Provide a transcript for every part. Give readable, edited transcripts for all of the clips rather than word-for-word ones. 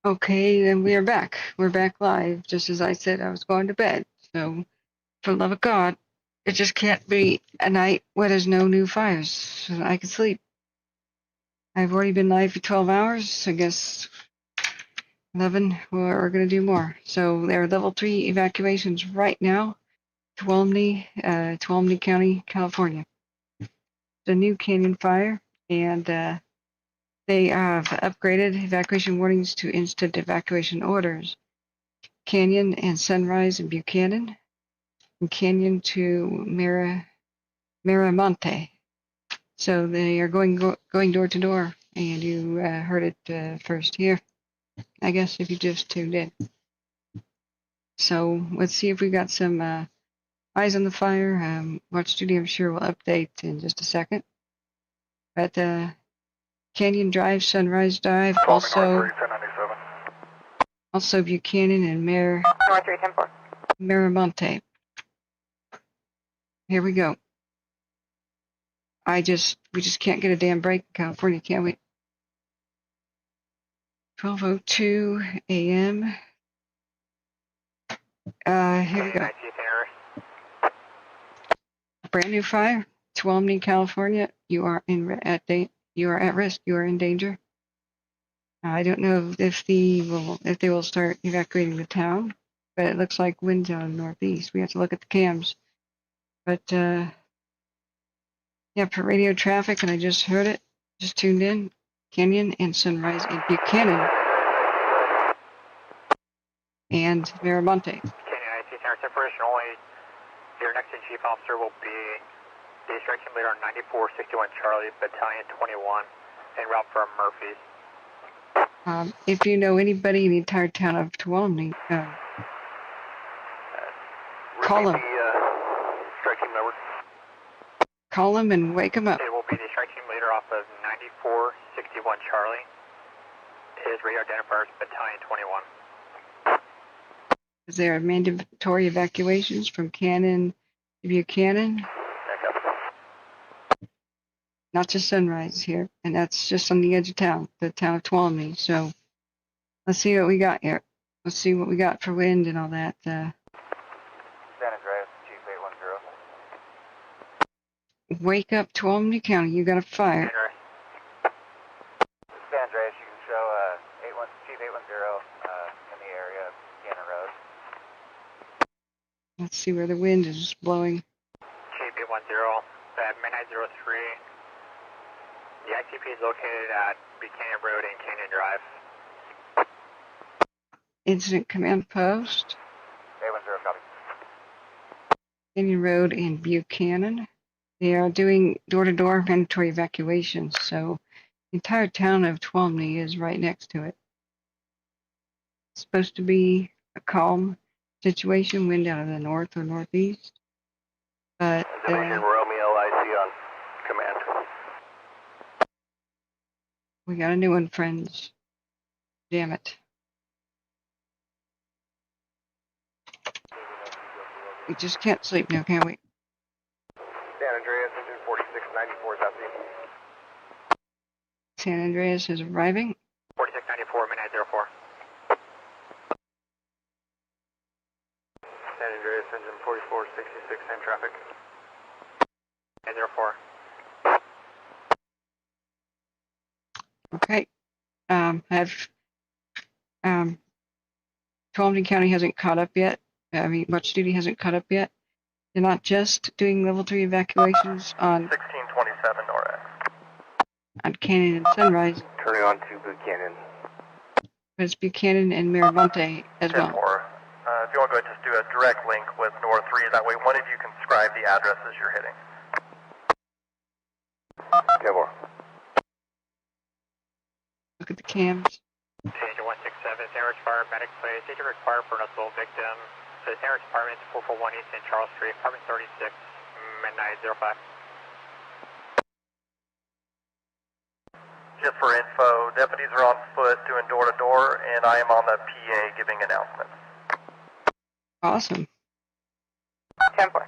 Okay, and we are back. We're back live, just as I said I was going to bed. So, for the love of God, it just can't be a night where there's no new fires so that I can sleep. I've already been live for 12 hours. I guess 11, we're going to do more. So, there are level 3 evacuations right now, Tuolumne County, California. The new canyon fire, and they have upgraded evacuation warnings to instant evacuation orders. Canyon and Sunrise in Buchanan, and Canyon to Miramonte. So they are going door to door, and you heard it first here, I guess, if you just tuned in. So let's see if we got some eyes on the fire. Watch Studio, I'm sure, will update in just a second. But Canyon Drive, Sunrise Drive, also Buchanan and Miramonte. Here we go. We just can't get a damn break in California, can we? 12:02 a.m. Here we go. Brand new fire, Tuolumne, California. You are at risk. You are in danger. I don't know if they will start evacuating the town, but it looks like winds out of the northeast. We have to look at the cams. But yeah, for radio traffic, and I just heard it. Just tuned in. Canyon and Sunrise in Buchanan and Miramonte. Canyon IC Center separation only. Your next in chief officer will be the instruction leader on 9461 Charlie, Battalion 21, en route from Murphy's. If you know anybody in the entire town of Tuolumne, call them. Strike team number. Call them and wake them up. It will be the strike team leader off of 9461 Charlie. His radar identifier is Battalion 21. There are mandatory evacuations from Cannon to Buchanan. Not just Sunrise here, and that's just on the edge of town, the town of Tuolumne. So let's see what we got here. Let's see what we got for wind and all that. San Andreas, Chief 810. Wake up, Tuolumne County. You got a fire. San Andreas, you can show Chief 810 in the area of Cannon Road. Let's see where the wind is blowing. Chief 810, at midnight 03. The ICP is located at Buchanan Road and Canyon Drive. Incident Command Post. 810, copy. Canyon Road and Buchanan. They are doing door-to-door mandatory evacuations, so the entire town of Tuolumne is right next to it. It's supposed to be a calm situation, wind out of the north or northeast. But Romeo LIC on command. we got a new one, friends. Damn it. We just can't sleep now, can we? San Andreas, engine 4694 is out. San Andreas is arriving. 4694, midnight 04. San Andreas, engine 4466, same traffic. Midnight 04. Okay. Tuolumne County hasn't caught up yet. Watch Duty hasn't caught up yet. They're not just doing level 3 evacuations on 1627 NORAD. On Canyon and Sunrise. Turning on to Buchanan. But it's Buchanan and Miramonte as well. 10-4. If you want to go ahead, just do a direct link with NOR 3, that way one of you can scribe the addresses you're hitting. 10-4. Look at the cams. Station 167, Sandwich Fire, medic place. Station required for an assault victim. So Sandwich Apartment, 441 East and Charles Street, apartment 36, midnight 05. Just for info, deputies are on foot doing door-to-door, and I am on the PA giving announcements. Awesome. 10-4.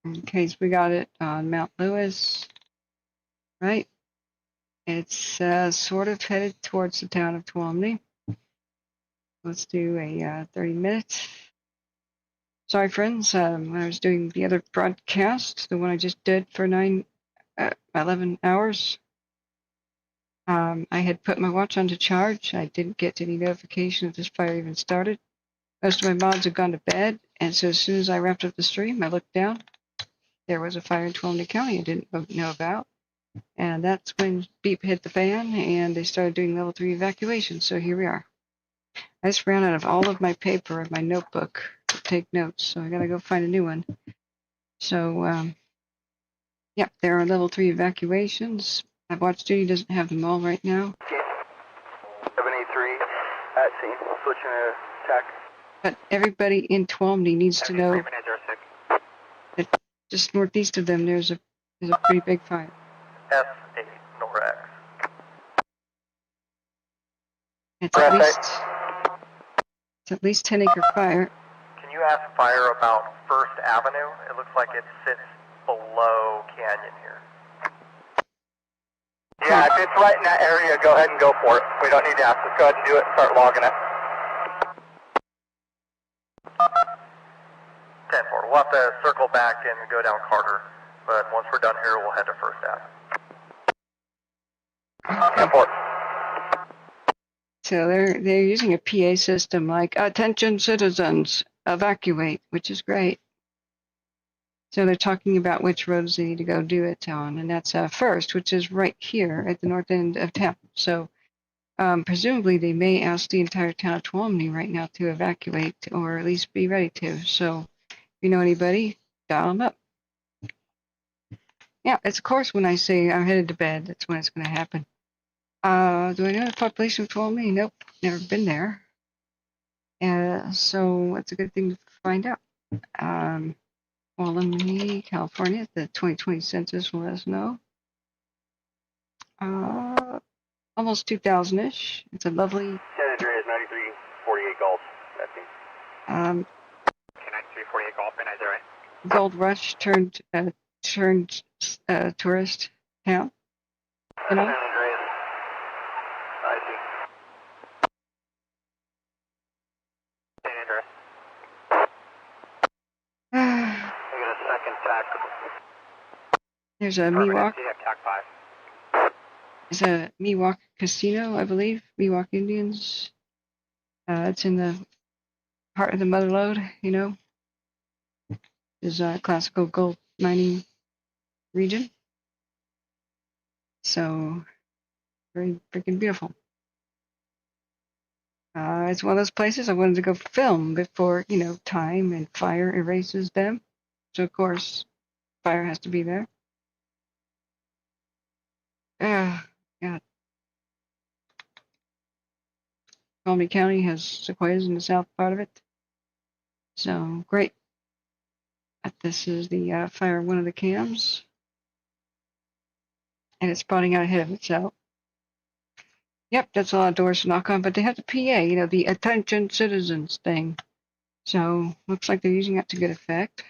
In case we got it on Mount Lewis, right? It's sort of headed towards the town of Tuolumne. Let's do a 30 minutes. Sorry, friends. I was doing the other broadcast, the one I just did for 11 hours. I had put my watch on to charge. I didn't get any notification if this fire even started. Most of my mods had gone to bed, and so as soon as I wrapped up the stream, I looked down. There was a fire in Tuolumne County I didn't know about. And that's when beep hit the fan, and they started doing level 3 evacuation. So here we are. I just ran out of all of my paper and my notebook to take notes, so I gotta go find a new one. So, yeah, there are level 3 evacuations. Watch Duty doesn't have them all right now. 783 at scene, switching to attack. But everybody in Tuolumne needs to know that just northeast of them there's a pretty big fire. S8 NORAX. It's at least 10-acre fire. Can you ask fire about First Avenue? It looks like it sits below Canyon here. Yeah, if it's right in that area, go ahead and go for it. We don't need to ask. Just go ahead and do it and start logging it. 10-4. We'll have to circle back and go down Carter, but once we're done here, we'll head to First Ave. 10-4. So they're using a PA system like "Attention citizens, evacuate," which is great. So they're talking about which roads they need to go do it on, and that's First, which is right here at the north end of town. So presumably they may ask the entire town of Tuolumne right now to evacuate, or at least be ready to. So if you know anybody, dial them up. Yeah, it's of course when I say I'm headed to bed, that's when it's going to happen. Do I know the population of Tuolumne? Nope, never been there. So it's a good thing to find out. Tuolumne, California, the 2020 census will let us know. Almost 2,000-ish. It's a lovely. San Andreas 9348 Golf. That's me. 9348 Golf, and is that right? Gold Rush turned tourist town. You know? San Andreas. I see. San Andreas. I got a second tack. There's a Miwok. You have tack 5. There's a Miwok Casino, I believe. Miwok Indians. It's in the heart of the Mother Lode, you know. Is a classical gold mining region. So very freaking beautiful. It's one of those places I wanted to go film before, time and fire erases them. So of course, fire has to be there. God. Tuolumne County has sequoias in the south part of it. So great. This is the fire of one of the cams. And it's spotting out ahead of itself. Yep, that's a lot of doors to knock on, but they have the PA, the attention citizens thing. So looks like they're using that to good effect.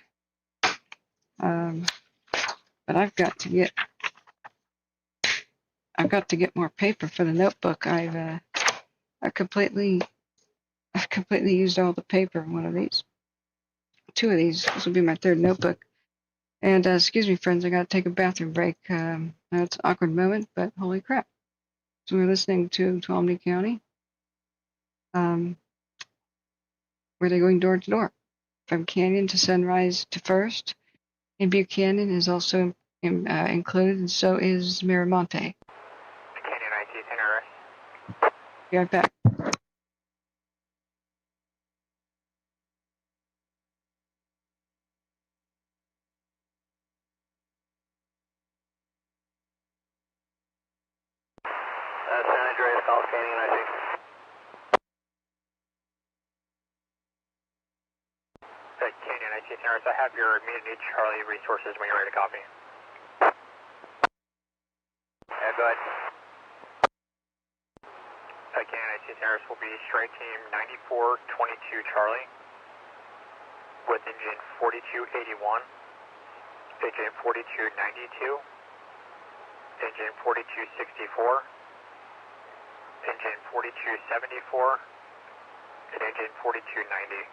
But I've got to get more paper for the notebook. I've completely used all the paper in one of these. 2 of these. This will be my 3rd notebook. And excuse me, friends, I got to take a bathroom break. It's an awkward moment, but holy crap. So we're listening to Tuolumne County. Where they're going door to door. From Canyon to Sunrise to First. And Butte Canyon is also included, and so is Miramonte. Canyon IT Center. Be right back. San Andreas Golf Canyon, I think. Canyon IT Center. I have your immediate need Charlie resources when you're ready to copy. Yeah, go ahead. Canyon IT Centers will be strike team 9422 Charlie with engine 4281, engine 4292, Engine 4264, engine 4274, and engine 4290.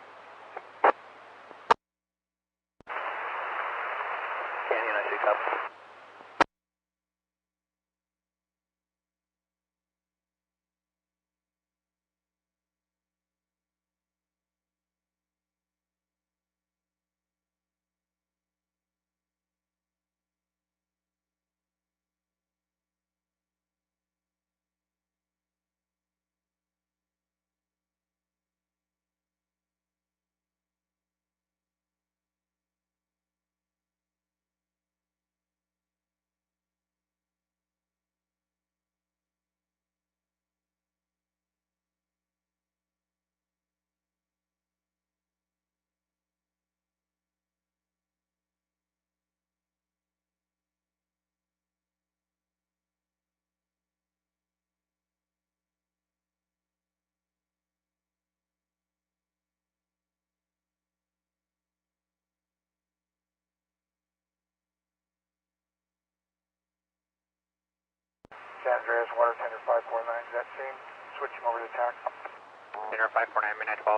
Canyon, I see top. San Andreas, water tender 549, is that same? Switching over to TAC. Tender 549, midnight 12.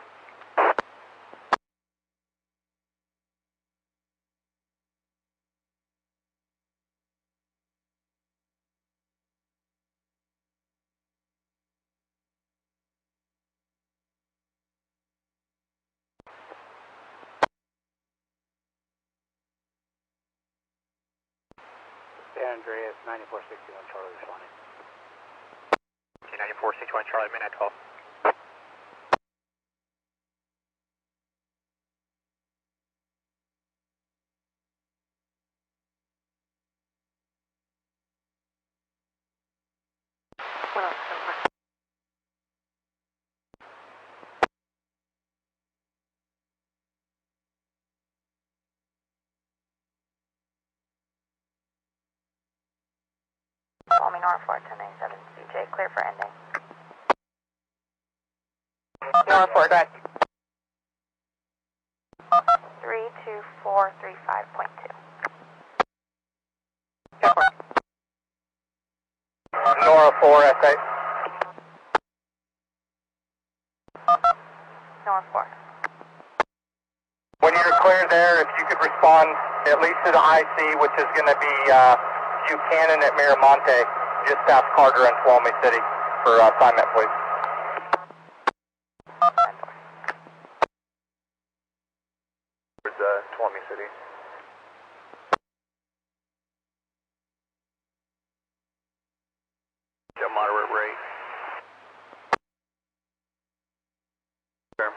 San Andreas, 9461 Charlie responding. 9461 Charlie, midnight 12. Call me North 41097 CJ, clear for ending. North 4, go ahead. 32435.2. Nora 4, SA. North 4. When you're clear there, if you could respond at least to the IC, which is going to be Buchanan at Miramonte, just past Carter and Tuolumne City for assignment, please. Where's Tuolumne City? A moderate rate. Sure.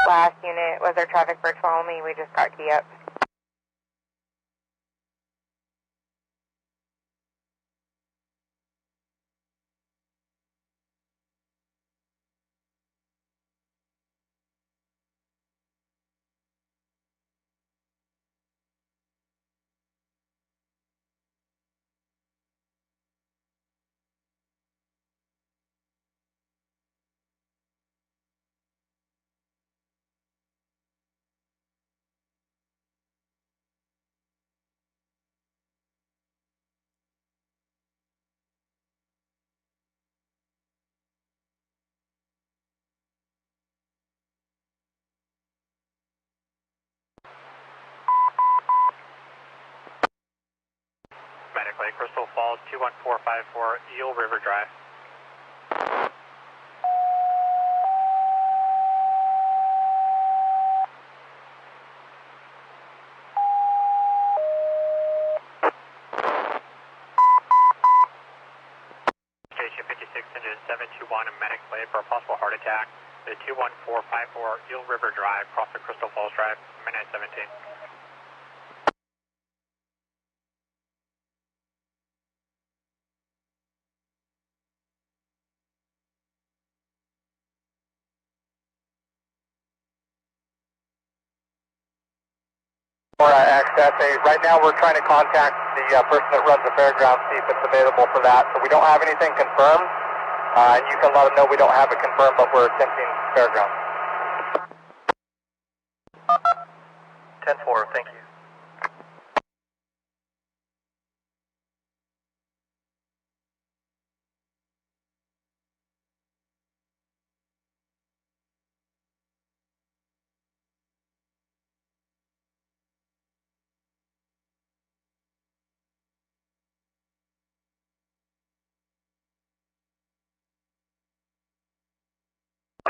Last unit was our traffic for Tuolumne. We just got key up. Medically, Crystal Falls 21454 Eel River Drive. Station 56 engine 721 and medically for a possible heart attack. The 21454 Eel River Drive, cross the Crystal Falls Drive, minute 17. Access. Right now we're trying to contact the person that runs the fairgrounds, see if it's available for that. So we don't have anything confirmed, and you can let them know we don't have it confirmed, but we're attempting fairgrounds. 10-4, thank you.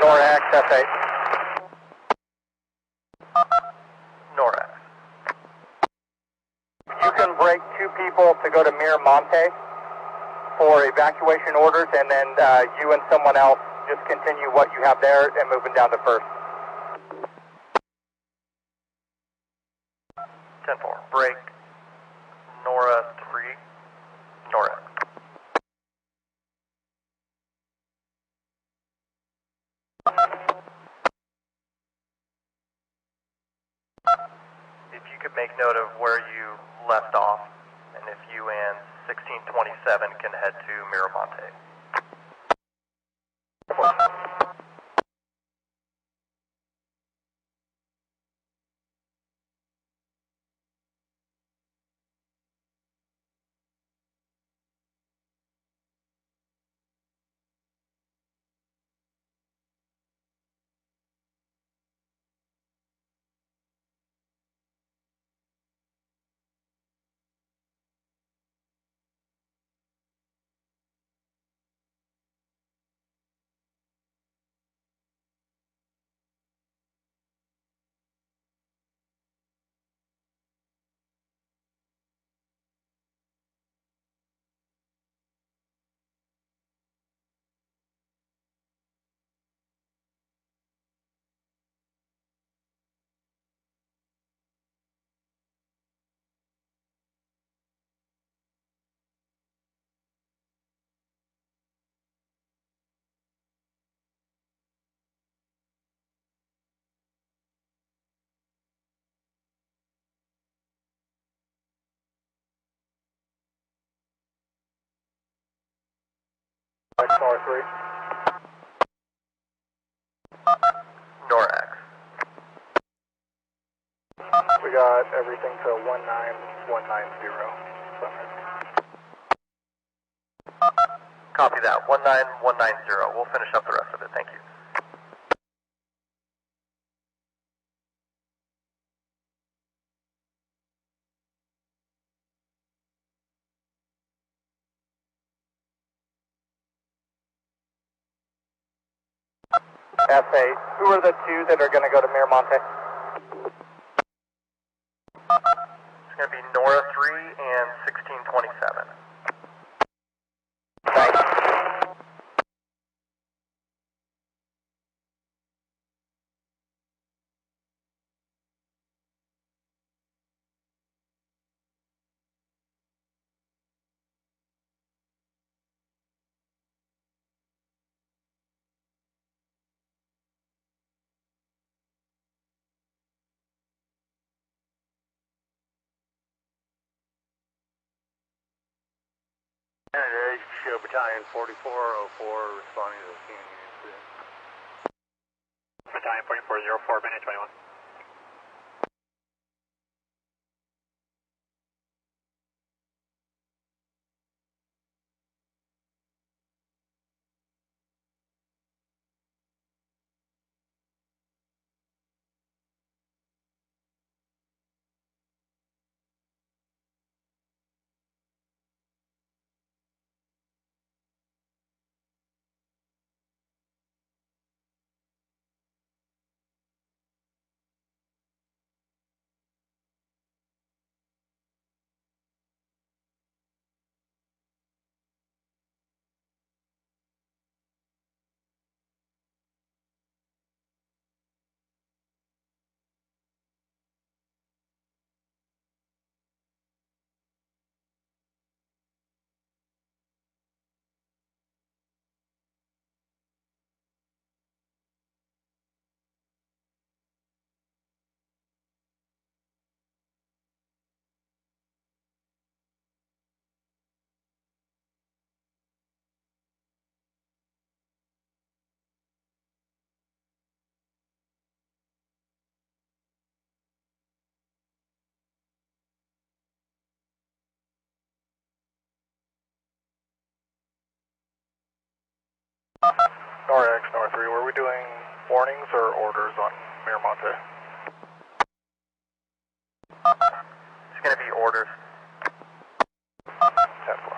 NORA access 8. NORA. You can break 2 people to go to Miramonte for evacuation orders, and then you and someone else just continue what you have there and moving down to first. 10-4, break NORA 3, NORA. If you could make note of where you left off, and if you and 1627 can head to Miramonte. NORA 3. NORAX. We got everything to 19190. Copy that, 19190. We'll finish up the rest of it, thank you. SA, who are the 2 that are going to go to Miramonte? It's going to be NORA 3 and 1627. Thanks. Canada, show Battalion 4404 responding to the scene incident. Battalion 4404, minute 21. NorX, Nor 3, were we doing warnings or orders on Miramonte? It's going to be orders. 10-4.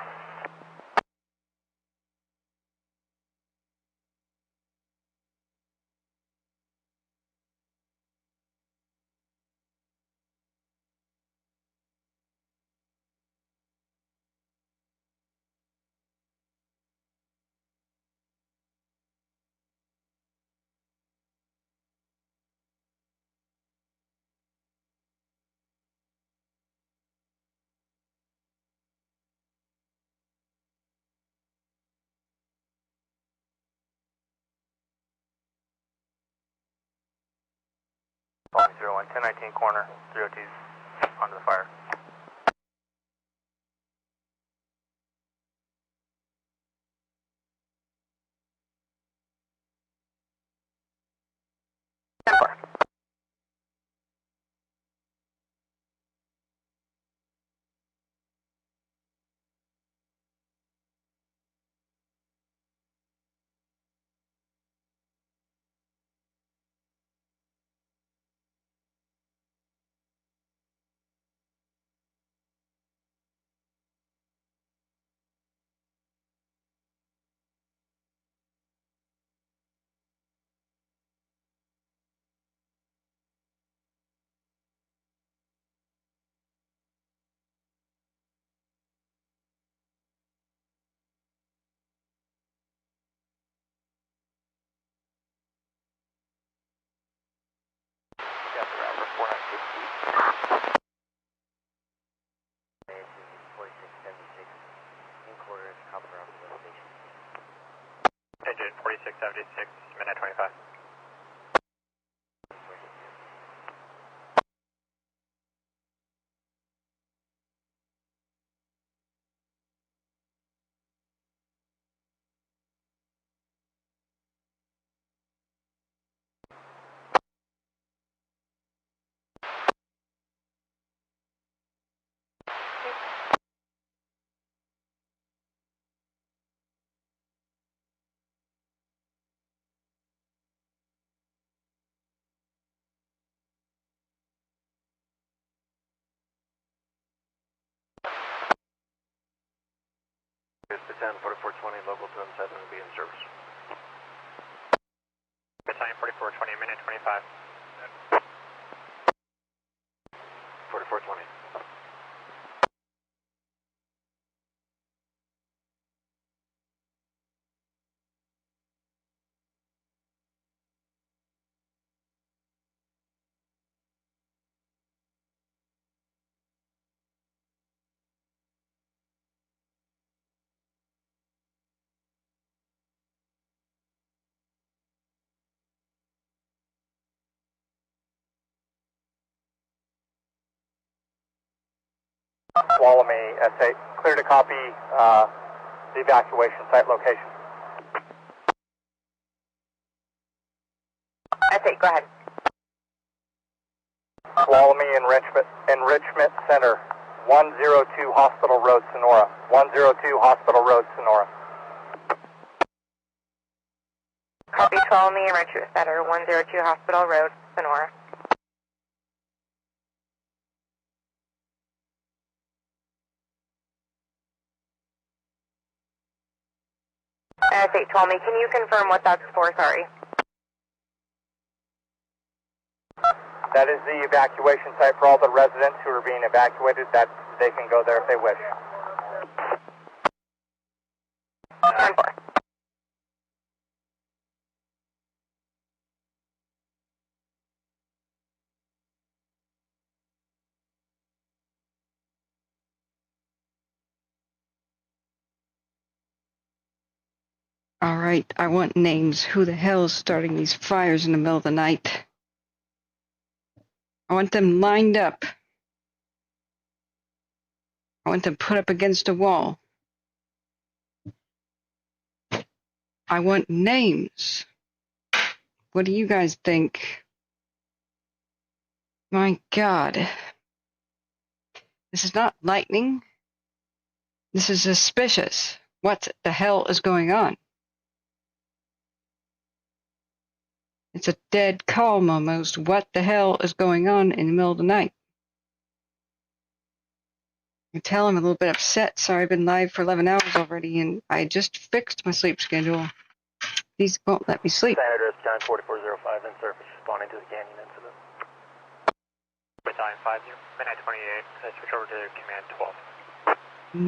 Following 01, 1019 corner, 02's onto the fire. Got the route for 496. 4676, in quarters, copper off the station. Engine 4676, minute 25. Battalion 4420, local 217 will be in service. Battalion 4420, minute 25. 4420. Tuolumne, SA, clear to copy, the evacuation site location. That's it, go ahead. Tuolumne Enrichment Center, 102 Hospital Road, Sonora. 102 Hospital Road, Sonora. Copy, Tuolumne Enrichment Center, 102 Hospital Road, Sonora. That's it, Tuolumne. Can you confirm what that's for? Sorry. That is the evacuation site for all the residents who are being evacuated. That they can go there if they wish. 10-4. All right, I want names. Who the hell is starting these fires in the middle of the night? I want them lined up. I want them put up against a wall. I want names. What do you guys think? My God. This is not lightning. This is suspicious. What the hell is going on? It's a dead calm almost. What the hell is going on in the middle of the night? I tell I'm a little bit upset. Sorry, I've been live for 11 hours already, and I just fixed my sleep schedule. These won't let me sleep. Address 94405 and surface responding to the canyon incident. Battalion 50, midnight 28, switch over to Command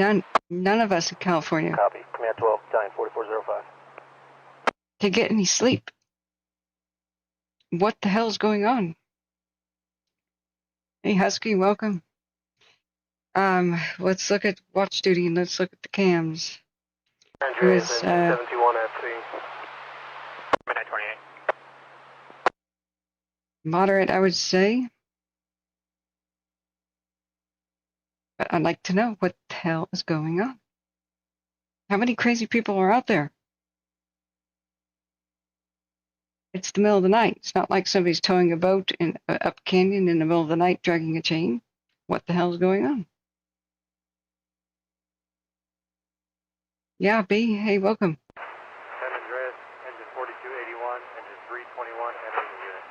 12. None of us in California Copy. Command 12, Battalion 4405. can get any sleep. What the hell is going on? Hey, Husky, welcome. Let's look at watch duty and let's look at the cams. Andreas, 71 at sea. Midnight 28. Moderate, I would say. But I'd like to know what the hell is going on. How many crazy people are out there? It's the middle of the night. It's not like somebody's towing a boat in up a canyon in the middle of the night dragging a chain. What the hell is going on? Yeah, B, hey, welcome. San Andreas, engine 4281, engine 321, entering the unit.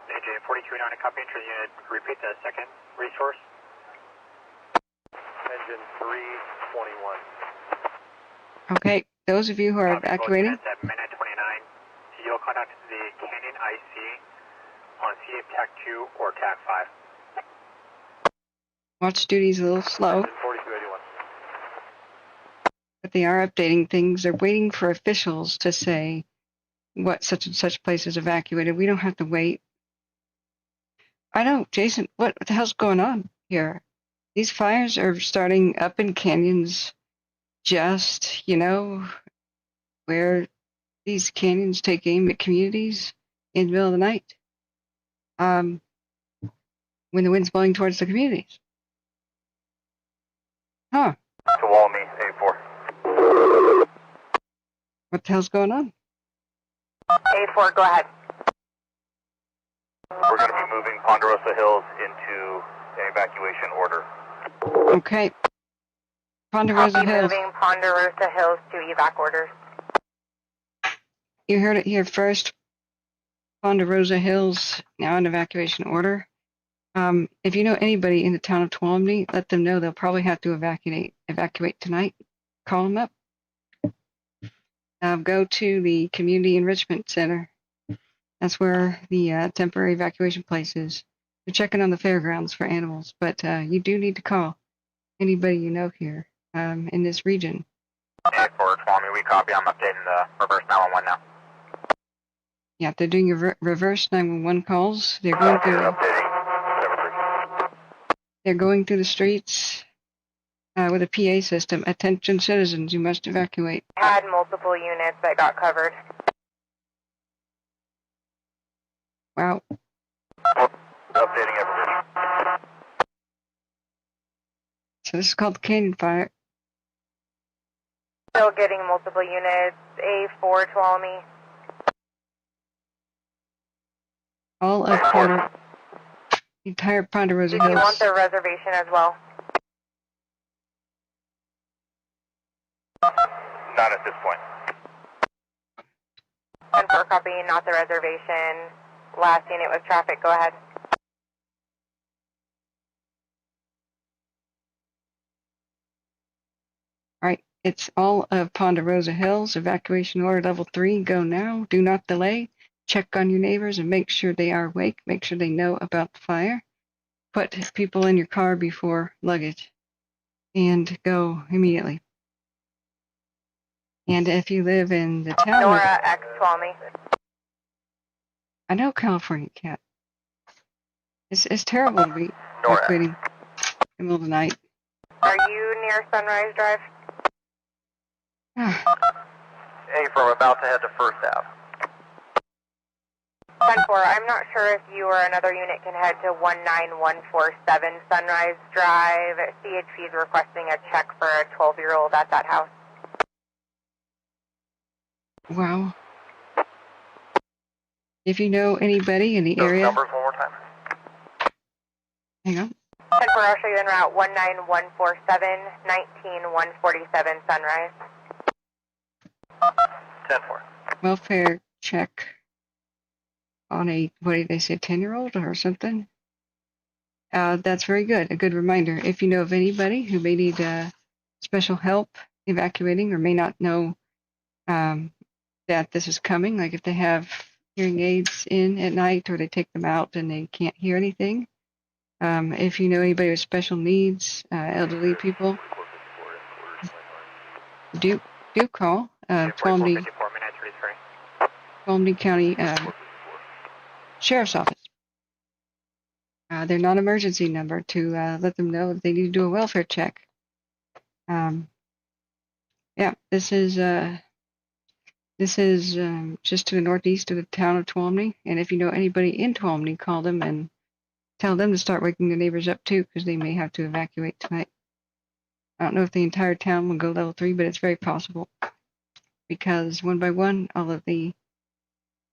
AJ 429, a copy entry unit. Repeat the second resource. Engine 321. Okay, those of you who are Copy, both evacuating, units at midnight 29. You'll contact the Canyon IC on CF TAC 2 or TAC 5. watch duty's a little slow, Engine 4281. but they are updating things. They're waiting for officials to say what such and such place is evacuated. We don't have to wait. I know, Jason, what the hell's going on here? These fires are starting up in canyons, just, where these canyons take aim at communities in the middle of the night. When the wind's blowing towards the communities. Huh. Tuolumne, A4. What the hell's going on? A4, go ahead. We're going to be moving Ponderosa Hills into an evacuation order. Okay. Ponderosa Copy, Hills. moving Ponderosa Hills to evac orders. You heard it here first. Ponderosa Hills now in evacuation order. If you know anybody in the town of Tuolumne, let them know. They'll probably have to evacuate tonight. Call them up. Go to the Community Enrichment Center. That's where the temporary evacuation place is. They're checking on the fairgrounds for animals, but you do need to call anybody you know here in this region. A4, Tuolumne, we copy. I'm updating the reverse 911 now. Yeah, they're doing your reverse 911 calls. They're going through. They're going through the streets with a PA system. Attention citizens, you must evacuate. Had multiple units that got covered. Wow. Updating everybody. So this is called the Canyon Fire. Still getting multiple units. A4 Tuolumne. All of the entire Ponderosa Did you Hills. want the reservation as well? Not at this point. 10-4 copy, not the reservation. Last unit with traffic, go ahead. Alright, it's all of Ponderosa Hills. Evacuation order level 3. Go now. Do not delay. Check on your neighbors and make sure they are awake. Make sure they know about the fire. Put people in your car before luggage. And go immediately. And if you live in the town of... Nora X Tuolumne. I know California Cat. It's terrible to be evacuating in the middle of the night. Are you near Sunrise Drive? Hey, from about to head to First Ave. 10-4, I'm not sure if you or another unit can head to 19147 Sunrise Drive. CHP is requesting a check for a 12-year-old at that house. Wow. If you know anybody in the Those area... numbers one more time. Hang on. 10-4, I'll show you en route 19147, 19147 Sunrise. 10-4. Welfare check on a, what did they say, 10-year-old or something? That's very good. A good reminder. If you know of anybody who may need special help evacuating or may not know that this is coming, like if they have hearing aids in at night or they take them out and they can't hear anything. If you know anybody with special needs, elderly people, do call Tuolumne County Sheriff's Office. Their non-emergency number to let them know that they need to do a welfare check. Yeah, this is just to the northeast of the town of Tuolumne, and if you know anybody in Tuolumne, call them and tell them to start waking the neighbors up too, because they may have to evacuate tonight. I don't know if the entire town will go level 3, but it's very possible, because one by one, all of the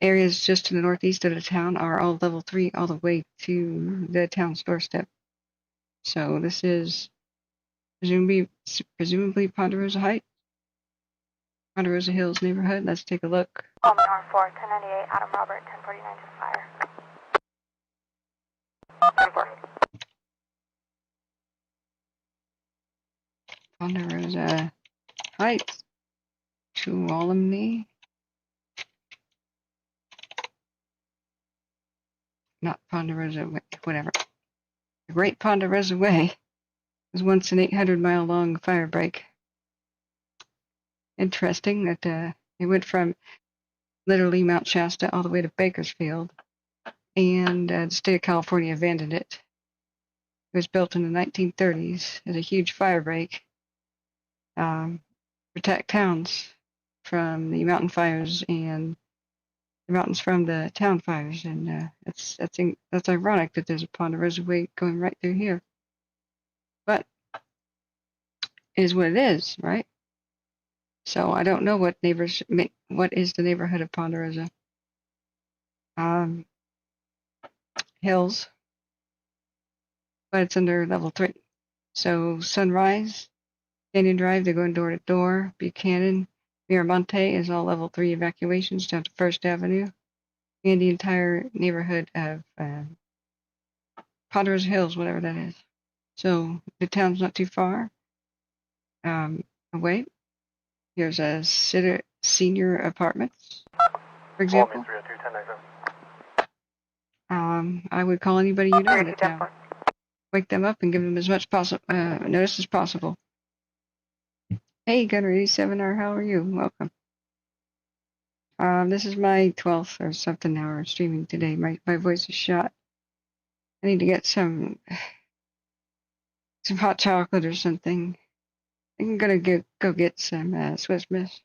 areas just to the northeast of the town are all level 3 all the way to the town's doorstep. So this is presumably Ponderosa Heights, Ponderosa Hills neighborhood. Let's take a look. North 4, 1098, Adam Robert, 1049 to fire. 10-4. Ponderosa Heights, Tuolumne. Not Ponderosa Way, whatever. The Great Ponderosa Way was once an 800-mile-long fire break. Interesting that it went from literally Mount Shasta all the way to Bakersfield, and the state of California abandoned it. It was built in the 1930s as a huge fire break, protect towns from the mountain fires and the mountains from the town fires, and that's ironic that there's a Ponderosa Way going right through here. But it is what it is, right? So I don't know what is the neighborhood of Ponderosa Hills, but it's under level 3. So Sunrise, Canyon Drive, they're going door to door. Buchanan, Miramonte is all level 3 evacuations down to First Avenue, and the entire neighborhood of Ponderosa Hills, whatever that is. So the town's not too far away. Here's a senior apartments, for example. I would call anybody you know in the town. Wake them up and give them as much notice as possible. Hey, Gunner 87R, how are you? Welcome. This is my 12th or something hour streaming today. My voice is shot. I need to get some hot chocolate or something. I'm gonna go get some Swiss Miss.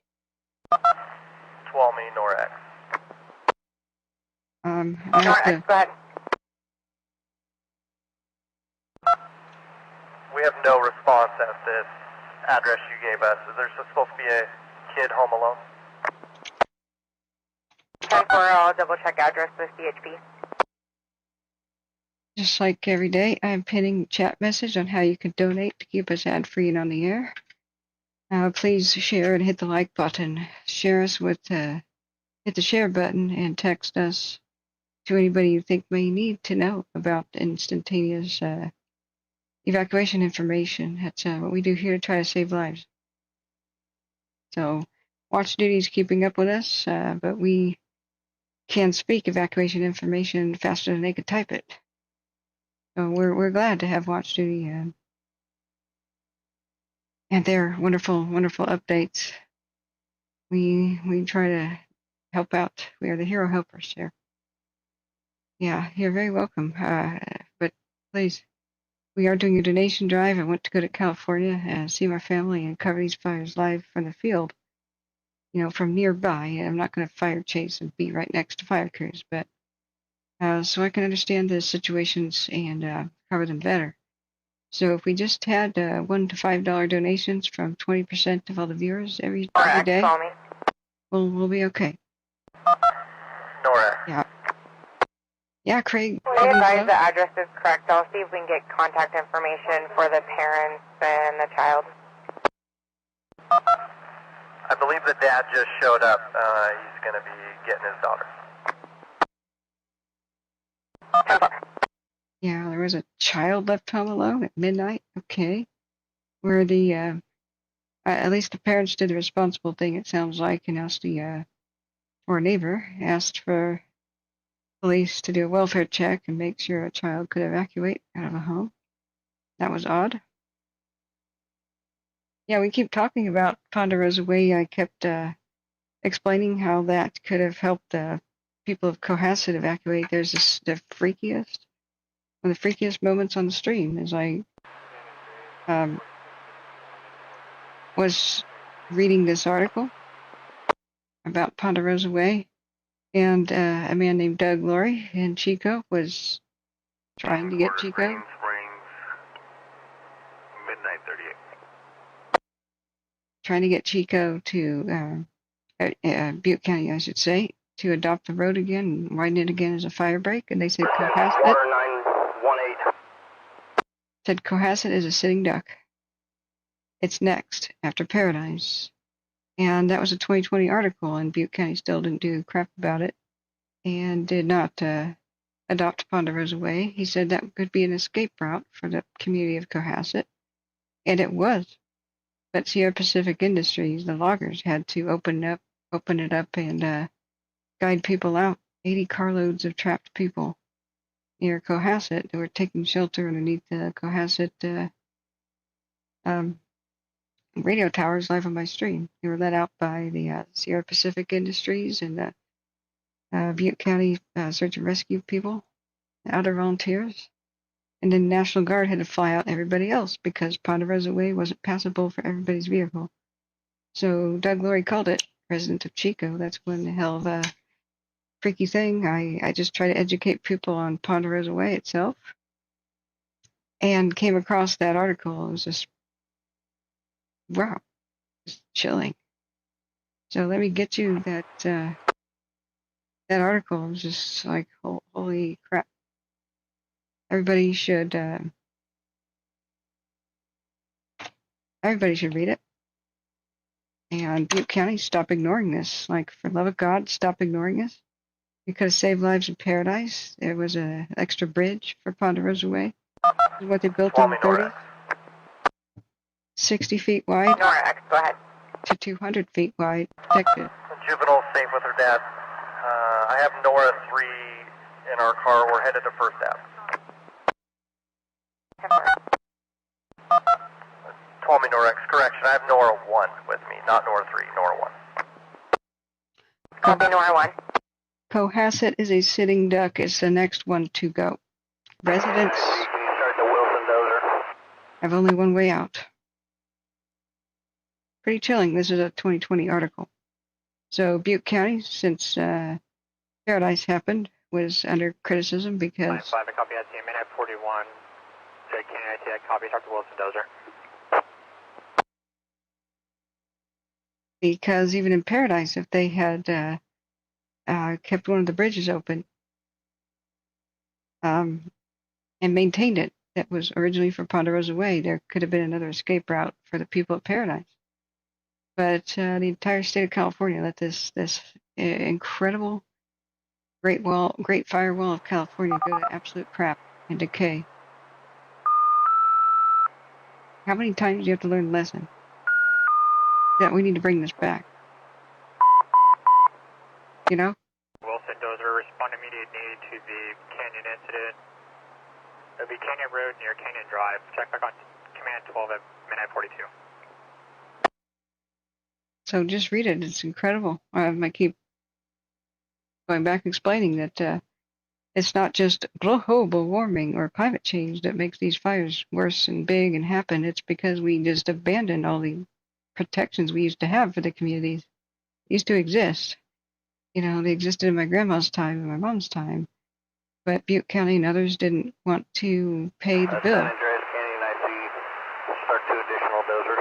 Tuolumne, Nora X. I have to. Go ahead. We We have no response at this address you gave us. Is there supposed to be a kid home alone? 10-4, I'll double check address with CHP. Just like every day, I'm pinning chat message on how you can donate to keep us ad-free and on the air. Please share and hit the like button. Share us with, hit the share button and text us to anybody you think may need to know about instantaneous evacuation information. That's what we do here to try to save lives. So Watch Duty's keeping up with us, but we can speak evacuation information faster than they could type it. So we're glad to have Watch Duty and their wonderful updates. We try to help out. We are the hero helpers here. Yeah, you're very welcome. But please, we are doing a donation drive. I want to go to California and see my family and cover these fires live from the field. You know, from nearby. I'm not going to fire chase and be right next to fire crews, but so I can understand the situations and cover them better. So if we just had $1 to $5 donations from 20% of all the viewers every day, we'll be okay. Nora. Yeah, Craig. Please advise the address is correct. I'll see if we can get contact information for the parents and the child. I believe the dad just showed up. He's going to be getting his daughter. Yeah, there was a child left home alone at midnight. Okay. Where the, at least the parents did the responsible thing, it sounds like, and asked the, or a neighbor asked for police to do a welfare check and make sure a child could evacuate out of a home. That was odd. Yeah, we keep talking about Ponderosa Way. I kept explaining how that could have helped the people of Cohasset evacuate. There's the freakiest, one of the freakiest moments on the stream as I was reading this article about Ponderosa Way, and a man named Doug Laurie in Chico was trying to get Chico. Midnight 38. Trying to get Chico to Butte County, I should say, to adopt the road again and widen it again as a fire break, and they said Cohasset. Water 918. Said Cohasset is a sitting duck. It's next after Paradise, and that was a 2020 article, and Butte County still didn't do crap about it and did not adopt Ponderosa Way. He said that could be an escape route for the community of Cohasset, and it was. But Sierra Pacific Industries, the loggers, had to open it up and guide people out. 80 carloads of trapped people near Cohasset that were taking shelter underneath the Cohasset radio towers live on my stream. They were let out by the Sierra Pacific Industries and the Butte County Search and Rescue people, the outer volunteers. And then National Guard had to fly out everybody else because Ponderosa Way wasn't passable for everybody's vehicle. So Doug Laurie called it, resident of Chico. That's one hell of a freaky thing. I just try to educate people on Ponderosa Way itself and came across that article. It was just, wow, just chilling. So let me get you that that article. It was just like, holy crap. Everybody should read it. And Butte County, stop ignoring this. Like, for the love of God, stop ignoring this. You could have saved lives in Paradise. There was an extra bridge for Ponderosa Way. This is what they built in the 30s. 60 feet wide Go ahead. to 200 feet wide, protected. Juvenile safe with her dad. I have Nora 3 in our car. We're headed to First Ave. Tuolumne Nora X, correction. I have Nora 1 with me, not Nora 3, Nora 1. Copy, Nora 1. Cohasset is a sitting duck. It's the next one to go. Residents have only one way out. Pretty chilling. This is a 2020 article. So Butte County, since Paradise happened, was under criticism because 5 to copy at minute 41. Canyon IC, copy, Dr. Wilson Dozer. Because even in Paradise, if they had kept one of the bridges open and maintained it, that was originally for Ponderosa Way, there could have been another escape route for the people of Paradise. But the entire state of California let this incredible Great Firewall of California go to absolute crap and decay. How many times do you have to learn the lesson? That we need to bring this back. You know? Wilson Dozer, respond immediate need to the Canyon incident. It'll be Canyon Road near Canyon Drive. Check back on Command 12 at midnight 42. So just read it. It's incredible. I keep going back explaining that it's not just global warming or climate change that makes these fires worse and big and happen. It's because we just abandoned all the protections we used to have for the communities. They used to exist. You know, they existed in my grandma's time and my mom's time. But Butte County and others didn't want to pay the bill. San Andreas Canyon IC, start 2 additional dozers.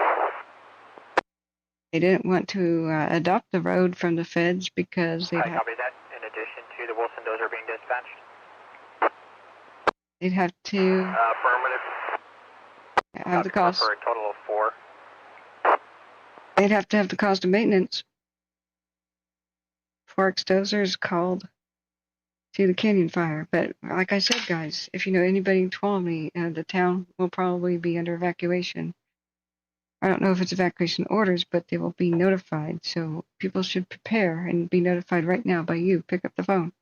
They didn't want to adopt the road from the feds because I copy that. In addition to the Wilson Dozer being dispatched. they'd have to Affirmative. have the cost. For a total of 4. They'd have to have the cost of maintenance. Forks dozers called to the canyon fire. But like I said, guys, if you know anybody in Tuolumne, the town will probably be under evacuation. I don't know if it's evacuation orders, but they will be notified. So people should prepare and be notified right now by you. Pick up the phone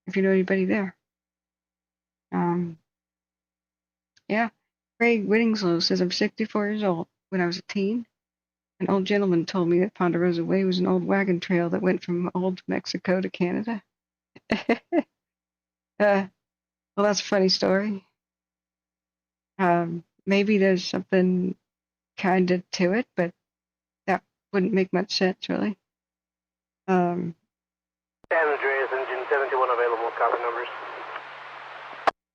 if you know anybody there. Yeah. Craig Whittingslow says, I'm 64 years old. When I was a teen, an old gentleman told me that Ponderosa Way was an old wagon trail that went from old Mexico to Canada. Well, that's a funny story. Maybe there's something kind of to it, but that wouldn't make much sense, really. San Andreas engine 71 available, copy numbers.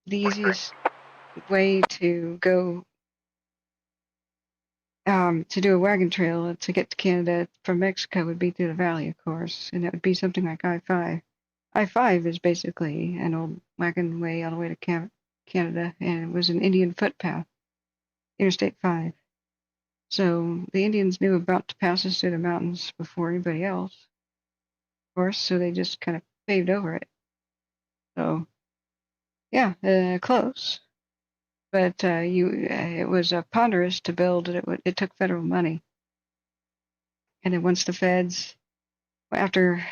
The easiest way to go to do a wagon trail to get to Canada from Mexico would be through the valley, of course, and it would be something like I-5. I-5 is basically an old wagon way all the way to Canada, and it was an Indian footpath, Interstate 5. So the Indians knew about to pass us through the mountains before anybody else, of course, so they just kind of paved over it. So, yeah, close. But it was ponderous to build, and it took federal money. And then once the feds, after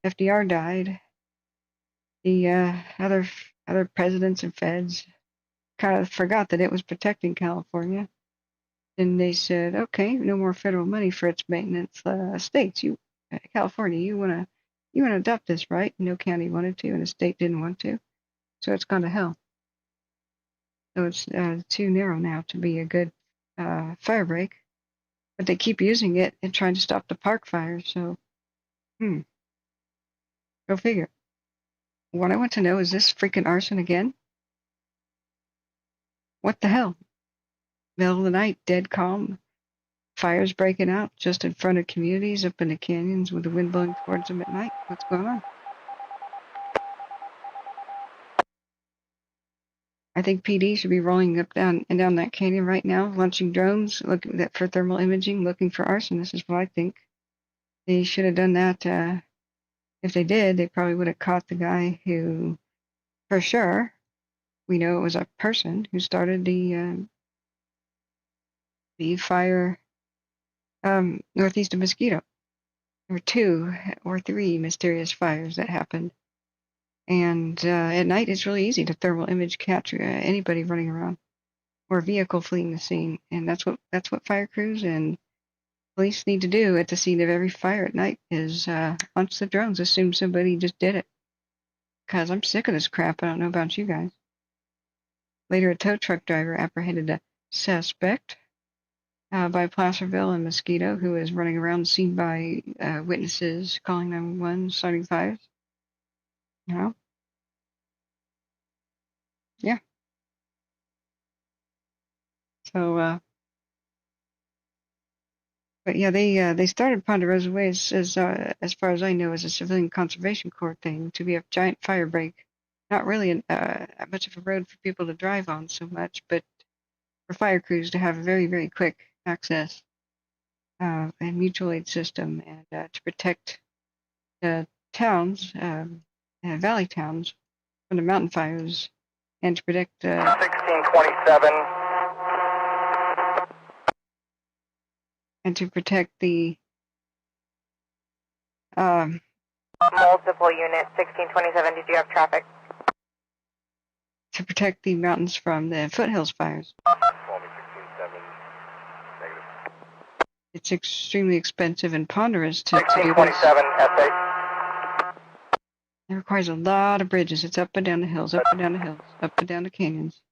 FDR died, the other presidents and feds kind of forgot that it was protecting California. And they said, okay, no more federal money for its maintenance. States, California, you wanna adopt this, right? No county wanted to, and the state didn't want to, so it's gone to hell. So it's too narrow now to be a good fire break, but they keep using it and trying to stop the park fire. So, go figure. What I want to know is this freaking arson again? What the hell? Middle of the night, dead calm. Fires breaking out just in front of communities up in the canyons with the wind blowing towards them at night. What's going on? I think PD should be rolling up down that canyon right now, launching drones, looking for thermal imaging, looking for arson. This is what I think. They should have done that. If they did, they probably would have caught the guy who, for sure, we know it was a person who started the fire northeast of Mosquito. There were 2 or 3 mysterious fires that happened. And at night, it's really easy to thermal image capture anybody running around or a vehicle fleeing the scene. And that's what fire crews and police need to do at the scene of every fire at night is launch the drones, assume somebody just did it. Because I'm sick of this crap. I don't know about you guys. Later, a tow truck driver apprehended a suspect by Placerville and Mosquito who was running around seen by witnesses calling 911, starting fires. You know? Yeah. So, but yeah, they started Ponderosa Way as far as I know, as a civilian conservation corps thing to be a giant fire break. Not really much of a road for people to drive on so much, but for fire crews to have very, very quick access and mutual aid system, and to protect the towns, valley towns, from the mountain fires, and to protect 1627. and to protect the um, Multiple units, 1627. Did you have traffic? to protect the mountains from the foothills fires. 1627. Negative. It's extremely expensive and ponderous to do this. 1627, SA. It requires a lot of bridges. It's up and down the hills, up and down the hills, up and down the canyons.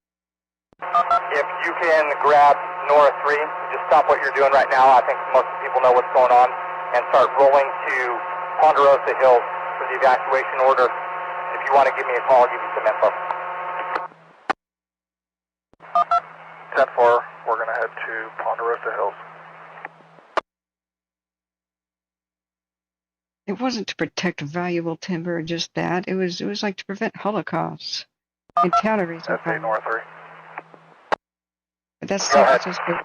If you can grab Nora 3, just stop what you're doing right now. I think most people know what's going on, and start rolling to Ponderosa Hills for the evacuation order. If you want to give me a call, I'll give you some info. 10-4, we're going to head to Ponderosa Hills. It wasn't to protect valuable timber or just that. It was like to prevent holocausts and terrorism. SA Nora 3. But that's San Francisco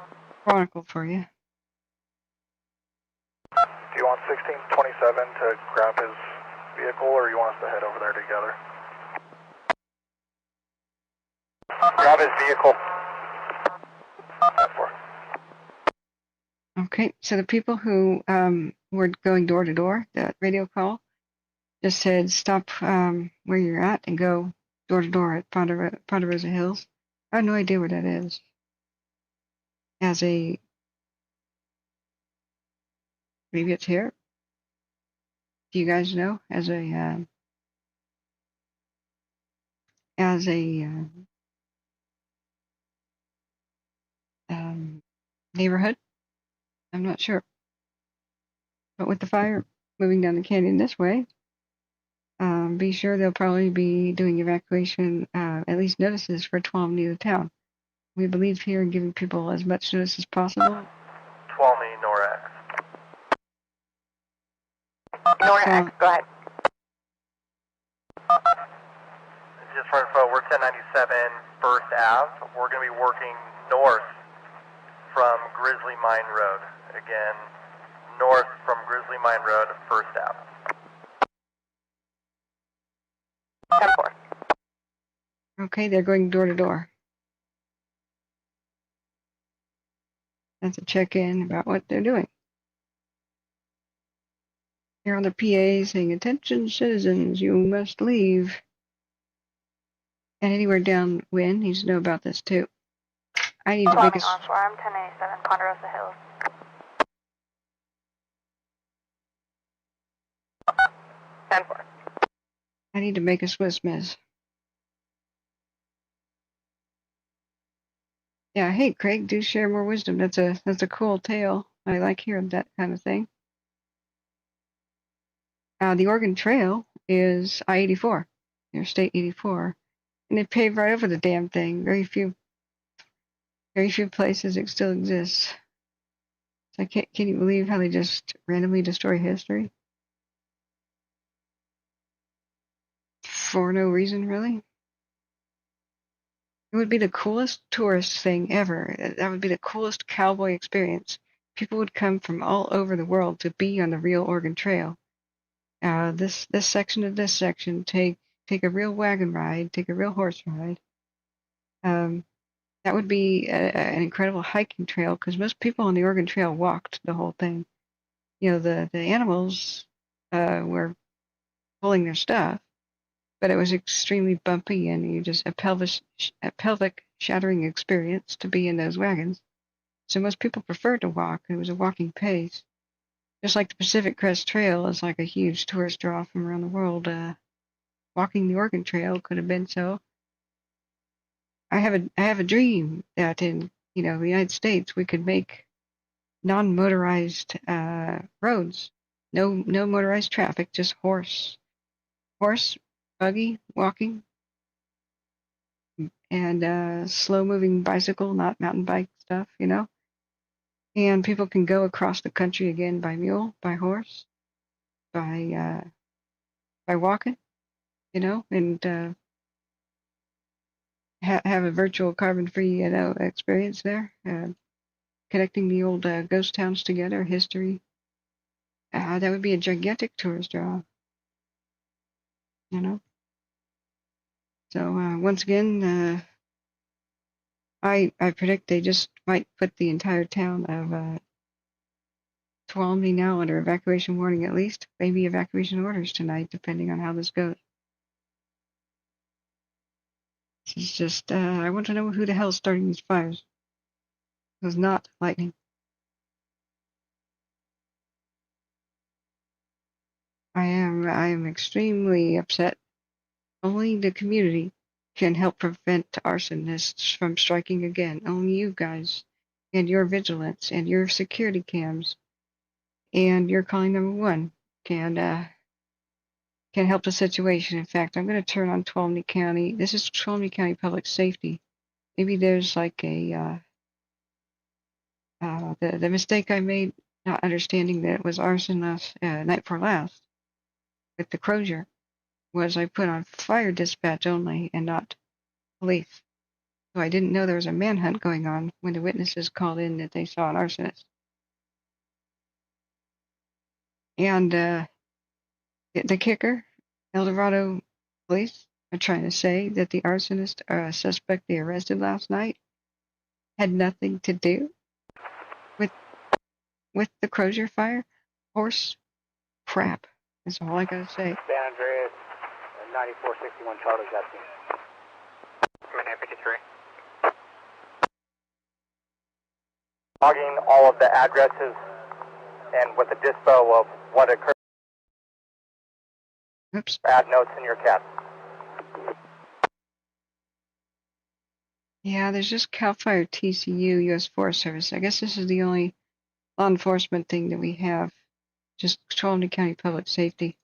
Chronicle for you. Do you want 1627 to grab his vehicle, or you want us to head over there together? Grab his vehicle. 10-4. Okay, so the people who were going door to door, that radio call, just said stop where you're at and go door to door at Ponderosa Hills. I have no idea where that is. Maybe it's here. Do you guys know? As a neighborhood, I'm not sure. But with the fire moving down the canyon this way, be sure they'll probably be doing evacuation, at least notices for Tuolumne, the town. We believe here in giving people as much notice as possible. Tuolumne, Nora X. Nora X, go ahead. Just for info, we're 1097 First Ave. We're going to be working north from Grizzly Mine Road. Again, north from Grizzly Mine Road, First Ave. 10-4. Okay, they're going door to door. That's a check-in about what they're doing. Here on the PA saying, attention citizens, you must leave. And anywhere downwind needs to know about this too. I need to make a... Onshore, I'm 1097, Ponderosa Hills. 10-4. I need to make a Swiss miss. Yeah, hey Craig, do share more wisdom. That's a cool tale. I like hearing that kind of thing. The Oregon Trail is I-84, Interstate 84, and they paved right over the damn thing. Very few places it still exists. So can you believe how they just randomly destroy history for no reason, really? It would be the coolest tourist thing ever. That would be the coolest cowboy experience. People would come from all over the world to be on the real Oregon Trail. This section of this section, take a real wagon ride, take a real horse ride. That would be an incredible hiking trail because most people on the Oregon Trail walked the whole thing. You know, the animals were pulling their stuff, but it was extremely bumpy and you just a pelvic shattering experience to be in those wagons. So most people preferred to walk. It was a walking pace. Just like the Pacific Crest Trail is like a huge tourist draw from around the world. Walking the Oregon Trail could have been so. I have a dream that in the United States we could make non-motorized roads, no motorized traffic, just horse, buggy, walking. and slow-moving bicycle, not mountain bike stuff, you know. And people can go across the country again by mule, by horse, by walking, you know, and have a virtual carbon-free, you know, experience there, connecting the old ghost towns together, history. That would be a gigantic tourist draw, you know. So once again, I predict they just might put the entire town of Tuolumne now under evacuation warning at least, maybe evacuation orders tonight, depending on how this goes. This is just, I want to know who the hell is starting these fires. It was not lightning. I am extremely upset. Only the community can help prevent arsonists from striking again. Only you guys and your vigilance and your security cams and your calling number one can help the situation. In fact, I'm going to turn on Tuolumne County. This is Tuolumne County Public Safety. Maybe there's like a the mistake I made not understanding that it was arson night before last with the Crozier was I put on fire dispatch only and not police. So I didn't know there was a manhunt going on when the witnesses called in that they saw an arsonist. And the kicker, El Dorado police are trying to say that the arsonist suspect they arrested last night had nothing to do with the Crozier fire. Horse crap. That's all I gotta say. San Andreas, 9461 Charlie's asking. Minute 53. Logging all of the addresses and with the dispo of what occurred. Oops. Add notes in your CAD. Yeah, there's just CAL FIRE TCU, U.S. Forest Service. I guess this is the only law enforcement thing that we have. Just Tuolumne County Public Safety.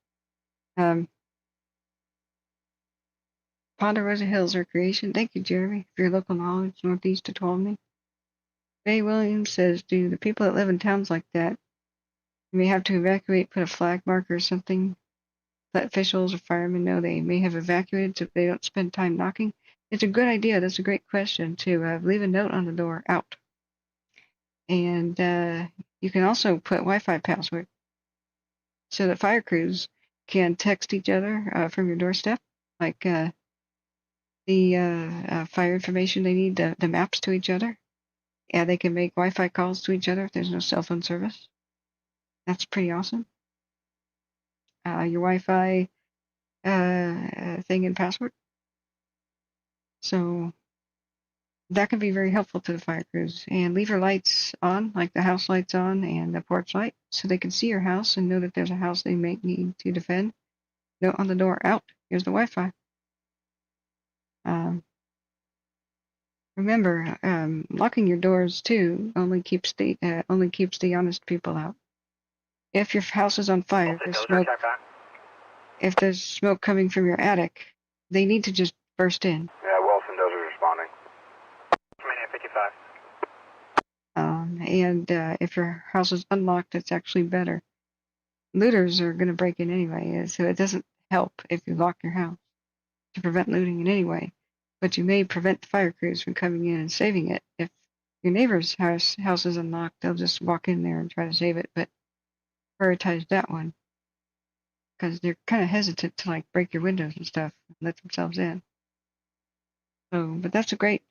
Ponderosa Hills Recreation. Thank you, Jeremy, for your local knowledge northeast of Tuolumne. Bay Williams says, do the people that live in towns like that, you may have to evacuate, put a flag marker or something, let officials or firemen know they may have evacuated so they don't spend time knocking? It's a good idea. That's a great question, to leave a note on the door, out. And you can also put Wi-Fi password so that fire crews can text each other from your doorstep, like the fire information they need, the maps to each other. Yeah, they can make Wi-Fi calls to each other if there's no cell phone service. That's pretty awesome. Your Wi-Fi thing and password. So that can be very helpful to the fire crews. And leave your lights on, like the house lights on and the porch light, so they can see your house and know that there's a house they may need to defend. Note on the door, out. Here's the Wi-Fi. Remember, locking your doors too only keeps the honest people out. If your house is on fire, if there's smoke coming from your attic, they need to just burst in. Yeah, Wilson Dozer's responding. Minute 55. And if your house is unlocked, it's actually better. Looters are going to break in anyway, so it doesn't help if you lock your house to prevent looting in any way. But you may prevent the fire crews from coming in and saving it. If your neighbor's house is unlocked, they'll just walk in there and try to save it, but prioritize that one, because they're kind of hesitant to like break your windows and stuff and let themselves in. So, but that's a great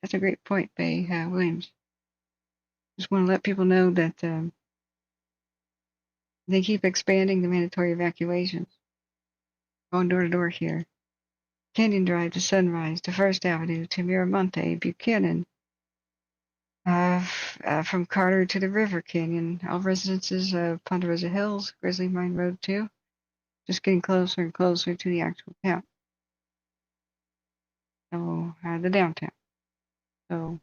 point, Bay Williams. Just want to let people know that they keep expanding the mandatory evacuations. Going door to door here. Canyon Drive to Sunrise to First Avenue to Miramonte, Buchanan, from Carter to the River Canyon, all residences of Ponderosa Hills, Grizzly Mine Road 2, just getting closer and closer to the actual town. So, the downtown. So,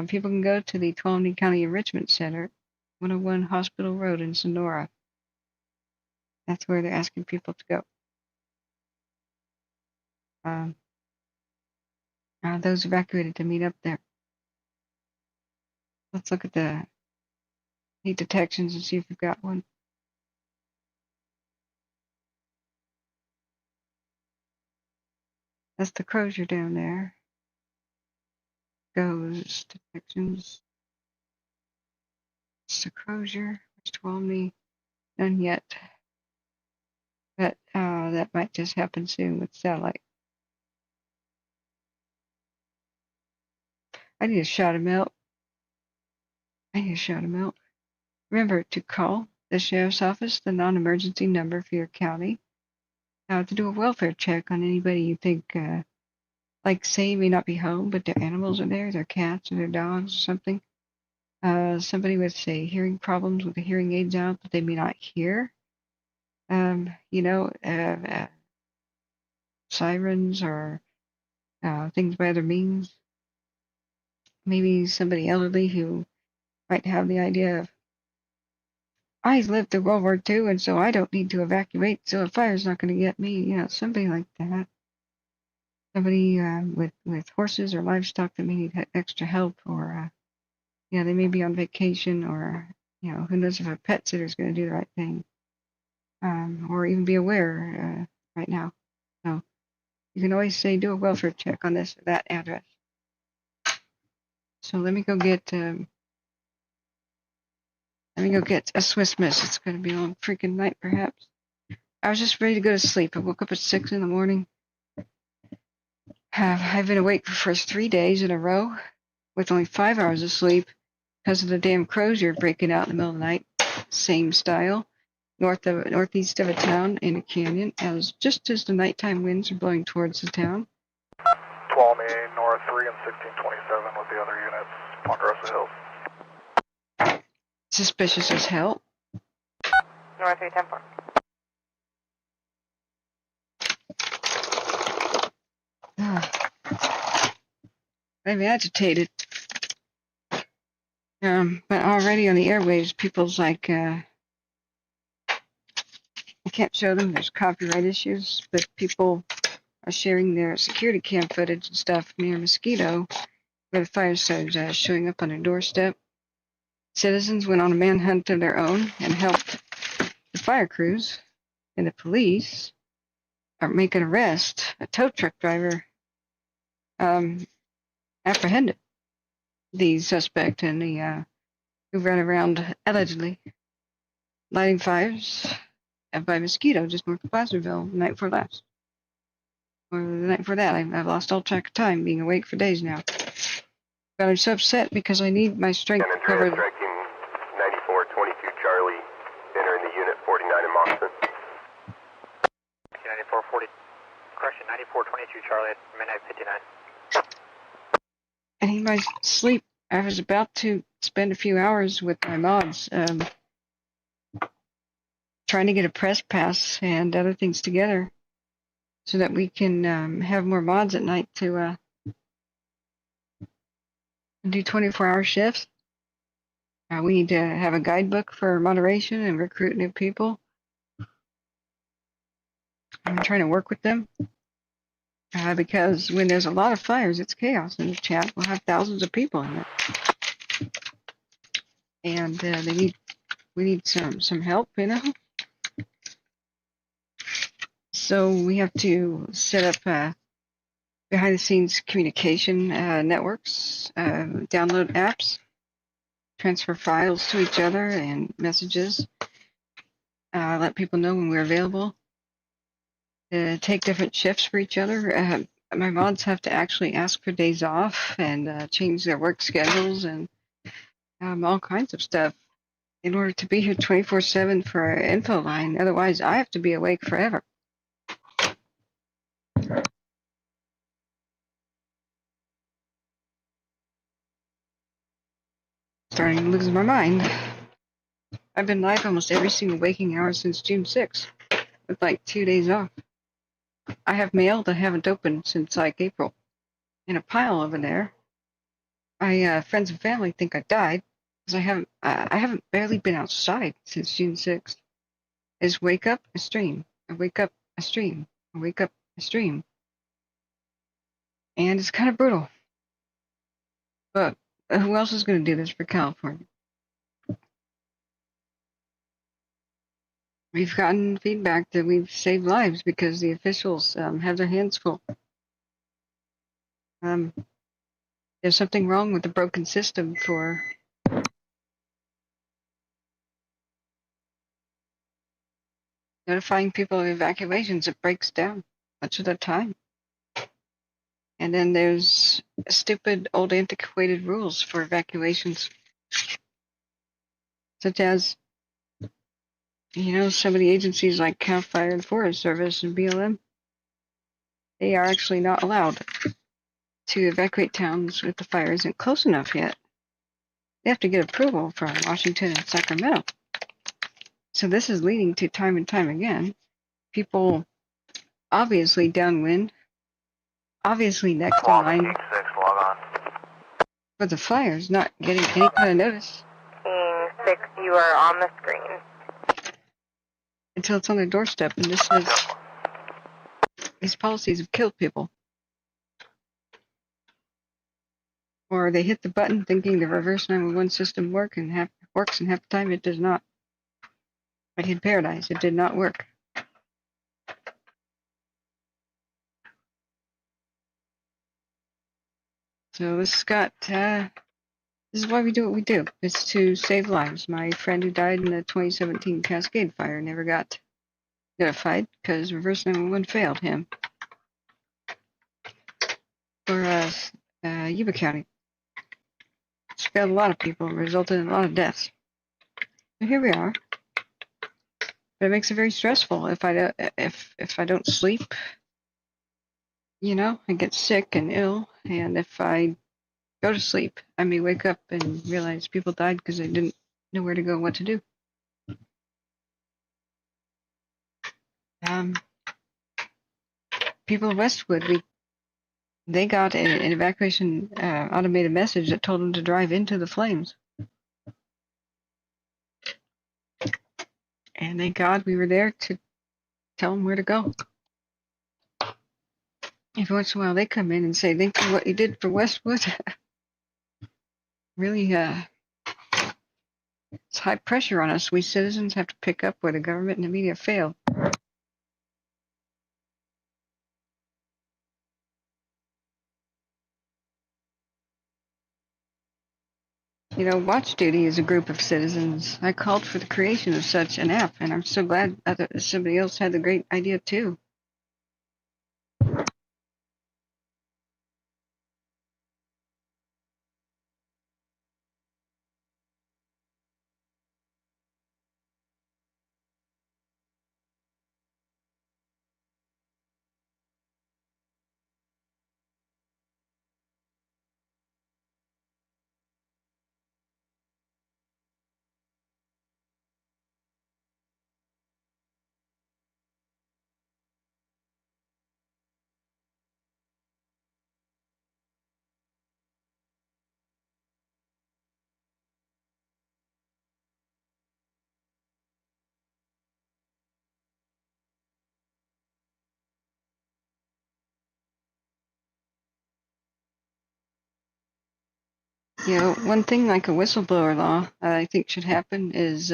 people can go to the Tuolumne County Enrichment Center, 101 Hospital Road in Sonora. That's where they're asking people to go. those evacuated to meet up there. Let's look at the heat detections and see if we've got one. That's the Crozier down there. Goes detections. It's the Crozier. It's Tuolumne. None yet. But that might just happen soon with satellite. I need to shout him out. Remember to call the sheriff's office, the non-emergency number for your county, to do a welfare check on anybody you think, like say may not be home, but their animals are there, their cats or their dogs or something. Somebody with, say, hearing problems with the hearing aids out, but they may not hear. Sirens or things by other means. Maybe somebody elderly who might have the idea of, I lived through World War II, and so I don't need to evacuate, so a fire's not going to get me. Somebody like that. Somebody with horses or livestock that may need extra help, or they may be on vacation, or who knows if a pet sitter's going to do the right thing, or even be aware right now. So you can always say, do a welfare check on this or that address. So let me go get a Swiss Miss. It's going to be a long freaking night, perhaps. I was just ready to go to sleep. I woke up at 6 in the morning. I've been awake for the first 3 days in a row with only 5 hours of sleep because of the damn Crozier breaking out in the middle of the night. Same style, northeast of a town in a canyon, just as the nighttime winds are blowing towards the town. Tuolumne North 3 and 1627 with the other units, Ponderosa Hills. Suspicious as hell. North 310-4. I'm agitated. But already on the airwaves, people's like, I can't show them, there's copyright issues, but people are sharing their security cam footage and stuff near Mosquito, where the fire started showing up on their doorstep. Citizens went on a manhunt of their own and helped the fire crews, and the police are making an arrest. A tow truck driver apprehended the suspect and the who ran around allegedly lighting fires by Mosquito just north of Placerville the night before last. Or the night before that. I've lost all track of time, being awake for days now. But I'm so upset because I need my strength to cover. Tracking 9422 Charlie, entering the unit 49 in Moxon. 9440, correction, 9422 Charlie at midnight 59. I need my sleep. I was about to spend a few hours with my mods, trying to get a press pass and other things together so that we can have more mods at night to do 24-hour shifts. We need to have a guidebook for moderation and recruit new people. I'm trying to work with them because when there's a lot of fires, it's chaos in the chat. We'll have thousands of people in it. And we need some help, So we have to set up behind-the-scenes communication networks, download apps, transfer files to each other and messages, let people know when we're available, take different shifts for each other. My mods have to actually ask for days off and change their work schedules and all kinds of stuff in order to be here 24/7 for our info line. Otherwise, I have to be awake forever. Starting to lose my mind. I've been live almost every single waking hour since June 6th, with like 2 days off. I have mail that I haven't opened since like April, in a pile over there. My friends and family think I died because I haven't barely been outside since June 6th. I just wake up, I stream. I wake up, I stream. I wake up, I stream. And it's kind of brutal. But who else is going to do this for California? We've gotten feedback that we've saved lives because the officials have their hands full. There's something wrong with the broken system for notifying people of evacuations. It breaks down much of the time. And then there's stupid, old, antiquated rules for evacuations, such as, some of the agencies like Cal Fire and Forest Service and BLM, they are actually not allowed to evacuate towns if the fire isn't close enough yet. They have to get approval from Washington and Sacramento. So this is leading to time and time again, people obviously downwind, obviously next in line for the fires, not getting any kind of notice. 6, you are on the screen. Until it's on their doorstep, and these policies have killed people. Or they hit the button thinking the reverse 911 system works, and half the time it does not. Like in Paradise, it did not work. So this is why we do what we do. It's to save lives. My friend who died in the 2017 Cascade Fire never got notified because reverse 911 failed him. For Yuba County, it's failed a lot of people, resulted in a lot of deaths. So here we are. But it makes it very stressful if I don't sleep. I get sick and ill, and if I go to sleep, I may wake up and realize people died because they didn't know where to go and what to do. People of Westwood, they got an evacuation automated message that told them to drive into the flames. And thank God we were there to tell them where to go. Every once in a while they come in and say, thank you for what you did for Westwood. Really, it's high pressure on us. We citizens have to pick up where the government and the media failed. Watch Duty is a group of citizens. I called for the creation of such an app, and I'm so glad somebody else had the great idea too. One thing like a whistleblower law I think should happen is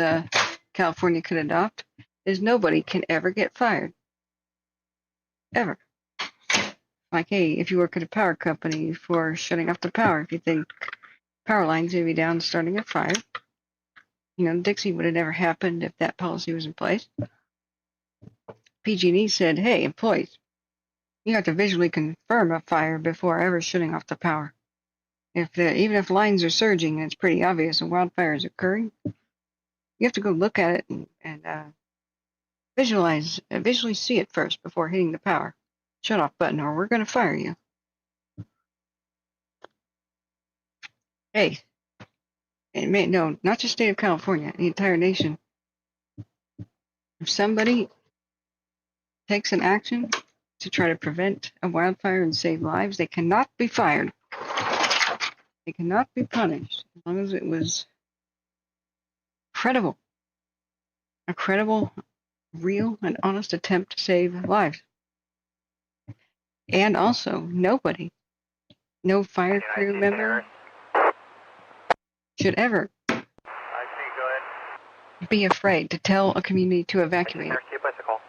California could adopt is nobody can ever get fired. Ever. Like, hey, if you work at a power company for shutting off the power, if you think power lines would be down starting a fire, Dixie would have never happened if that policy was in place. PG&E said, hey, employees, you have to visually confirm a fire before ever shutting off the power. Even if lines are surging and it's pretty obvious a wildfire is occurring, you have to go look at it and visually see it first before hitting the power shut off button, or we're going to fire you. Hey, no, not just state of California, the entire nation. If somebody takes an action to try to prevent a wildfire and save lives, they cannot be fired. They cannot be punished as long as it was credible. A credible, real, and honest attempt to save lives. And also, nobody No fire crew member should ever I see, go ahead. be afraid to tell a community to evacuate. Keep us a call.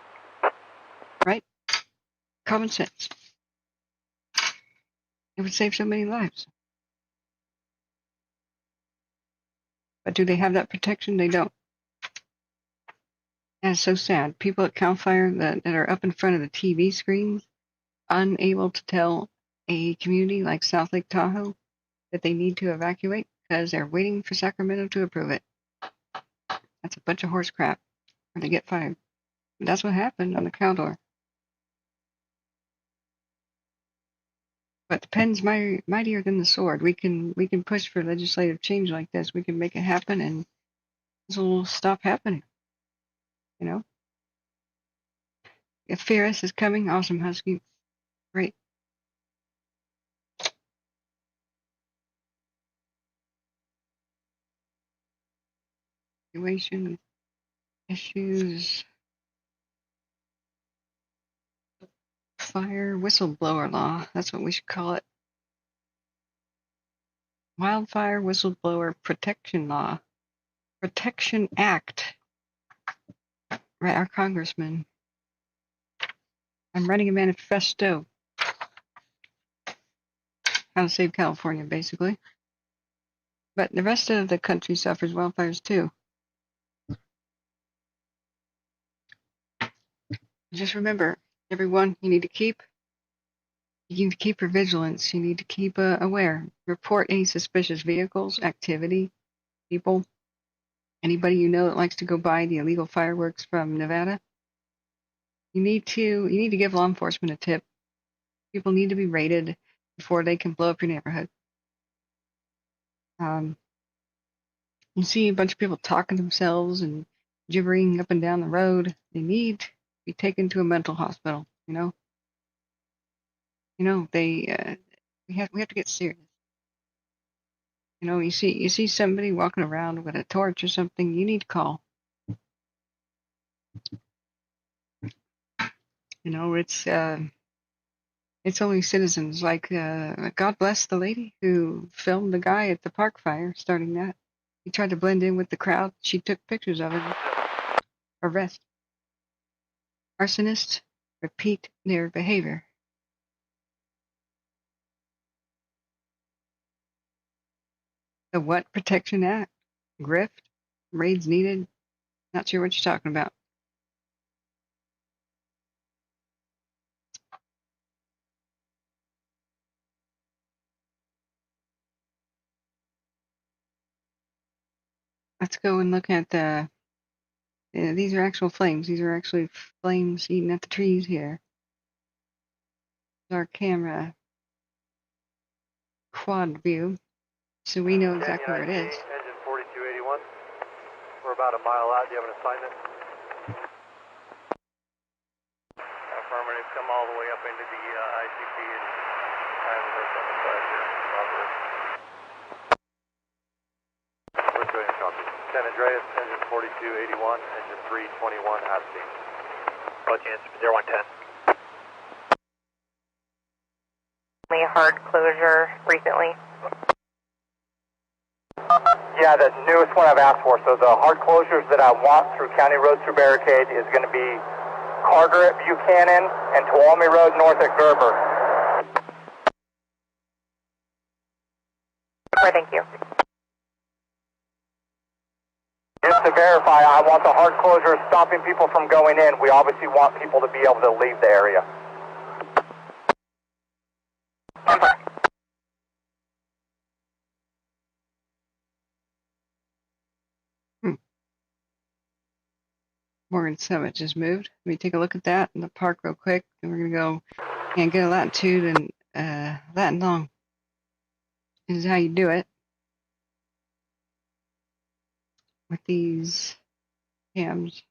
Right? Common sense. It would save so many lives. But do they have that protection? They don't. And it's so sad. People at CAL FIRE that are up in front of the TV screens, unable to tell a community like South Lake Tahoe that they need to evacuate because they're waiting for Sacramento to approve it. That's a bunch of horse crap, or they get fired. But that's what happened on the Caldor. But the pen's mightier than the sword. We can push for legislative change like this. We can make it happen, and this will stop happening. You know, if Ferris is coming, awesome, Husky, great. Situation issues. Fire whistleblower law. That's what we should call it. Wildfire whistleblower protection law. Protection Act. Right, our congressman. I'm writing a manifesto. How to save California, basically. But the rest of the country suffers wildfires too. Just remember, everyone, you need to keep your vigilance. You need to keep aware. Report any suspicious vehicles, activity, people, anybody you know that likes to go buy the illegal fireworks from Nevada. You need to give law enforcement a tip. People need to be rated before they can blow up your neighborhood. You see a bunch of people talking to themselves and gibbering up and down the road. They need to be taken to a mental hospital. We have to get serious. You see somebody walking around with a torch or something, you need to call. It's only citizens like God bless the lady who filmed the guy at the park fire starting that. He tried to blend in with the crowd. She took pictures of him. Arrest. Arsonists repeat their behavior. The what Protection Act? Grift? Raids needed? Not sure what you're talking about. Let's go and look at these are actual flames. These are actually flames eating at the trees here. Our camera quad view, so we know exactly where it is. Engine 4281. We're about a mile out. Do you have an assignment? Affirmative. Come all the way up into the ICP, and I haven't heard from the side here. Let's go ahead and copy. San Andreas, engine 4281, engine 321 at sea. Both units, 0110. Hard closure recently. Yeah, the newest one I've asked for. So the hard closures that I want through County Road through Barricade is going to be Carter at Buchanan and Tuolumne Road north at Gerber. Thank you. Just to verify, I want the hard closures stopping people from going in. We obviously want people to be able to leave the area. Morgan Summit just moved. Let me take a look at that in the park real quick. Then we're gonna go and get a latitude and lat and long. This is how you do it with these cams.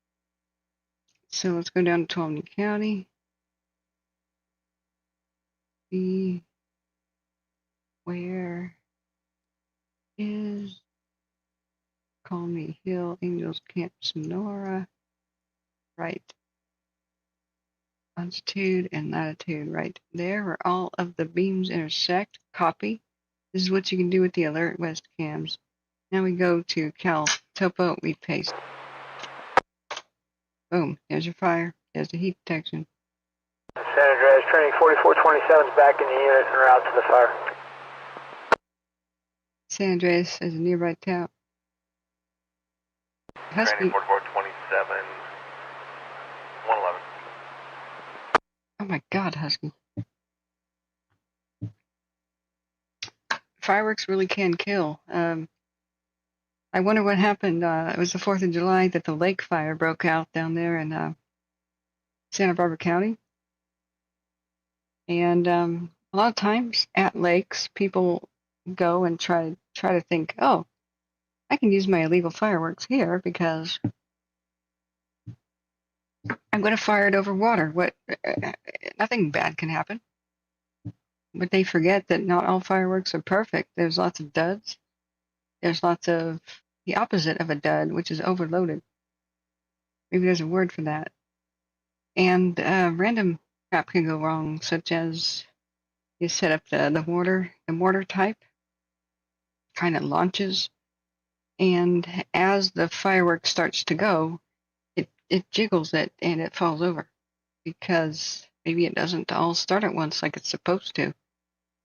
So let's go down to Tuolumne County. See where is Colony Hill, Angels Camp, Sonora. Right. longitude and latitude right there where all of the beams intersect. Copy. This is what you can do with the alert west cams. Now we go to Cal Topo, we paste. Boom, there's your fire, there's the heat detection. San Andreas, training 4427 is back in the unit and route to the fire. San Andreas is a nearby town. Husky. Training 4427, 111. Oh my God, Husky. Fireworks really can kill. I wonder what happened. It was the 4th of July that the lake fire broke out down there in Santa Barbara County. And a lot of times at lakes, people go and try to think, oh, I can use my illegal fireworks here because I'm going to fire it over water. Nothing bad can happen. But they forget that not all fireworks are perfect. There's lots of duds. There's lots of the opposite of a dud, which is overloaded. Maybe there's a word for that. And random crap can go wrong, such as you set up the mortar type, kind of launches, and as the firework starts to go, it jiggles it and it falls over because maybe it doesn't all start at once like it's supposed to.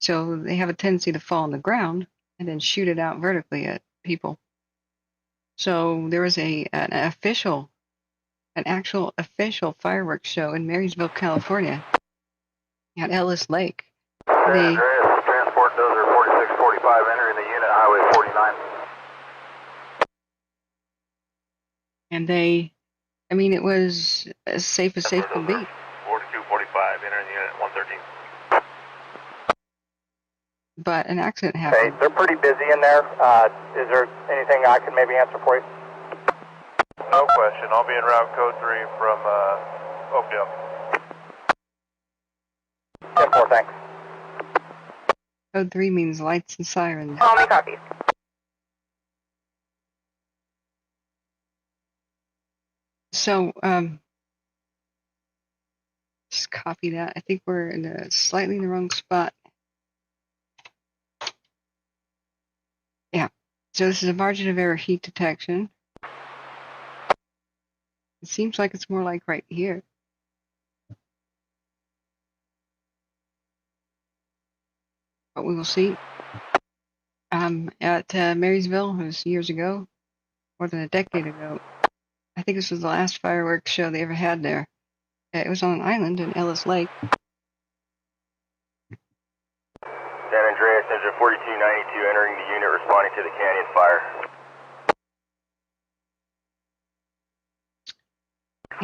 So they have a tendency to fall on the ground and then shoot it out vertically at people. So there was an actual official fireworks show in Marysville, California, at Ellis Lake. San Andreas, transport dozer 4645 entering the unit, Highway 49. And it was as safe could be. 4245 entering the unit, 113. But an accident happened. Okay, they're pretty busy in there. Is there anything I can maybe answer for you? No question. I'll be en route code 3 from Oakdale. 10-4, thanks. Code 3 means lights and sirens. Call me copies. So, just copy that. I think we're slightly in the wrong spot. Yeah. So this is a margin of error heat detection. It seems like it's more like right here. But we will see. At Marysville, it was years ago, more than a decade ago. I think this was the last fireworks show they ever had there. It was on an island in Ellis Lake. San Andreas, engine 4292 entering the unit, responding to the canyon fire.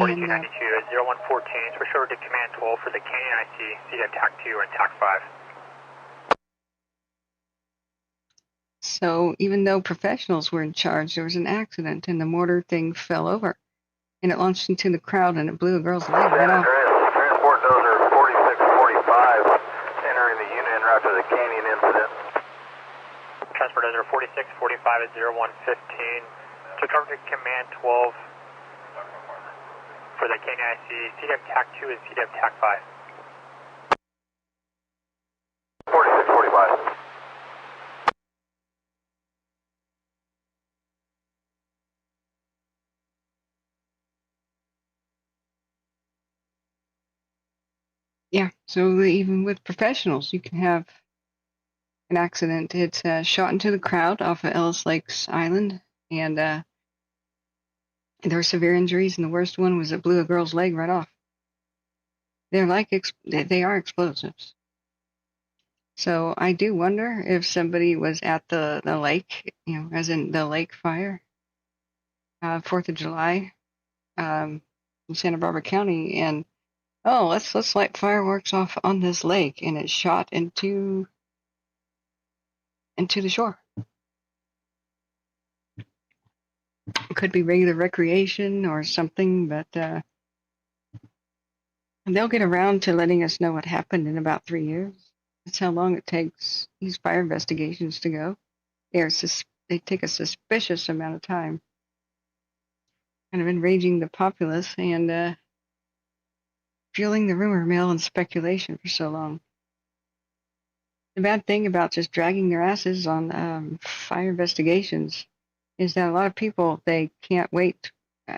4292 at 0114, switch over to Command 12 for the Canyon IC, CDF TAC 2 and TAC 5. So even though professionals were in charge, there was an accident and the mortar thing fell over. And it launched into the crowd and it blew a girl's leg right off. Transport dozer 4645 entering the unit en route to the canyon incident. Transport dozer 4645 at 0115, switch over to Command 12 for the Canyon IC, CDF TAC 2 and CDF TAC 5. 4645. Yeah, so even with professionals, you can have an accident. It's shot into the crowd off of Ellis Lakes Island, and there were severe injuries, and the worst one was it blew a girl's leg right off. They are explosives. So I do wonder if somebody was at the lake, as in the lake fire, 4th of July, in Santa Barbara County, and let's light fireworks off on this lake, and it shot into the shore. It could be regular recreation or something, but they'll get around to letting us know what happened in about 3 years. That's how long it takes these fire investigations to go. They take a suspicious amount of time, kind of enraging the populace, and fueling the rumor mill and speculation for so long. The bad thing about just dragging their asses on fire investigations is that a lot of people, they can't wait.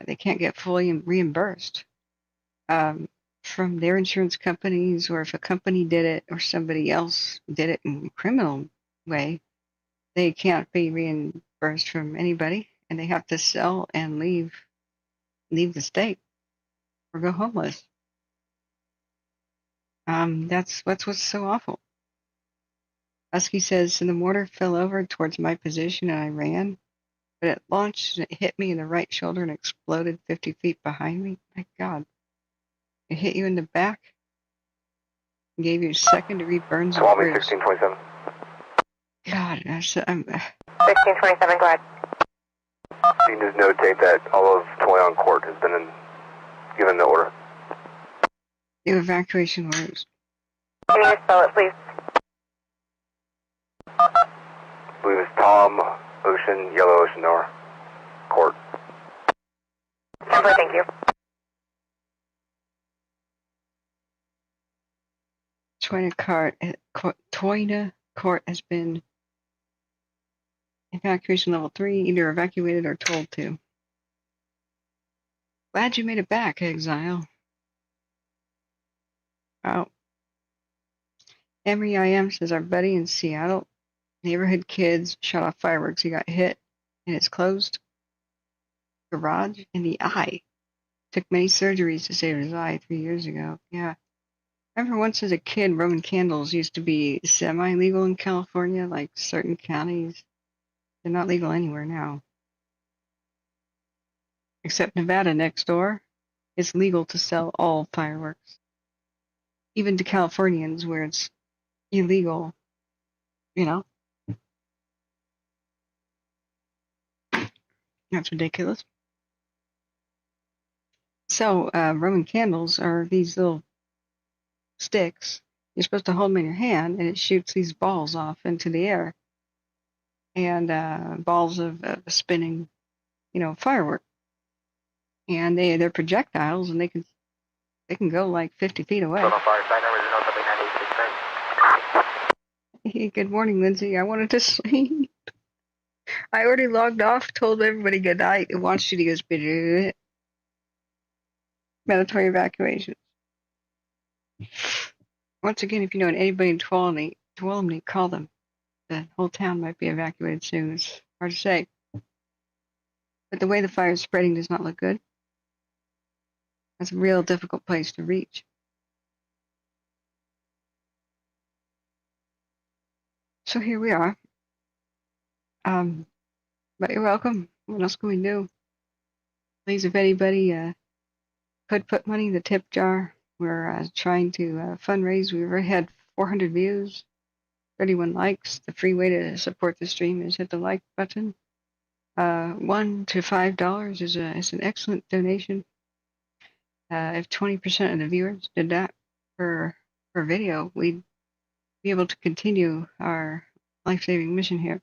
They can't get fully reimbursed from their insurance companies, or if a company did it or somebody else did it in a criminal way, they can't be reimbursed from anybody, and they have to sell and leave the state or go homeless. That's what's so awful. Husky says, and the mortar fell over towards my position and I ran, but it launched and it hit me in the right shoulder and exploded 50 feet behind me. My God. It hit you in the back and gave you a second-degree burns and Tuolumne bruise. 1627. God, 1627, go ahead. You can just notate that all of Tuolumne Court has been given the order. the evacuation orders. Can you spell it, please? I believe it's Tom, Ocean, Yellow Ocean, Nor, Court. Number, thank you. Toyna Court has been evacuation level 3, either evacuated or told to. Glad you made it back, Exile. Wow. Emery IM says our buddy in Seattle, neighborhood kids shot off fireworks. He got hit in his closed garage in the eye. Took many surgeries to save his eye 3 years ago. Yeah. I remember once as a kid, Roman candles used to be semi-legal in California, like certain counties. They're not legal anywhere now. Except Nevada next door, it's legal to sell all fireworks. Even to Californians where it's illegal, you know? That's ridiculous. So, Roman candles are these little sticks. You're supposed to hold them in your hand, and it shoots these balls off into the air. And balls of spinning, firework. And they're projectiles, and they can go like 50 feet away. Hey, good morning, Lindsay. I wanted to sleep. I already logged off, told everybody good night. It wants you to use mandatory evacuations. Once again, if you know anybody in Tuolumne, call them. The whole town might be evacuated soon. It's hard to say. But the way the fire is spreading does not look good. That's a real difficult place to reach. So here we are. But you're welcome. What else can we do? Please, if anybody could put money in the tip jar. We're trying to fundraise. We've already had 400 views, 31 likes. The free way to support the stream is hit the like button. $1 to $5 is an excellent donation. If 20% of the viewers did that per video, we'd be able to continue our life-saving mission here.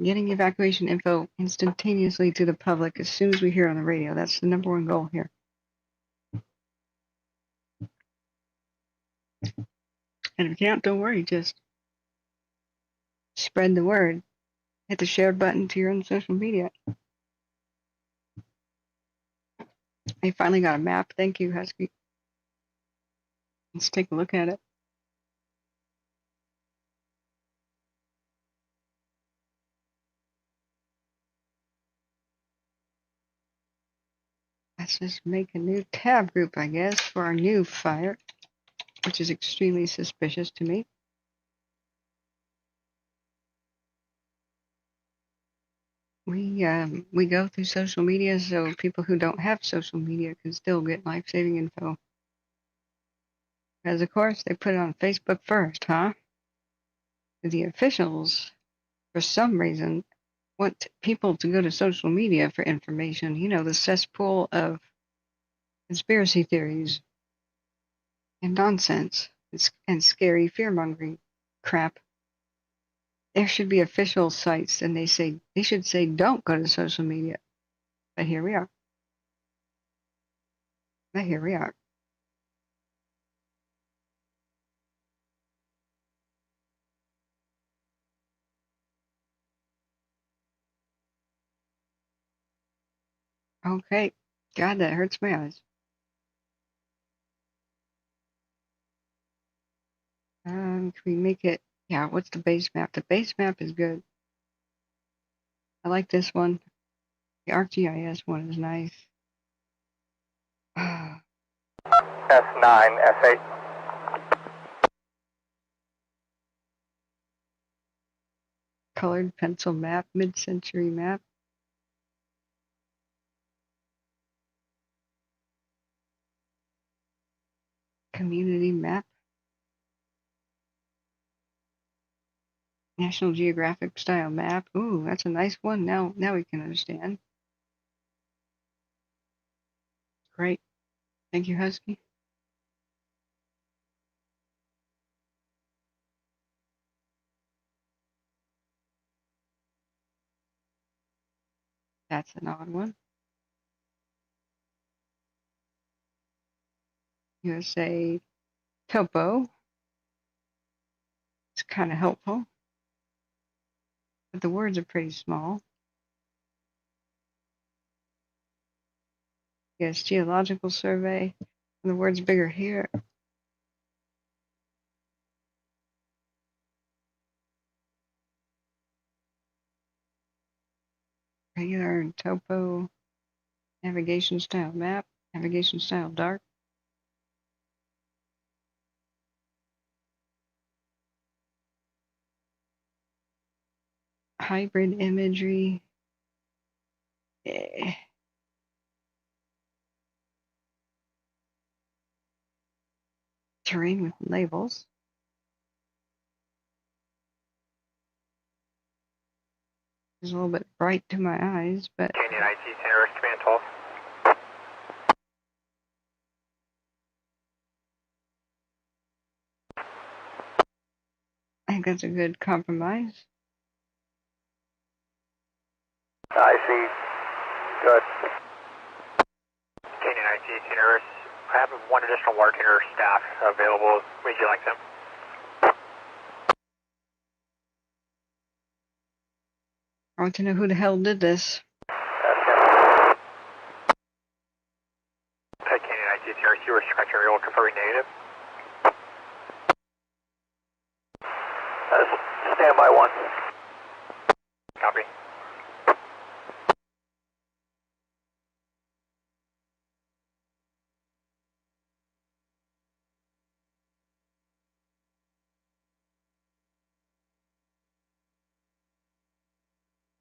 Getting evacuation info instantaneously to the public as soon as we hear on the radio. That's the number one goal here. And if you can't, don't worry. Just spread the word. Hit the share button to your own social media. I finally got a map. Thank you, Husky. Let's take a look at it. Let's just make a new tab group, I guess, for our new fire, which is extremely suspicious to me. We go through social media so people who don't have social media can still get life-saving info. Because, of course, they put it on Facebook first, huh? The officials, for some reason, want people to go to social media for information. You know, the cesspool of conspiracy theories and nonsense and scary fear-mongering crap. There should be official sites, and they should say don't go to social media. But here we are. But here we are. Okay. God, that hurts my eyes. Can we make it? Yeah, what's the base map? The base map is good. I like this one. The ArcGIS one is nice. S9, S8. Colored pencil map, mid-century map. Community map. National Geographic style map. Ooh, that's a nice one. Now we can understand. Great. Thank you, Husky. That's an odd one. USA Topo. It's kind of helpful, but the words are pretty small. Yes, Geological Survey. And the words bigger here. Regular and topo. Navigation style map. Navigation style dark. Hybrid imagery. Terrain with labels. It's a little bit bright to my eyes, but Canyon IT Center, Command 12. I think that's a good compromise. I see. Good. Canyon IT Center, I have one additional bartender staff available. Would you like them? I want to know who the hell did this. Canyon IT Center, you were scratching real confirming negative. Standby 1. Copy.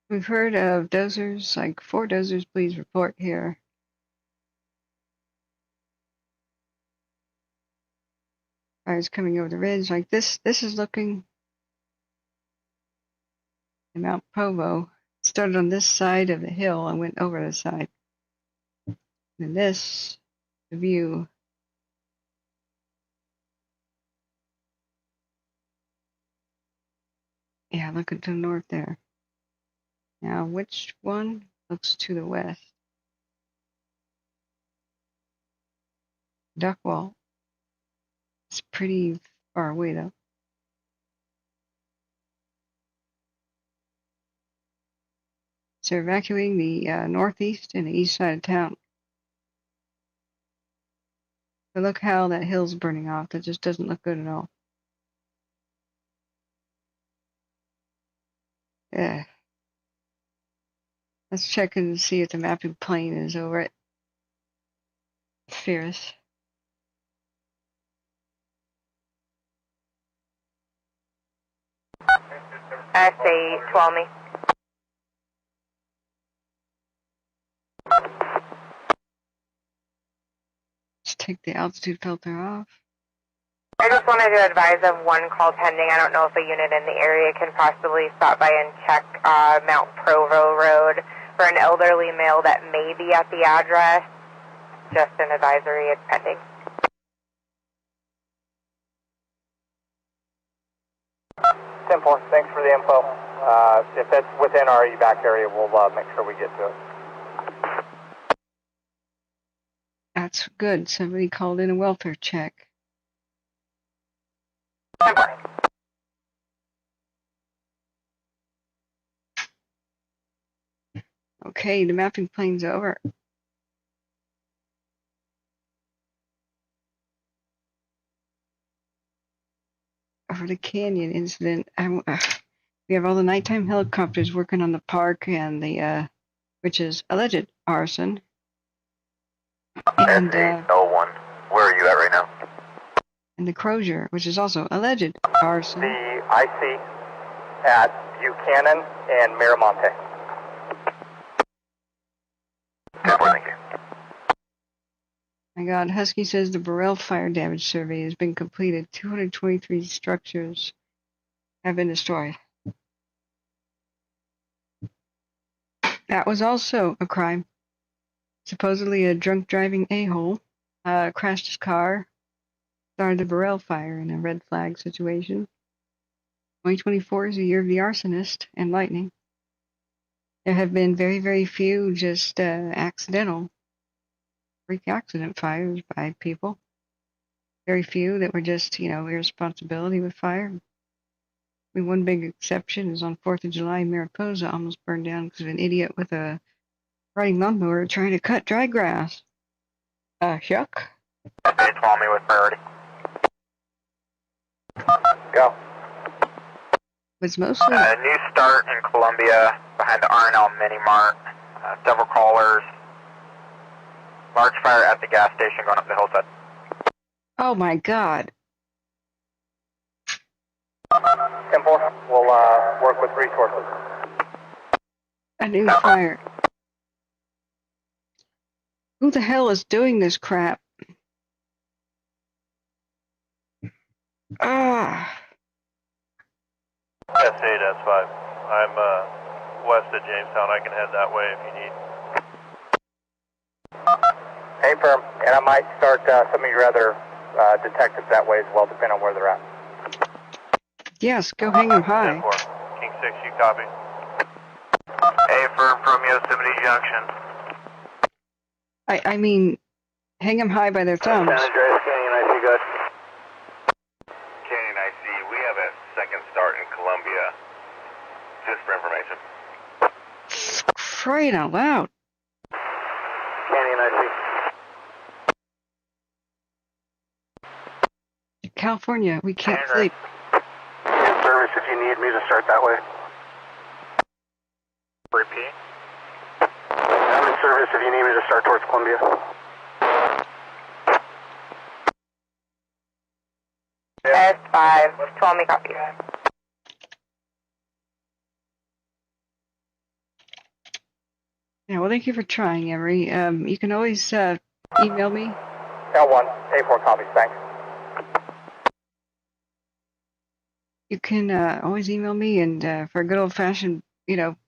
We've heard of dozers, like 4 dozers, please report here. Fires coming over the ridge, like this is looking. And Mount Provo started on this side of the hill and went over the side. And this, the view. Yeah, look at the north there. Now, which one looks to the west? Duckwall. It's pretty far away though. So evacuating the northeast and the east side of town. But look how that hill's burning off. That just doesn't look good at all. Yeah. Let's check and see if the mapping plane is over it. Fierce. SA Tuolumne. Let's take the altitude filter off. I just wanted to advise of one call pending. I don't know if a unit in the area can possibly stop by and check Mount Provo Road for an elderly male that may be at the address. Just an advisory, it's pending. Simple. Thanks for the info. If it's within our evac area, we'll make sure we get to it. That's good. Somebody called in a welfare check. Okay, the mapping plane's over. For the canyon incident, we have all the nighttime helicopters working on the park and the, which is alleged arson. And S801. Where are you at right now? and the Crozier, which is also alleged arson. The IC at Buchanan and Miramonte. Thank you. My God, Husky says the Burrell fire damage survey has been completed. 223 structures have been destroyed. That was also a crime. Supposedly a drunk driving a-hole crashed his car, started the Burrell fire in a red flag situation. 2024 is the year of the arsonist and lightning. There have been very, very few just accidental freak accident fires by people. Very few that were just, irresponsibility with fire. One big exception is on 4th of July, Mariposa almost burned down because of an idiot with a riding lawnmower trying to cut dry grass. Shuck. Tuolumne with priority. Go. Was mostly New start in Columbia behind the R&L Mini Mart. Several callers. Large fire at the gas station going up the hillside. oh my God. 10-4, we'll work with resources. A new fire. Who the hell is doing this crap? Ah. S8, S5. I'm west of Jamestown. I can head that way if you need. Hey, firm, and I might start some of your other detectives that way as well, depending on where they're at. Yes, go hang 'em high. 10-4. King 6, you copy? Hey, firm from Yosemite Junction. I mean, hang 'em high by their thumbs. San Andreas Canyon, I see, good. Canyon, I see. We have a second start in Columbia. Just for information. Crying out loud. Canyon, I see. California, we can't sleep. In service if you need me to start that way. Repeat. I'm in service if you need me to start towards Columbia. S5, Tuolumne copy. Yeah, well, thank you for trying, Emery. You can always email me. L1, A4 copies, thanks. You can always email me, and for a good old-fashioned,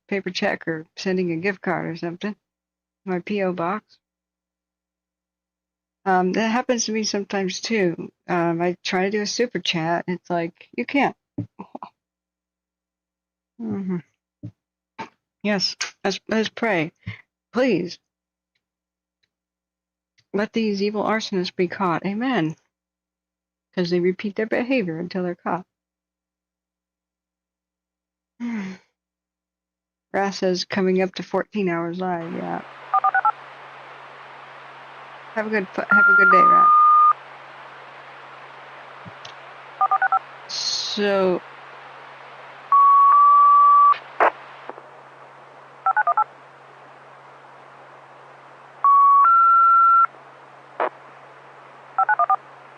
paper check or sending a gift card or something, my P.O. box. That happens to me sometimes too. I try to do a super chat, and it's like, you can't. Mm-hmm. Yes, let's pray. Please, let these evil arsonists be caught. Amen. Because they repeat their behavior until they're caught. Brass says coming up to 14 hours live. Yeah. Have a good day, Rat. So.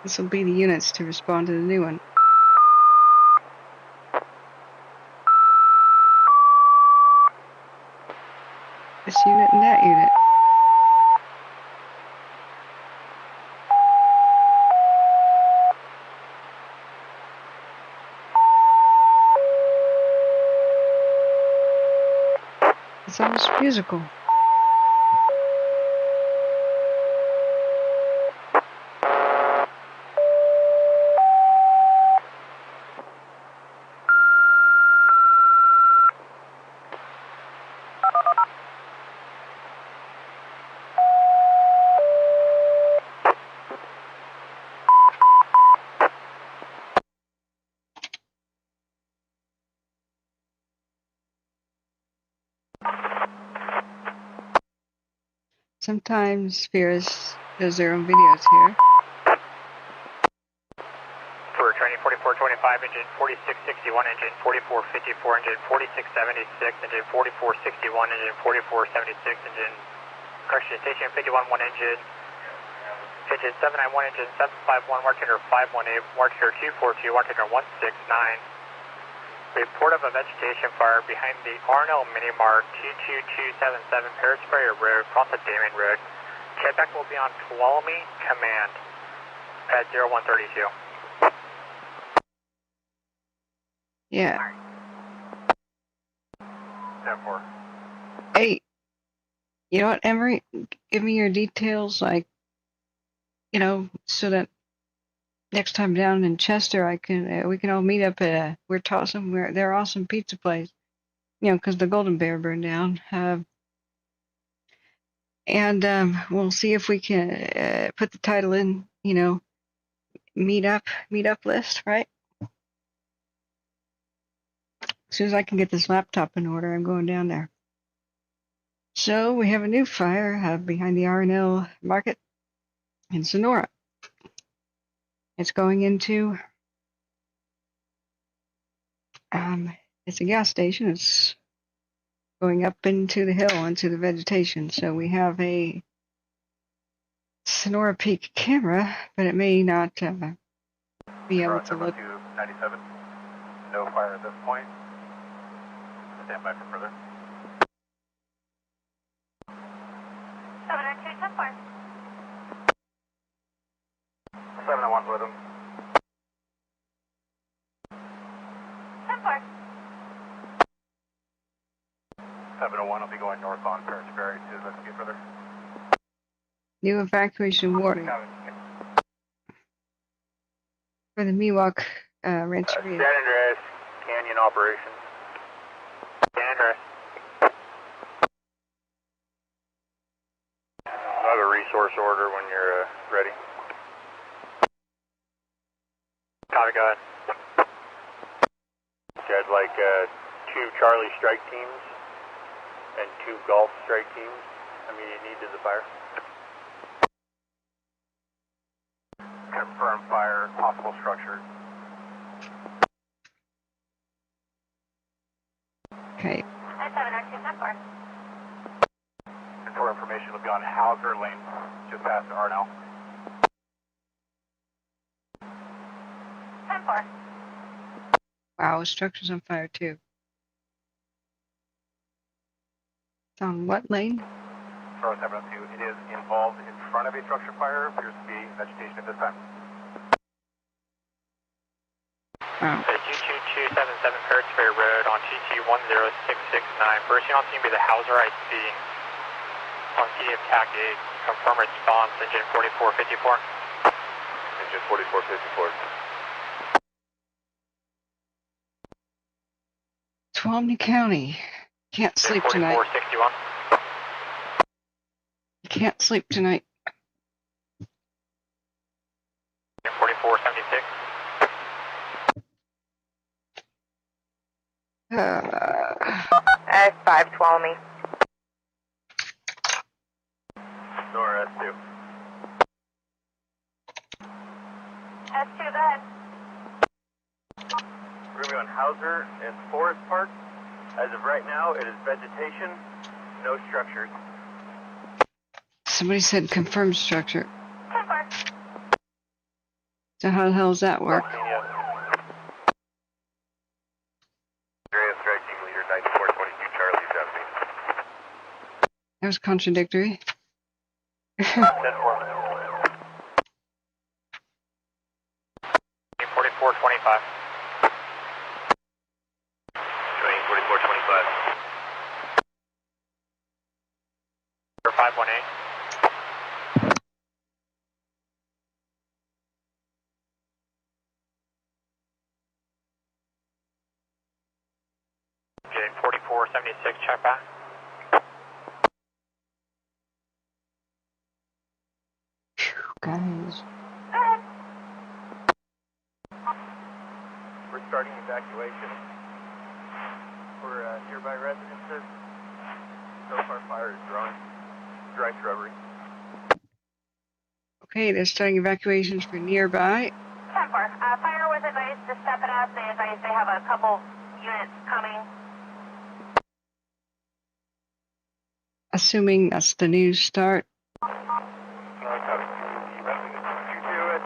This will be the units to respond to the new one. This unit and that unit. It's almost musical. sometimes Spheres does their own videos here. For training 4425, engine 4661, engine 4454, engine 4676, engine 4461, engine 4476, engine correction station 511, engine 791, engine 751, bartender 518, bartender 242, bartender 169. Report of a vegetation fire behind the R&L Minimart 22277 Paris-Ferry Road, across the Damon Road. Checkback will be on Tuolumne Command at 0132. Yeah. 10-4. Hey, you know what, Emery? Give me your details, like, you know, so that next time down in Chester, I can we can all meet up at they're awesome pizza place, you know, because the Golden Bear burned down. And we'll see if we can put the title in, you know, meet up list, right? As soon as I can get this laptop in order, I'm going down there. So we have a new fire behind the R&L Market in Sonora. It's going into, it's a gas station. It's going up into the hill, into the vegetation. So we have a Sonora Peak camera, but it may not be able to look. 97. No fire at this point. Stand by for further. 702, 10-4. 701's with him. 10-4. 701 will be going north on Paris Ferry to investigate further. New evacuation warning for the Miwok Rancheria. San Andreas Canyon operations. San Andreas. I have a resource order when you're ready. Copy, go ahead. Okay, I'd like 2 Charlie strike teams and 2 Golf strike teams. Immediate need to the fire. Confirm fire, possible structure. Okay. 702, 10-4. And for information, will be on Hauser Lane, just past Arnell. 10-4. Wow, structure's on fire too. It's on what lane? Star 702, it is involved in front of a structure fire. Appears to be vegetation at this time. Wow. 22277 Paris-Ferry Road on TT10669. First unit on scene will be the Hauser IC. On CD of TAC 8. Confirm response, engine 4454. Engine 4454. Tuolumne County. Can't sleep tonight. 4461. Can't sleep tonight. 4476. S5 Tuolumne. Nor S2. S2, go ahead. We're going to be on Hauser and Forest Park. As of right now, it is vegetation, no structures. Somebody said confirmed structure. 10-4. So how the hell does that work? Andreas strike team leader 9422 Charlie, you got me. That was contradictory. 4425. Train 4425. 518. Engine 4476, check back. Guys. Go ahead. We're starting evacuation for nearby residences. So far, fire is growing. Dry shrubbery. Okay, they're starting evacuations for nearby. 10-4. Fire was advised to step it up. They advised they have a couple units coming. Assuming that's the new start. You do it.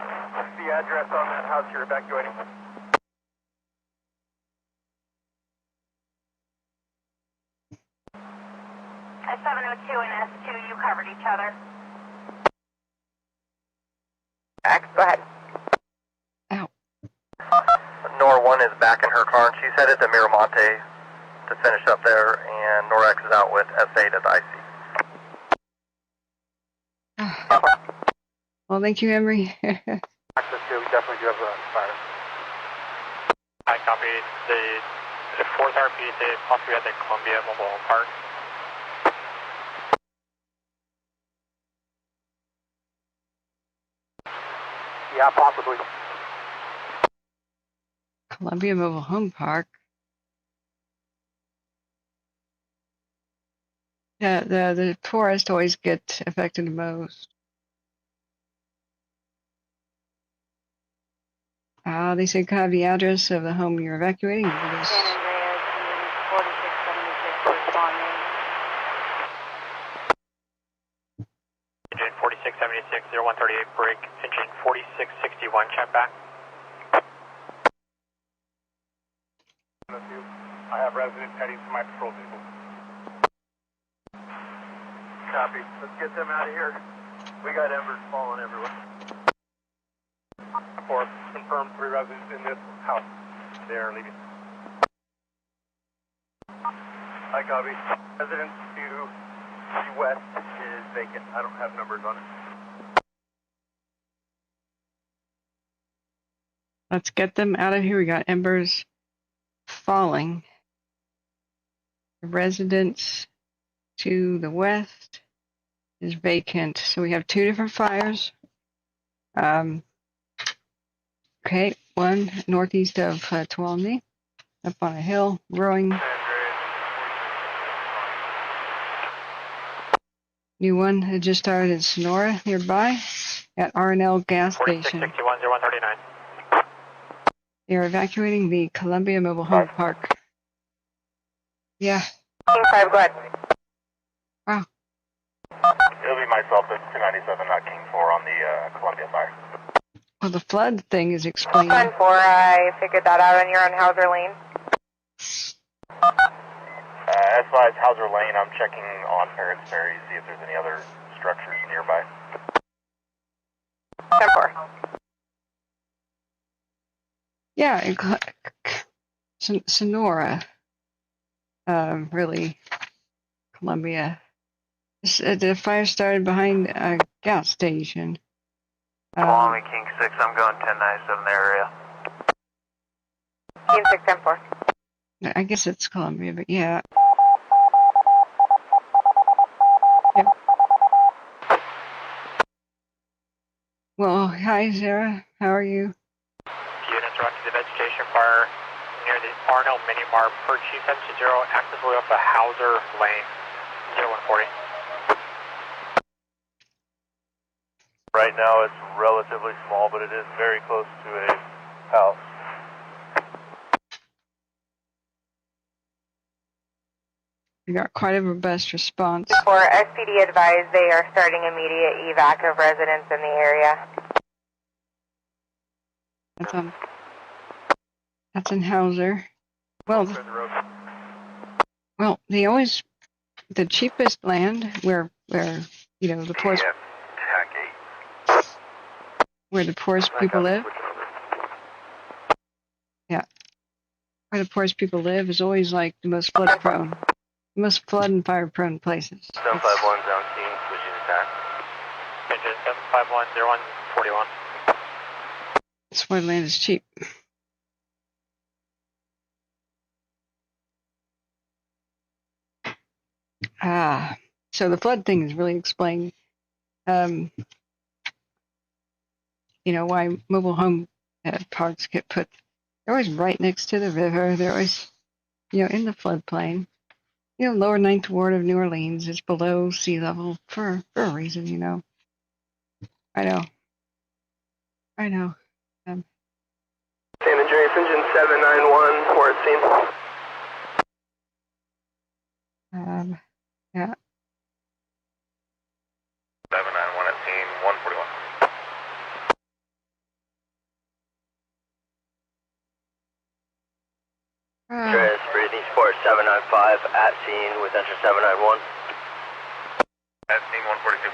The address on that house you're evacuating. At 702 and S2, you covered each other. X, go ahead. Ow. Nor 1 is back in her car, and she's headed to Miramonte to finish up there, and Nor X is out with S8 at the IC. Well, thank you, Emery. Access to, we definitely do have a fire. I copied the 4th RP, they possibly at the Columbia Mobile Home Park. Yeah, possibly. Columbia Mobile Home Park. Yeah, the poorest always get affected the most. They say could I have the address of the home you're evacuating. San Andreas, 4676 responding. Engine 4676, 0138 break. Engine 4661, check back. I have residents heading to my patrol vehicle. Copy. Let's get them out of here. We got embers falling everywhere. 4, confirmed 3 residents in this house. They are leaving. I copy. Residence to the west is vacant. I don't have numbers on it. Let's get them out of here. We got embers falling. The residence to the west is vacant. So we have 2 different fires. Okay, one northeast of Tuolumne, up on a hill, growing. New one had just started in Sonora, nearby, at R&L gas station. 4661, 0139. They are evacuating the Columbia Mobile Home Park. Yeah. King 5, go ahead. Wow. It'll be myself, that's 297, not King 4 on the Columbia fire. Well, the flood thing is explained. 10-4, I figured that out, and you're on Hauser Lane. As far as Hauser Lane, I'm checking on Parrots Ferry, see if there's any other structures nearby. 10-4. Yeah, Sonora. Really, Columbia. The fire started behind a gas station. Tuolumne, King 6, I'm going 1097 area. King 6, 10-4. I guess it's Columbia, but yeah. Yep. Well, hi, Sarah. How are you? Units are onto the vegetation fire near the Arnold Mini Mart per Chief 720, access way up the Hauser Lane, 0140. Right now it's relatively small, but it is very close to a house. We got quite a robust response. For SPD advised, they are starting immediate evac of residents in the area. That's in Hauser. Well, they always the cheapest land where the poorest where the poorest people live. Yeah, where the poorest people live is always like the most flood prone, most flood and fire prone places. 751 down King, switching attack. Engine 751, 0141. That's why land is cheap. So the flood thing is really explaining, why mobile home parks get put. They're always right next to the river. They're always, in the floodplain. Lower Ninth Ward of New Orleans is below sea level for a reason. I know. I know. San Andreas engine 791, we're at scene. Yeah. 791 at scene, 141. Andreas, breathing sport 795 at scene with enter 791. At scene, 142.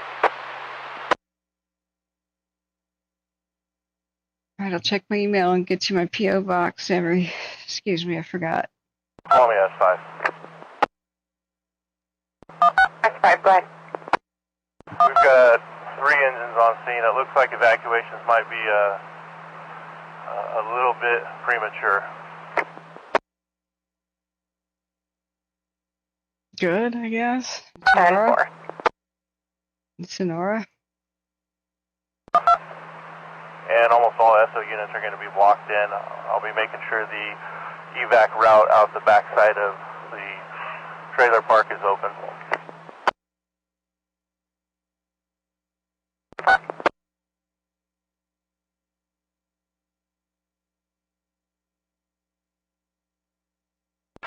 All right, I'll check my email and get you my P.O. box every... Excuse me, I forgot. Call me S5. S5, go ahead. We've got 3 engines on scene. It looks like evacuations might be a little bit premature. Good, I guess. 10-4. Sonora. And almost all SO units are going to be blocked in. I'll be making sure the evac route out the backside of the trailer park is open.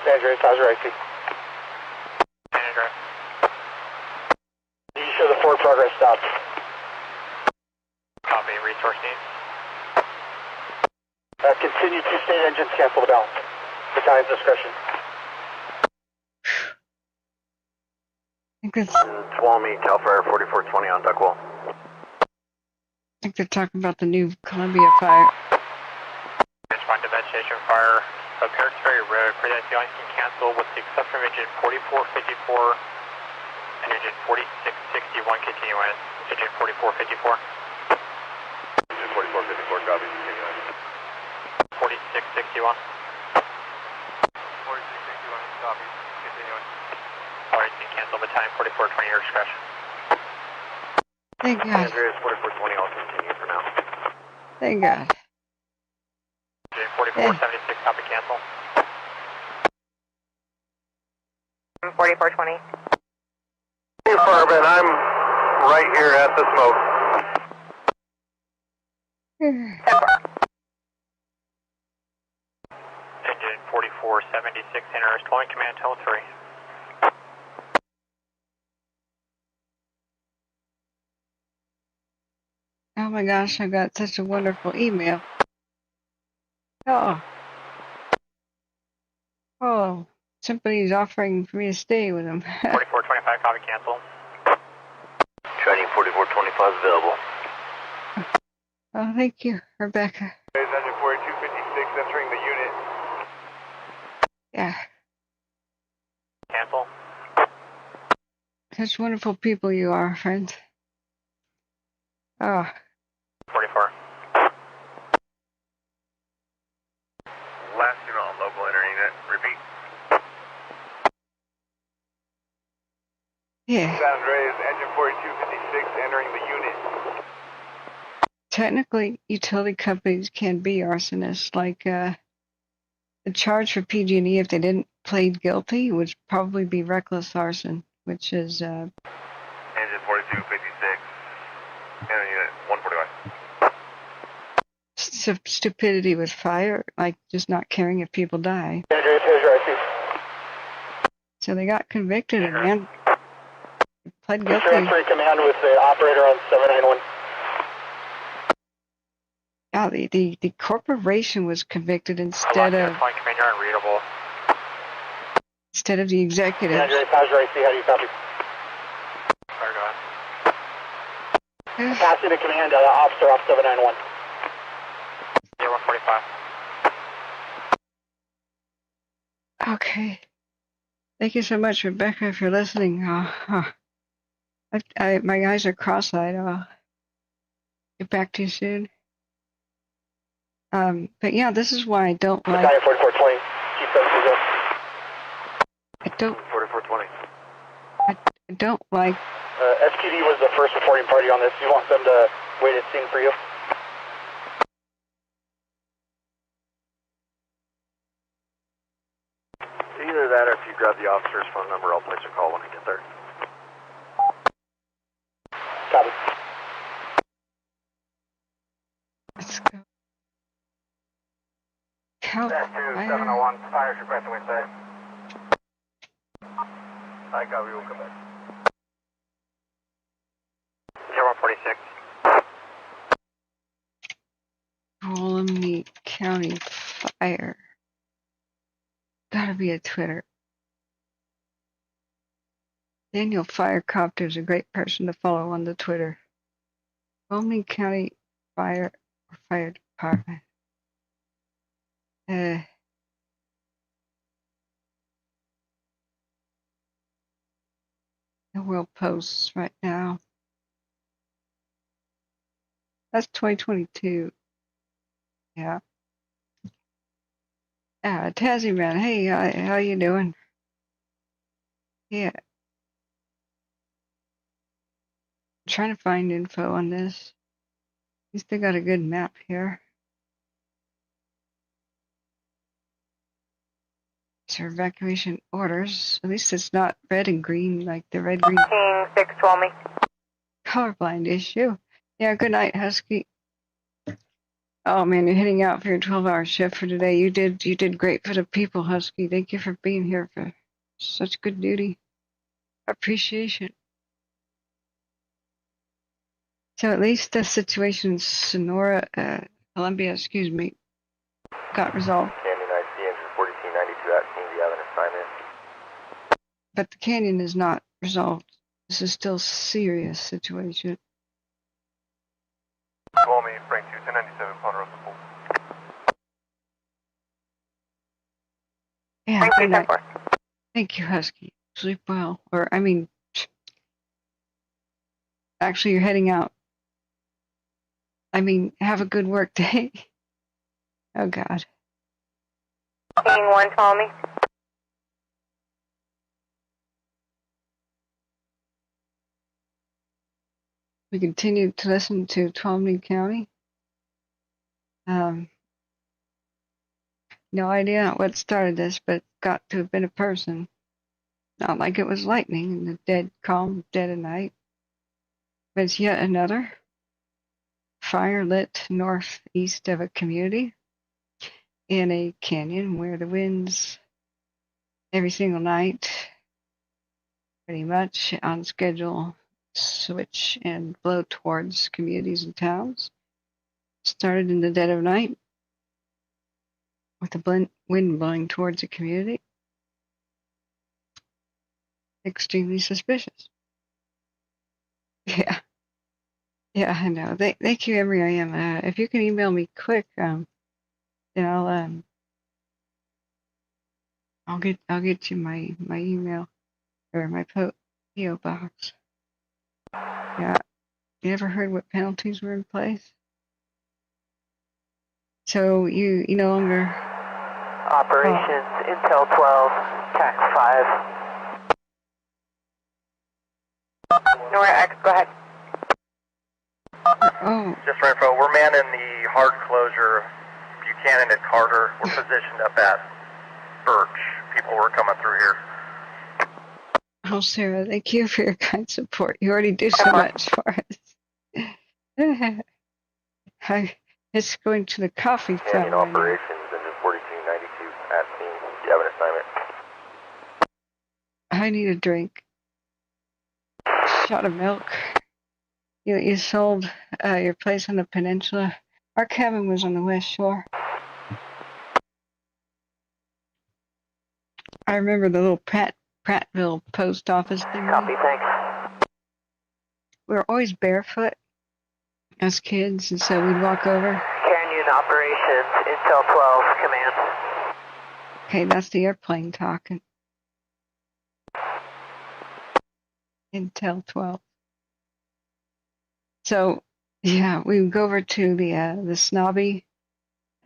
Andreas, how's your IC? Andreas. You show the forward progress stop. Copy, resource needs. Continue to state engines, cancel the balance. Battalion's discretion. I think it's... Tuolumne, Cal Fire 4420 on duck wall. I think they're talking about the new Columbia fire. Respond to vegetation fire of Harris Ferry Road. Pray that the can cancel with the exception of engine 4454 and engine 4661 continuous. Engine 4454. Engine 4454, copy, continuing. 4661. 4661, copy, continuing. Alright, can cancel battalion 4420, your discretion. Thank God. Andreas 4420, I'll continue for now. Thank God. Engine 4476, copy, cancel. 4420. Hey, Fireman, I'm right here at the smoke. 10-4. Engine 4476, enter as calling command tone 3. Oh my gosh, I got such a wonderful email. Oh, somebody's offering for me to stay with them. 4425, copy, cancel. Training 4425 available. Oh, thank you, Rebecca. Engine 4256 entering the unit. Yeah, Cancel. such wonderful people you are, friends. Oh, 44. Last unit on local enter unit, repeat. yeah. Andreas, engine 4256 entering the unit. Technically, utility companies can be arsonists. Like, the charge for PG&E, if they didn't plead guilty, would probably be reckless arson, which is Engine 4256, enter unit 141. stupidity with fire, like just not caring if people die. Andreas, here's your IC. So they got convicted and man pled guilty. Transferring command with the operator on 791. Yeah, the corporation was convicted instead of Commander unreadable. the executives. Andreas, how's your IC? How do you copy? Sorry, go ahead. Passing to command, officer off 791. 145. Okay. Thank you so much, Rebecca, if you're listening. My eyes are cross-eyed. I'll get back to you soon. But yeah, this is why I don't like. Battalion 4420. Keep those up. I don't 4420. I don't like. SPD was the first reporting party on this. You want them to wait at scene for you? Either that or if you grab the officer's phone number, I'll place a call when I get there. Copy. Cal Dash 2, 701, fires requesting we say. I got you, we'll come back. 0146. Tuolumne County Fire. Gotta be a Twitter. Daniel Firecopter is a great person to follow on the Twitter. Tuolumne County Fire or Fire Department. The world posts right now. That's 2022. Yeah. Tazzy man, hey, how you doing? Yeah. I'm trying to find info on this. We still got a good map here. These are evacuation orders. At least it's not red and green like the red green King 612 me. colorblind issue. Yeah, good night, Husky. Oh man, you're heading out for your 12-hour shift for today. You did great for the people, Husky. Thank you for being here for such good duty. Appreciation. So at least the situation in Sonora, Columbia, excuse me, got resolved. Canyon IC, engine 4292 at scene. Do you have an assignment? But the canyon is not resolved. This is still a serious situation. Call me, Frank 2, 1097, Ponderosa Full. Yeah, good night. Thank you, Husky. Sleep well. Or, I mean, actually, you're heading out. I mean, have a good work day. Oh, God. King 112 me. We continue to listen to Tuolumne County. No idea what started this, but it's got to have been a person. Not like it was lightning in the dead calm, dead of night. But it's yet another fire lit northeast of a community in a canyon where the winds every single night pretty much on schedule switch and blow towards communities and towns. Started in the dead of night with the wind blowing towards a community. Extremely suspicious. Yeah. Yeah, I know. Thank you, Emery. I am. If you can email me quick, then I'll get you my email or my PO box. Yeah. You ever heard what penalties were in place? So you no longer Operations Intel 12 TAC 5. Nora X, go ahead. Oh. Just for info, we're manning the hard closure Buchanan at Carter. We're positioned up at Birch. People were coming through here. Oh, Sarah, thank you for your kind support. You already do so much for us. It's going to the coffee Canyon fountain. operations, engine 4292 at scene. Do you have an assignment? I need a drink. Shot of milk. You sold your place on the peninsula. Our cabin was on the west shore. I remember the little Prattville post office thing. Copy, thanks. We were always barefoot as kids, and so we'd walk over. Canyon Operations Intel 12, command. Okay, that's the airplane talking. Intel 12. So, yeah, we would go over to the snobby.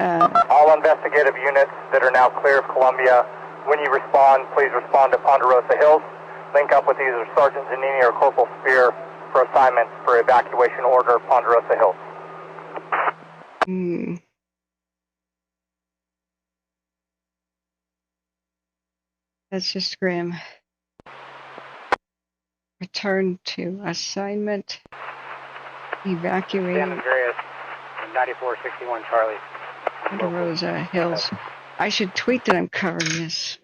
All investigative units that are now clear of Columbia, when you respond, please respond to Ponderosa Hills. Link up with either Sergeant Zanini or Corporal Spear for assignments for evacuation order Ponderosa Hills. That's just grim. Return to assignment. Evacuating. San Andreas, 9461 Charlie. Ponderosa Hills. I should tweet that I'm covering this.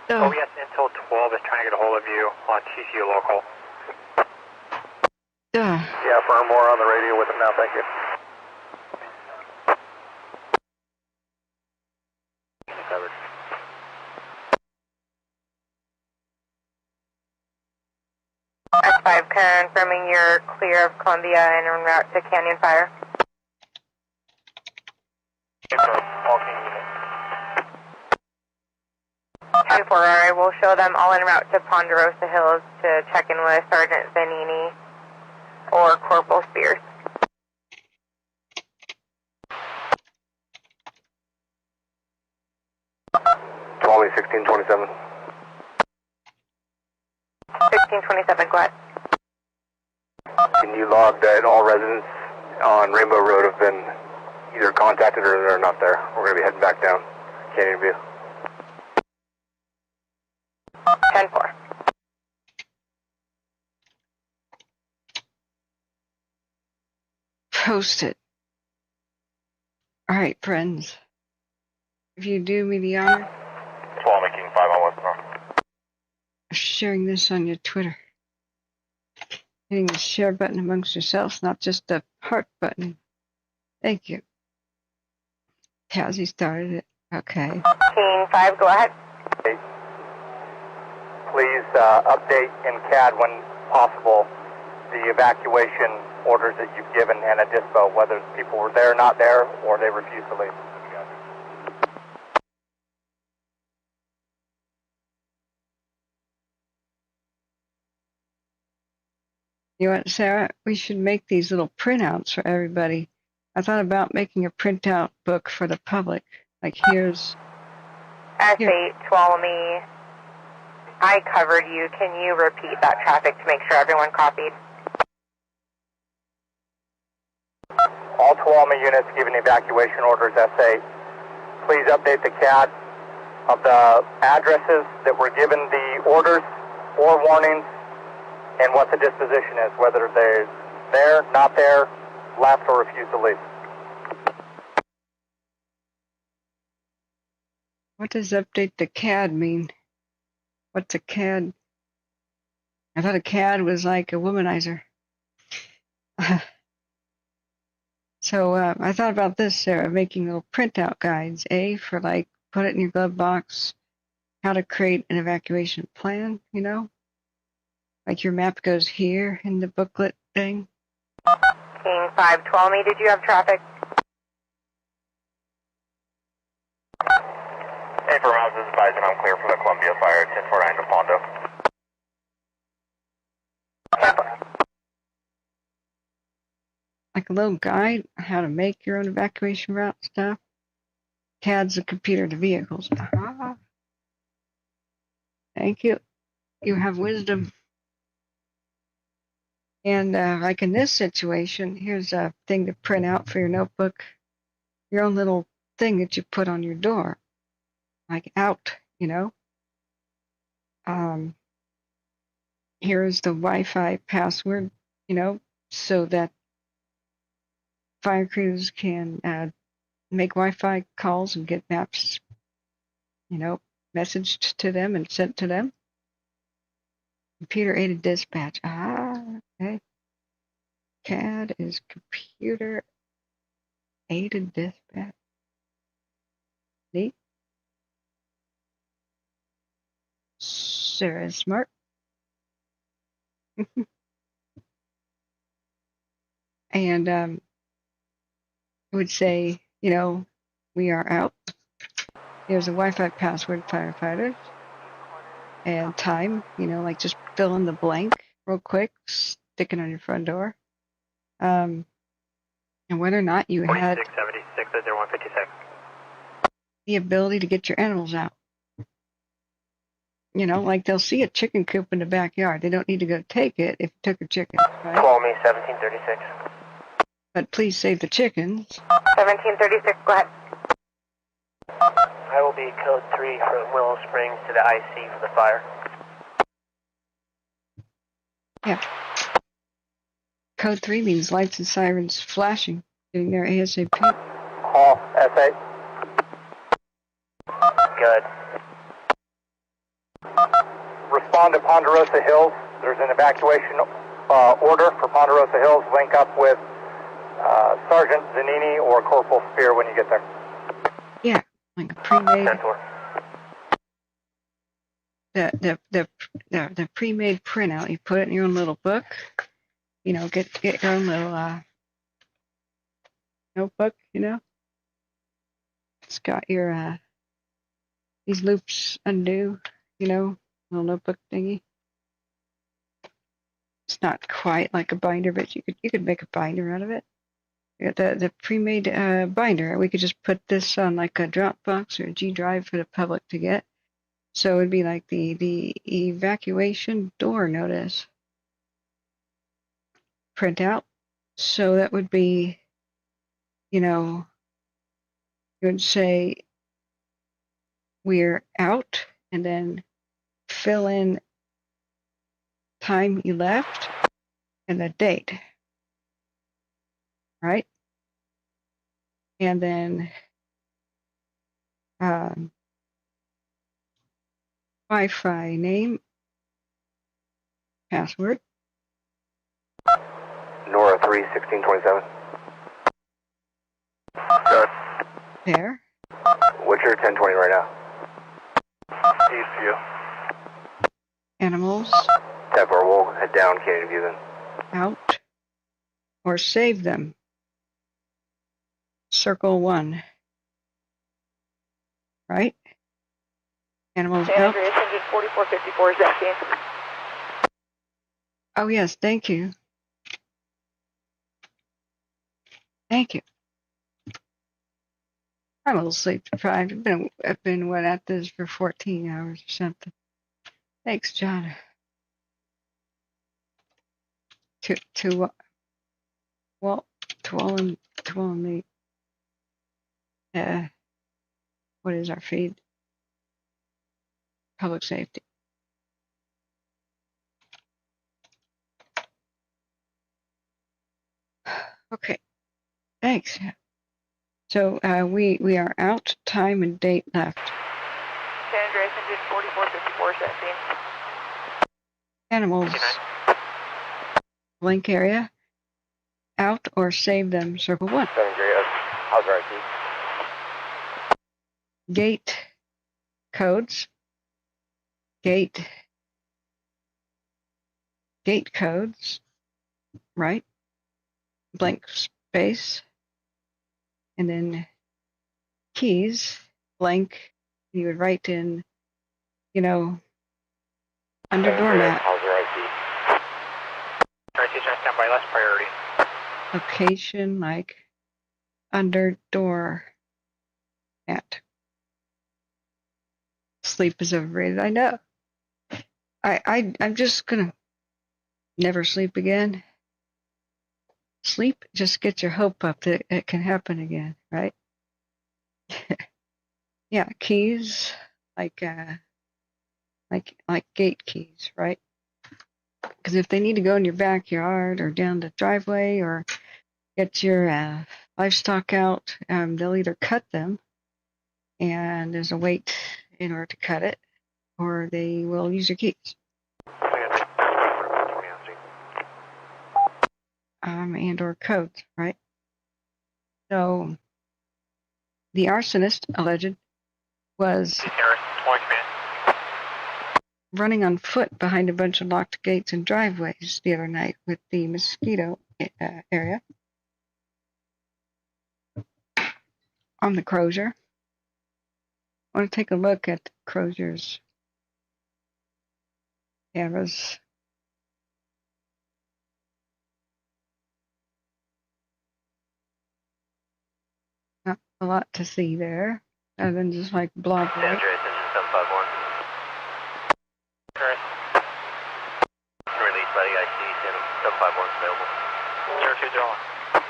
OES Intel 12 is trying to get a hold of you on TCU local. Yeah, Firmware on the radio with him now, thank you. Covered. S5 confirming you're clear of Columbia and en route to Canyon Fire. Before I will show them all en route to Ponderosa Hills to check in with Sergeant Zanini or Corporal Spears. Tuolumne 1627. 1627, go ahead. Can you log that all residents on Rainbow Road have been either contacted or they're not there? We're going to be heading back down Canyon View. 10-4. Post it. All right, friends. If you do me the honor Tuolumne King 5 on West North. of sharing this on your Twitter, hitting the share button amongst yourselves, not just the heart button. Thank you. Cassie started it. Okay. King 5, go ahead. Please update in CAD when possible the evacuation orders that you've given and a dispo, whether people were there, not there, or they refuse to leave. You know what, Sarah? We should make these little printouts for everybody. I thought about making a printout book for the public. Like here's... S8, Tuolumne, I covered you. Can you repeat that traffic to make sure everyone copied? All Tuolumne units given evacuation orders, S8. Please update the CAD of the addresses that were given the orders or warnings and what the disposition is, whether they're there, not there, left, or refuse to leave. What does update the CAD mean? What's a CAD? I thought a CAD was like a womanizer. So I thought about this, Sarah, making little printout guides. A, for like, put it in your glove box, how to create an evacuation plan, you know? Like your map goes here in the booklet thing. King 5, Tuolumne, did you have traffic? Hey, for Rouse, this is Bison. I'm clear for the Columbia Fire, 1049 to Pondo. Like a little guide on how to make your own evacuation route stuff. CAD's a computer to vehicles. Ah. Thank you. You have wisdom. And like in this situation, here's a thing to print out for your notebook. Your own little thing that you put on your door. Like out, you know. Here's the Wi-Fi password, you know, so that fire crews can make Wi-Fi calls and get maps, you know, messaged to them and sent to them. Computer-aided dispatch. Ah, okay. CAD is computer-aided dispatch. Neat. Sarah is smart. And it would say, you know, we are out. Here's a Wi-Fi password, firefighters. And time, you know, like just fill in the blank real quick, stick it on your front door. And whether or not you had 4676 at 0156. the ability to get your animals out. You know, like they'll see a chicken coop in the backyard. They don't need to go take it if you took your chickens, right? Tuolumne 1736. But please save the chickens. 1736, go ahead. I will be code 3 from Willow Springs to the IC for the fire. Yeah. Code 3 means lights and sirens flashing, getting there ASAP. Call, S8. Good. Respond to Ponderosa Hills. There's an evacuation order for Ponderosa Hills. Link up with Sergeant Zanini or Corporal Spear when you get there. Yeah, like a pre-made. 10-4. The pre-made printout. You put it in your own little book. You know, get your own little notebook. You know, it's got your these loops undo. You know, little notebook thingy. It's not quite like a binder, but you could make a binder out of it. The pre-made binder. We could just put this on like a Dropbox or a G drive for the public to get. So it'd be like the evacuation door notice printout. So that would be, you know, you would say we're out and then fill in time you left and the date, right? And then Wi-Fi name, password. Nora 3, 1627. Good. There. What's your 1020 right now? Eastview. Animals 10-4, we'll head down Canyon View then. out or save them. Circle 1. Right? Animals San out. Andreas, engine 4454, is that King? Oh yes, thank you. Thank you. I'm a little sleep deprived. I've been at this for 14 hours or something. Thanks, John. Tuolumne. What is our feed? Public safety. Okay. Thanks. So we are out. Time and date left. San Andreas, engine 4454, is that King? Animals. Blank area. Out or save them. Circle 1. San Andreas, how's our IT? Gate codes. Gate codes. Right. Blank space. And then keys. Blank. You would write in, you know, under doormat. How's our IT? RT standby, less priority. Location like under door mat. Sleep is overrated. I know. I'm just gonna never sleep again. Sleep just gets your hope up that it can happen again, right? Yeah, keys like gate keys, right? Because if they need to go in your backyard or down the driveway or get your livestock out, they'll either cut them, and there's a weight in order to cut it, or they will use your keys. And or codes, right? So the arsonist, alleged, was running on foot behind a bunch of locked gates and driveways the other night with the mosquito area on the Crozier. I want to take a look at the Crozier's cameras. Not a lot to see there, other than just like blob San light. Andreas, engine 751. Released by the IC, 751 is available. 020.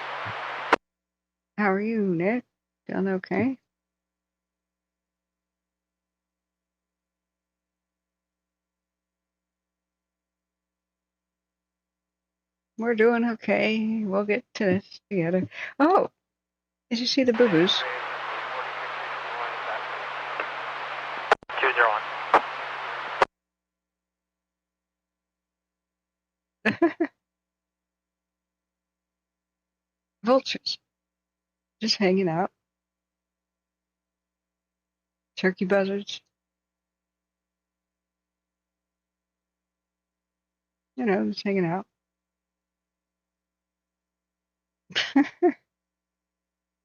How are you, Nick? Doing okay? We're doing okay. We'll get to this together. Oh, did you see the boo-boos? vultures. Just hanging out. Turkey buzzards. You know, just hanging out.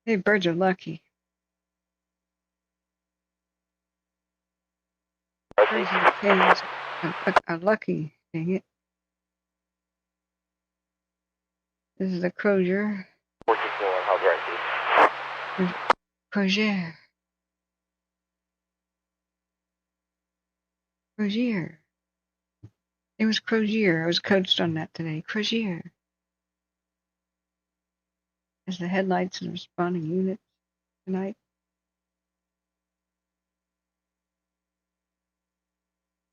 Hey, birds are lucky. Birds and hens are lucky, dang it. This is the Crozier. 14-4, how's right, Crozier. Crozier. It was Crozier. I was coached on that today. Crozier. As the headlights and responding units tonight.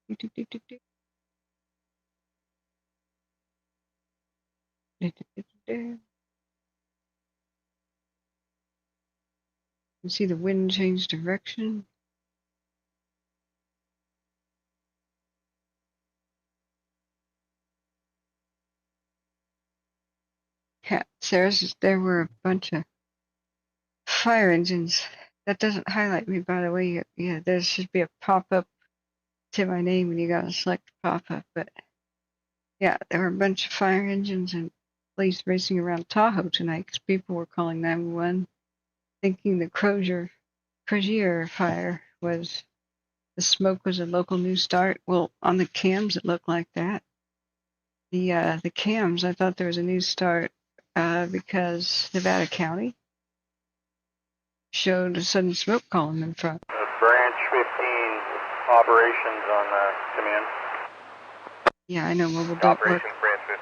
You see the wind change direction. Yeah, Sarah says there were a bunch of fire engines. That doesn't highlight me, by the way. Yeah, there should be a pop-up to my name and you gotta select pop-up. But yeah, there were a bunch of fire engines and police racing around Tahoe tonight because people were calling 911 thinking the Crozier fire was, the smoke was a local news start. Well, on the cams it looked like that. The cams, I thought there was a news start because Nevada County showed a sudden smoke column in front. Branch 15 operations on command. Yeah, I know mobile don't work. Operations Branch 15.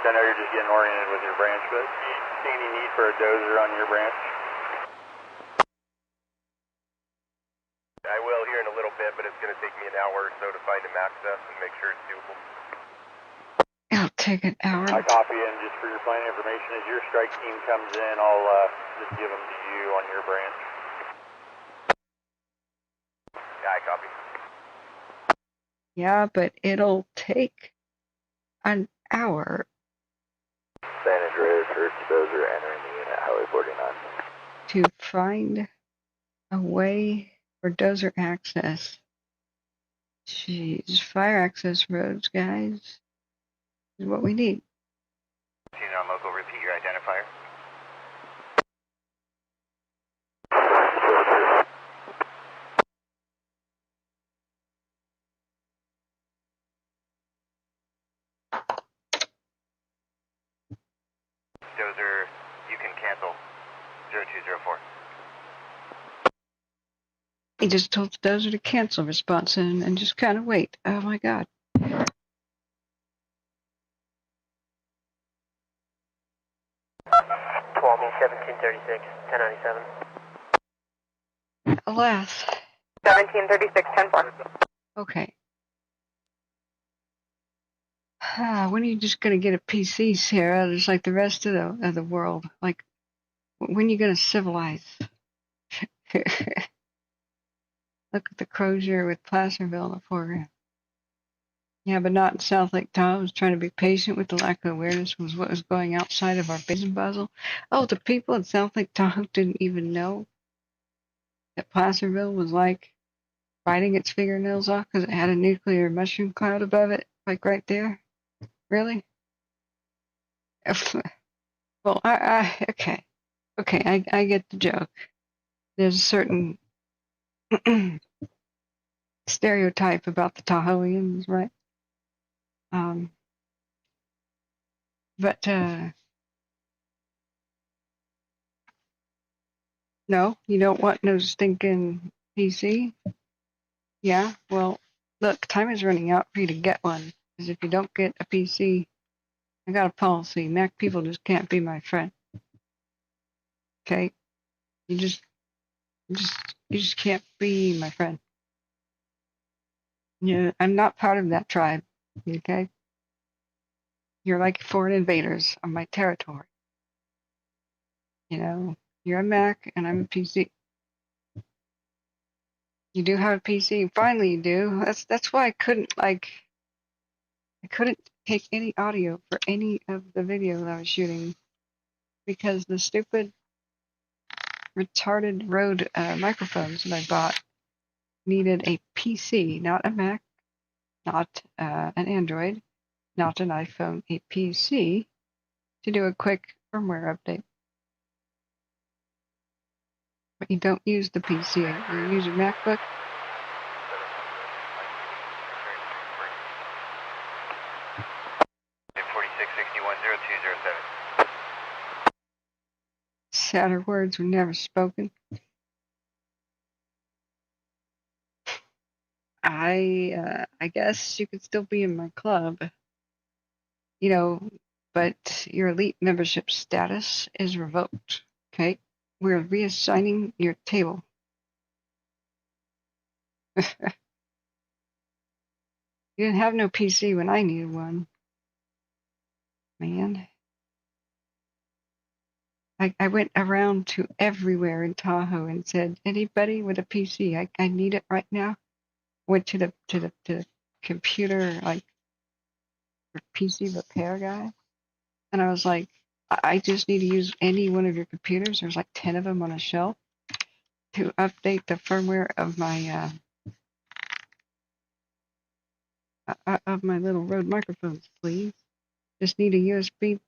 I know you're just getting oriented with your branch, but do you see any need for a dozer on your branch? I will here in a little bit, but it's going to take me an hour or so to find him access and make sure it's doable. It'll take an hour. I copy, and just for your planning information, as your strike team comes in, I'll just give them to you on your branch. Yeah, I copy. Yeah, but it'll take an hour. San Andreas, Hertz Dozer entering the unit, Highway 49. To find a way for dozer access. Jeez, fire access roads, guys, is what we need. Seen on local, repeat your identifier. Dozer, you can cancel 0204. He just told the dozer to cancel response and just kind of wait. Oh my God. Tuolumne 1736, 1097. Alas. 1736, 10-4. Okay. When are you just gonna get a PC, Sarah? Just like the rest of the world. Like, when are you gonna civilize? Look at the Crozier with Placerville in the foreground. Yeah, but not in South Lake Tahoe. I was trying to be patient with the lack of awareness was what was going outside of our basin puzzle. Oh, the people in South Lake Tahoe didn't even know that Placerville was like biting its fingernails off because it had a nuclear mushroom cloud above it, like right there. Really? Well, okay, I get the joke. There's a certain stereotype about the Tahoeans, right? But no, you don't want no stinking PC. Yeah, well, look, time is running out for you to get one. Because if you don't get a PC, I got a policy. Mac people just can't be my friend. Okay, you just can't be my friend. Yeah, I'm not part of that tribe. Okay, you're like foreign invaders on my territory. You know, you're a Mac and I'm a PC. You do have a PC. Finally, you do. That's why I couldn't take any audio for any of the video that I was shooting because the stupid retarded Rode microphones that I bought needed a PC, not a Mac, not an Android, not an iPhone, a PC to do a quick firmware update. But you don't use the PC, you use your MacBook. Sadder words were never spoken. I guess you could still be in my club, you know, but your elite membership status is revoked. Okay, we're reassigning your table. You didn't have no PC when I needed one, man. I went around to everywhere in Tahoe and said, anybody with a PC, I need it right now. Went to the computer, like, PC repair guy, and I was like, I just need to use any one of your computers. There's like 10 of them on a shelf to update the firmware of my little Rode microphones, please. Just need a USB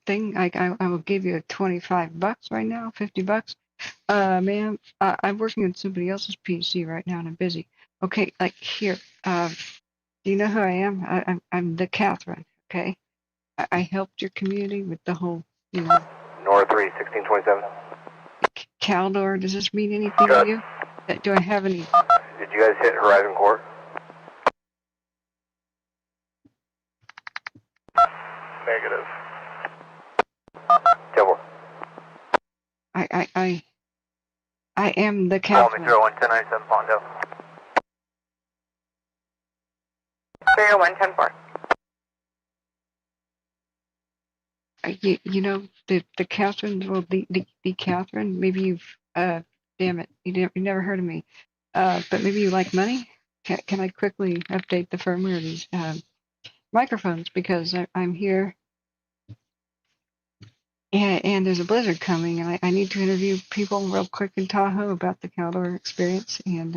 thing. I will give you $25 right now, $50. Ma'am, I'm working on somebody else's PC right now and I'm busy. Okay, like here. Do you know who I am? I'm the Catherine. Okay, I helped your community with the whole, North 3, 1627. Caldor. Does this mean anything to you? Do I have any? Did you guys hit Horizon Court? Negative. Tibor. I am the Call me Catherine. 301-1097 Pondo. 301-10-4. You know the Catherine, well the Catherine. Maybe you've damn it, you never heard of me. But maybe you like money. Can I quickly update the firmware of these microphones because I'm here. And there's a blizzard coming, and I need to interview people real quick in Tahoe about the Caldor experience. And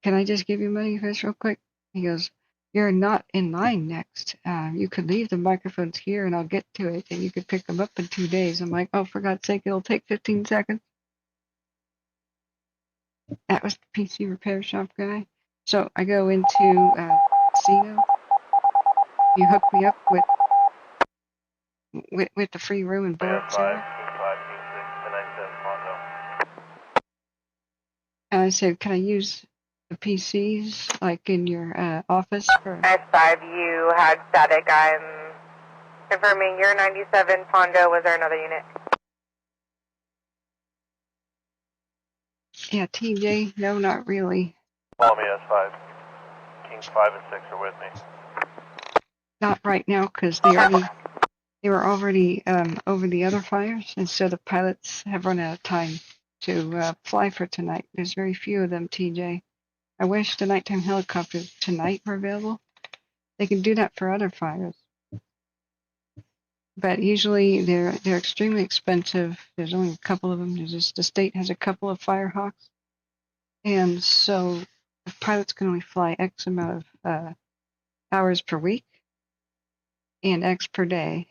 can I just give you money for this real quick? He goes, you're not in line next. You could leave the microphones here, and I'll get to it, and you could pick them up in 2 days. I'm like, oh, for God's sake, it'll take 15 seconds. That was the PC repair shop guy. So I go into casino. You hook me up with the free room and board. And I said, can I use the PCs like in your office for? S5, you had static. I'm confirming you're 97 Pondo. Was there another unit? Yeah, TJ, no, not really. Call me S5. Kings 5 and 6 are with me. Not right now, because they were already over the other fires, and so the pilots have run out of time to fly for tonight. There's very few of them, TJ. I wish the nighttime helicopters tonight were available. They can do that for other fires, but usually they're extremely expensive. There's only a couple of them. There's just, the state has a couple of Firehawks, and so the pilots can only fly X amount of hours per week and X per day.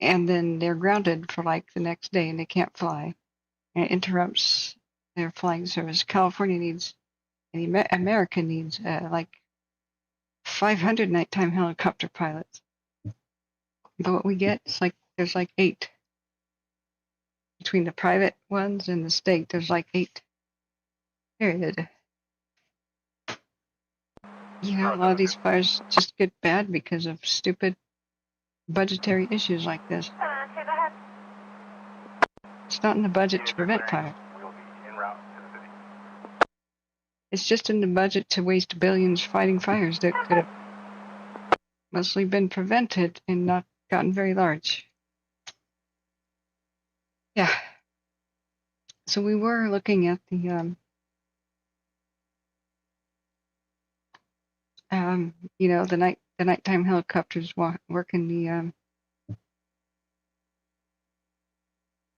And then they're grounded for like the next day and they can't fly. And it interrupts their flying service. California needs, and America needs like 500 nighttime helicopter pilots. But what we get is like, there's like 8. Between the private ones and the state, there's like 8. Period. You know, a lot of these fires just get bad because of stupid budgetary issues like this. Go ahead. It's not in the budget to prevent fire. We'll be en route to the city. It's just in the budget to waste billions fighting fires that could have mostly been prevented and not gotten very large. Yeah. So we were looking at the, the the nighttime helicopters working the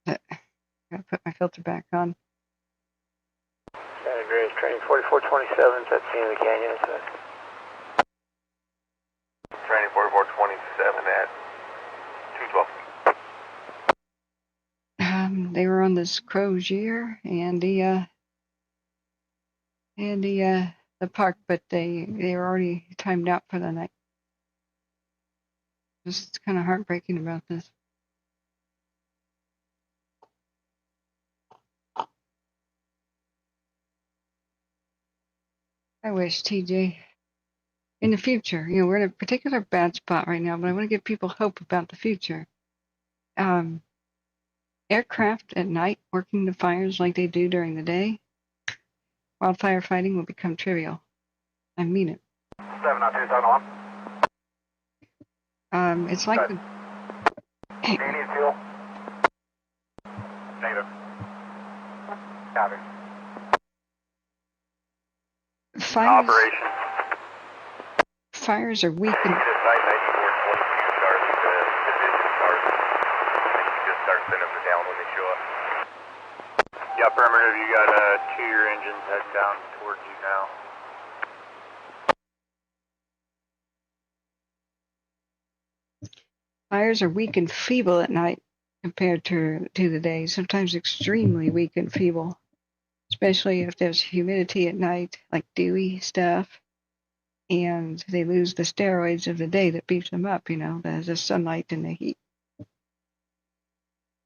gotta put my filter back on. San Andreas training 4427 at the end of the canyon. Training 4427 at 212. They were on this Crozier and the park, but they were already timed out for the night. Just kind of heartbreaking about this. I wish, TJ, in the future, we're in a particular bad spot right now, but I want to give people hope about the future. Aircraft at night working the fires like they do during the day, wildfire fighting will become trivial. I mean it. 702, talking on. It's like do you need fuel? Negative. Copy. Operation. Fires are weak and Site 9422 start division start. Just start sending them down when they show up. Yeah, perimeter, you got 2 of your engines heading down towards you now. fires are weak and feeble at night compared to the day. Sometimes extremely weak and feeble, especially if there's humidity at night, like dewy stuff, and they lose the steroids of the day that beats them up. The sunlight and the heat.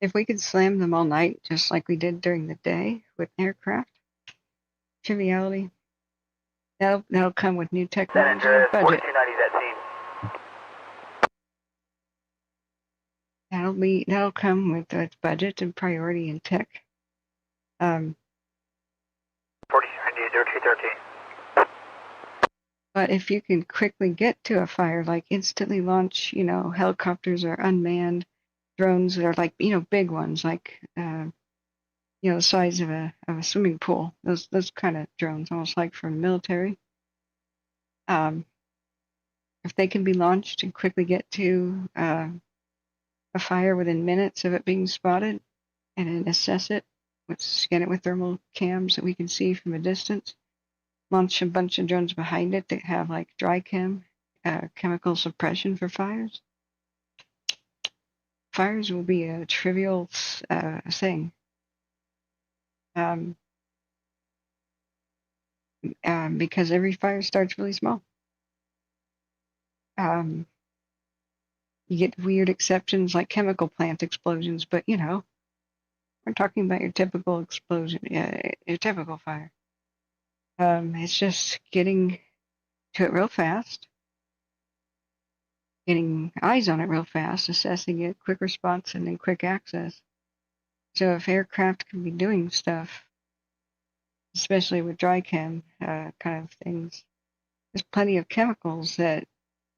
If we could slam them all night, just like we did during the day with aircraft, triviality, that'll come with new technology and budget. 4290 that scene. That'll come with budget and priority and tech. 4290, 213. But if you can quickly get to a fire, like instantly launch, helicopters or unmanned drones that are like, big ones, like, the size of a swimming pool. Those kind of drones, almost like from the military. If they can be launched and quickly get to a fire within minutes of it being spotted, and then assess it, scan it with thermal cams that we can see from a distance, launch a bunch of drones behind it that have like dry chemical suppression for fires. Fires will be a trivial thing. Because every fire starts really small. You get weird exceptions like chemical plant explosions, but we're talking about your typical explosion, your typical fire. It's just getting to it real fast, getting eyes on it real fast, assessing it, quick response, and then quick access. So if aircraft can be doing stuff, especially with dry chem kind of things, there's plenty of chemicals that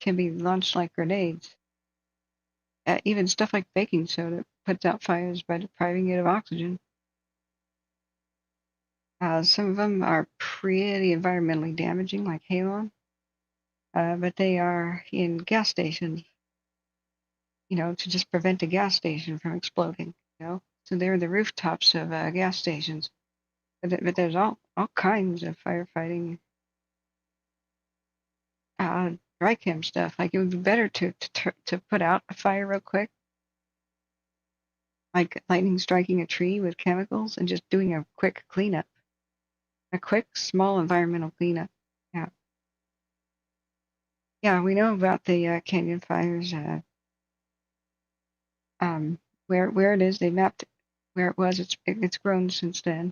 can be launched like grenades. Even stuff like baking soda puts out fires by depriving it of oxygen. Some of them are pretty environmentally damaging, like halon, but they are in gas stations, to just prevent a gas station from exploding, So they're the rooftops of gas stations. But there's all kinds of firefighting dry chem stuff. Like it would be better to put out a fire real quick, like lightning striking a tree with chemicals and just doing a quick cleanup, a quick small environmental cleanup. Yeah, we know about the canyon fires. Where it is, they mapped where it was. It's grown since then.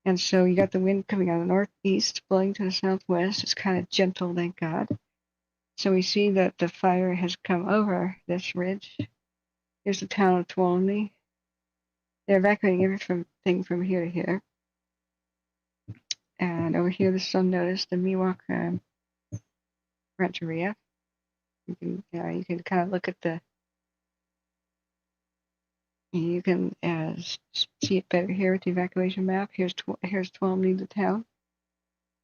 And so you got the wind coming out of the northeast, blowing to the southwest. It's kind of gentle, thank God. So we see that the fire has come over this ridge. Here's the town of Tuolumne. They're evacuating everything from here to here. And over here, the sun noticed the Miwok Rancheria. You can kind of look at you can see it better here with the evacuation map. Here's Tuolumne, the town.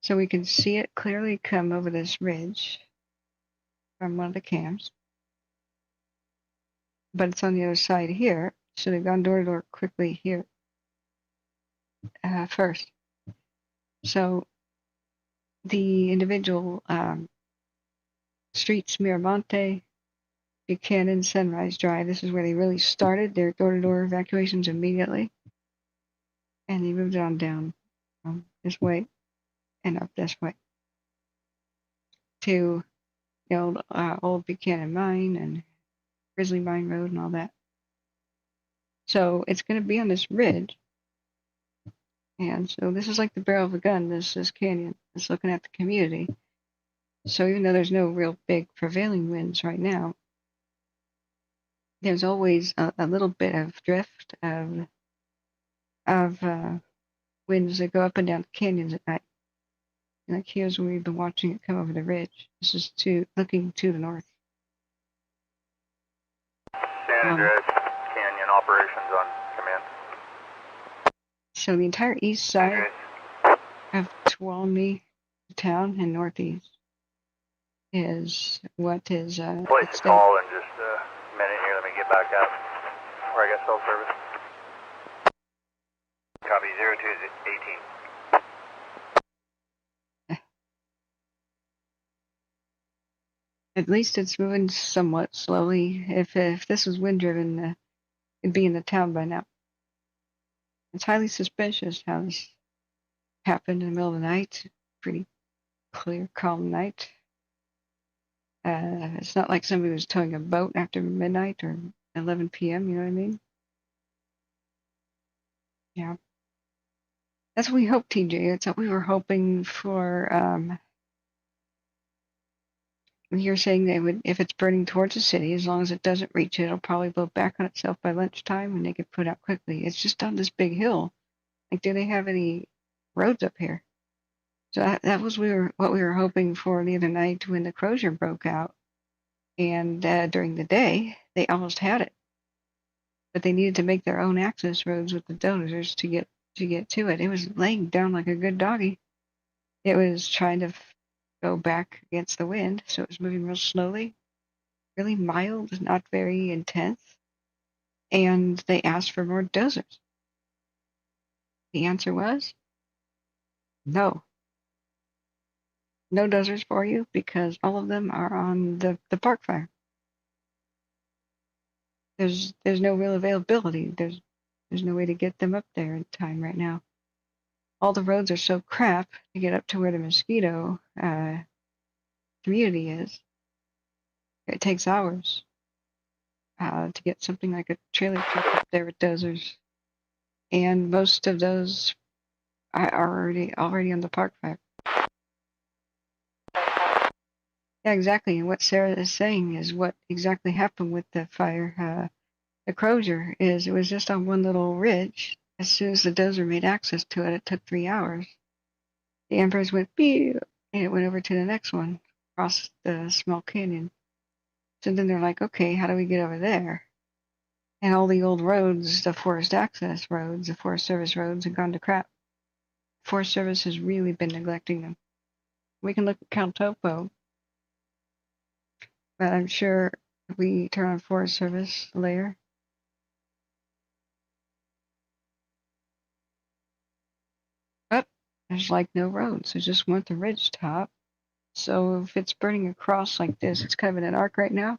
So we can see it clearly come over this ridge. from one of the cams. But it's on the other side here. Should have gone door to door quickly here first. So the individual streets, Miramonte, Buchanan, Sunrise Drive, this is where they really started their door-to-door evacuations immediately. And they moved it on down this way and up this way to the old Buchanan Mine and Grizzly Mine Road and all that. So it's going to be on this ridge. And so this is like the barrel of a gun, this canyon. It's looking at the community. So even though there's no real big prevailing winds right now, there's always a little bit of drift of winds that go up and down the canyons at night. Like here's where we've been watching it come over the ridge. This is looking to the north. San Andreas Canyon operations on command. So the entire east side of Tuolumne town and northeast is what is Place to call in just a minute here. Let me get back up where I got cell service. Copy 0218. At least it's moving somewhat slowly. If this was wind driven, it'd be in the town by now. It's highly suspicious how this happened in the middle of the night. Pretty clear, calm night. It's not like somebody was towing a boat after midnight or 11 p.m., you know what I mean? Yeah. That's what we hoped, TJ. That's what we were hoping for. You're saying they would, if it's burning towards the city, as long as it doesn't reach it, it'll probably blow back on itself by lunchtime and they get put out quickly. It's just on this big hill. Like, do they have any roads up here? So that was what we were hoping for the other night when the Crozier broke out. And during the day, they almost had it. But they needed to make their own access roads with the dozers to get to it. It was laying down like a good doggy. It was trying to go back against the wind, so it was moving real slowly, really mild, not very intense. And they asked for more dozers. The answer was no. No dozers for you because all of them are on the park fire. There's no real availability. There's no way to get them up there in time right now. All the roads are so crap to get up to where the mosquito community is. It takes hours to get something like a trailer truck up there with dozers. And most of those are already on the park fire. Yeah, exactly. And what Sarah is saying is what exactly happened with the fire. The Crozier it was just on one little ridge. As soon as the dozer made access to it, it took 3 hours. The embers went pew, and it went over to the next one across the small canyon. So then they're like, okay, how do we get over there? And all the old roads, the forest access roads, the Forest Service roads have gone to crap. Forest Service has really been neglecting them. We can look at Count Topo, but I'm sure if we turn on Forest Service layer, there's like no roads. There's just one at the ridge top. So if it's burning across like this, it's kind of in an arc right now,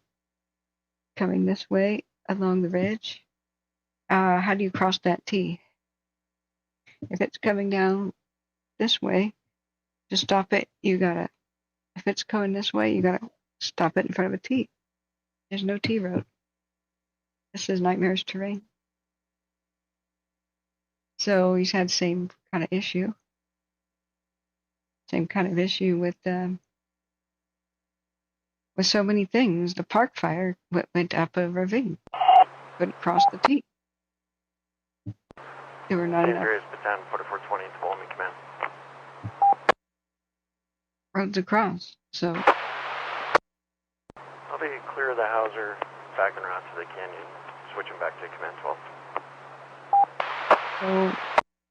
coming this way along the ridge. How do you cross that T? If it's coming down this way, to stop it, if it's going this way, you gotta stop it in front of a T. There's no T road. This is nightmarish terrain. So he's had the same kind of issue. Same kind of issue with so many things. The park fire went up a ravine. Couldn't cross the T. There were not enough 4420 to Tuolumne command. roads across. So I'll be clear of the Hauser, back en route to the canyon, switching back to command 12.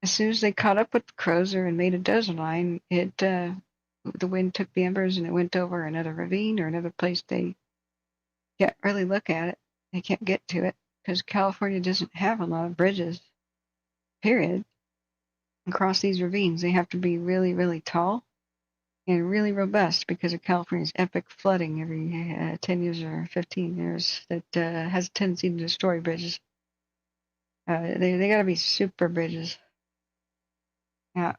as soon as they caught up with the Crozier and made a dozer line, it the wind took the embers and it went over another ravine or another place. They can't really look at it. They can't get to it because California doesn't have a lot of bridges, period. Across these ravines, they have to be really, really tall and really robust because of California's epic flooding every 10 years or 15 years that has a tendency to destroy bridges. They got to be super bridges. Yeah.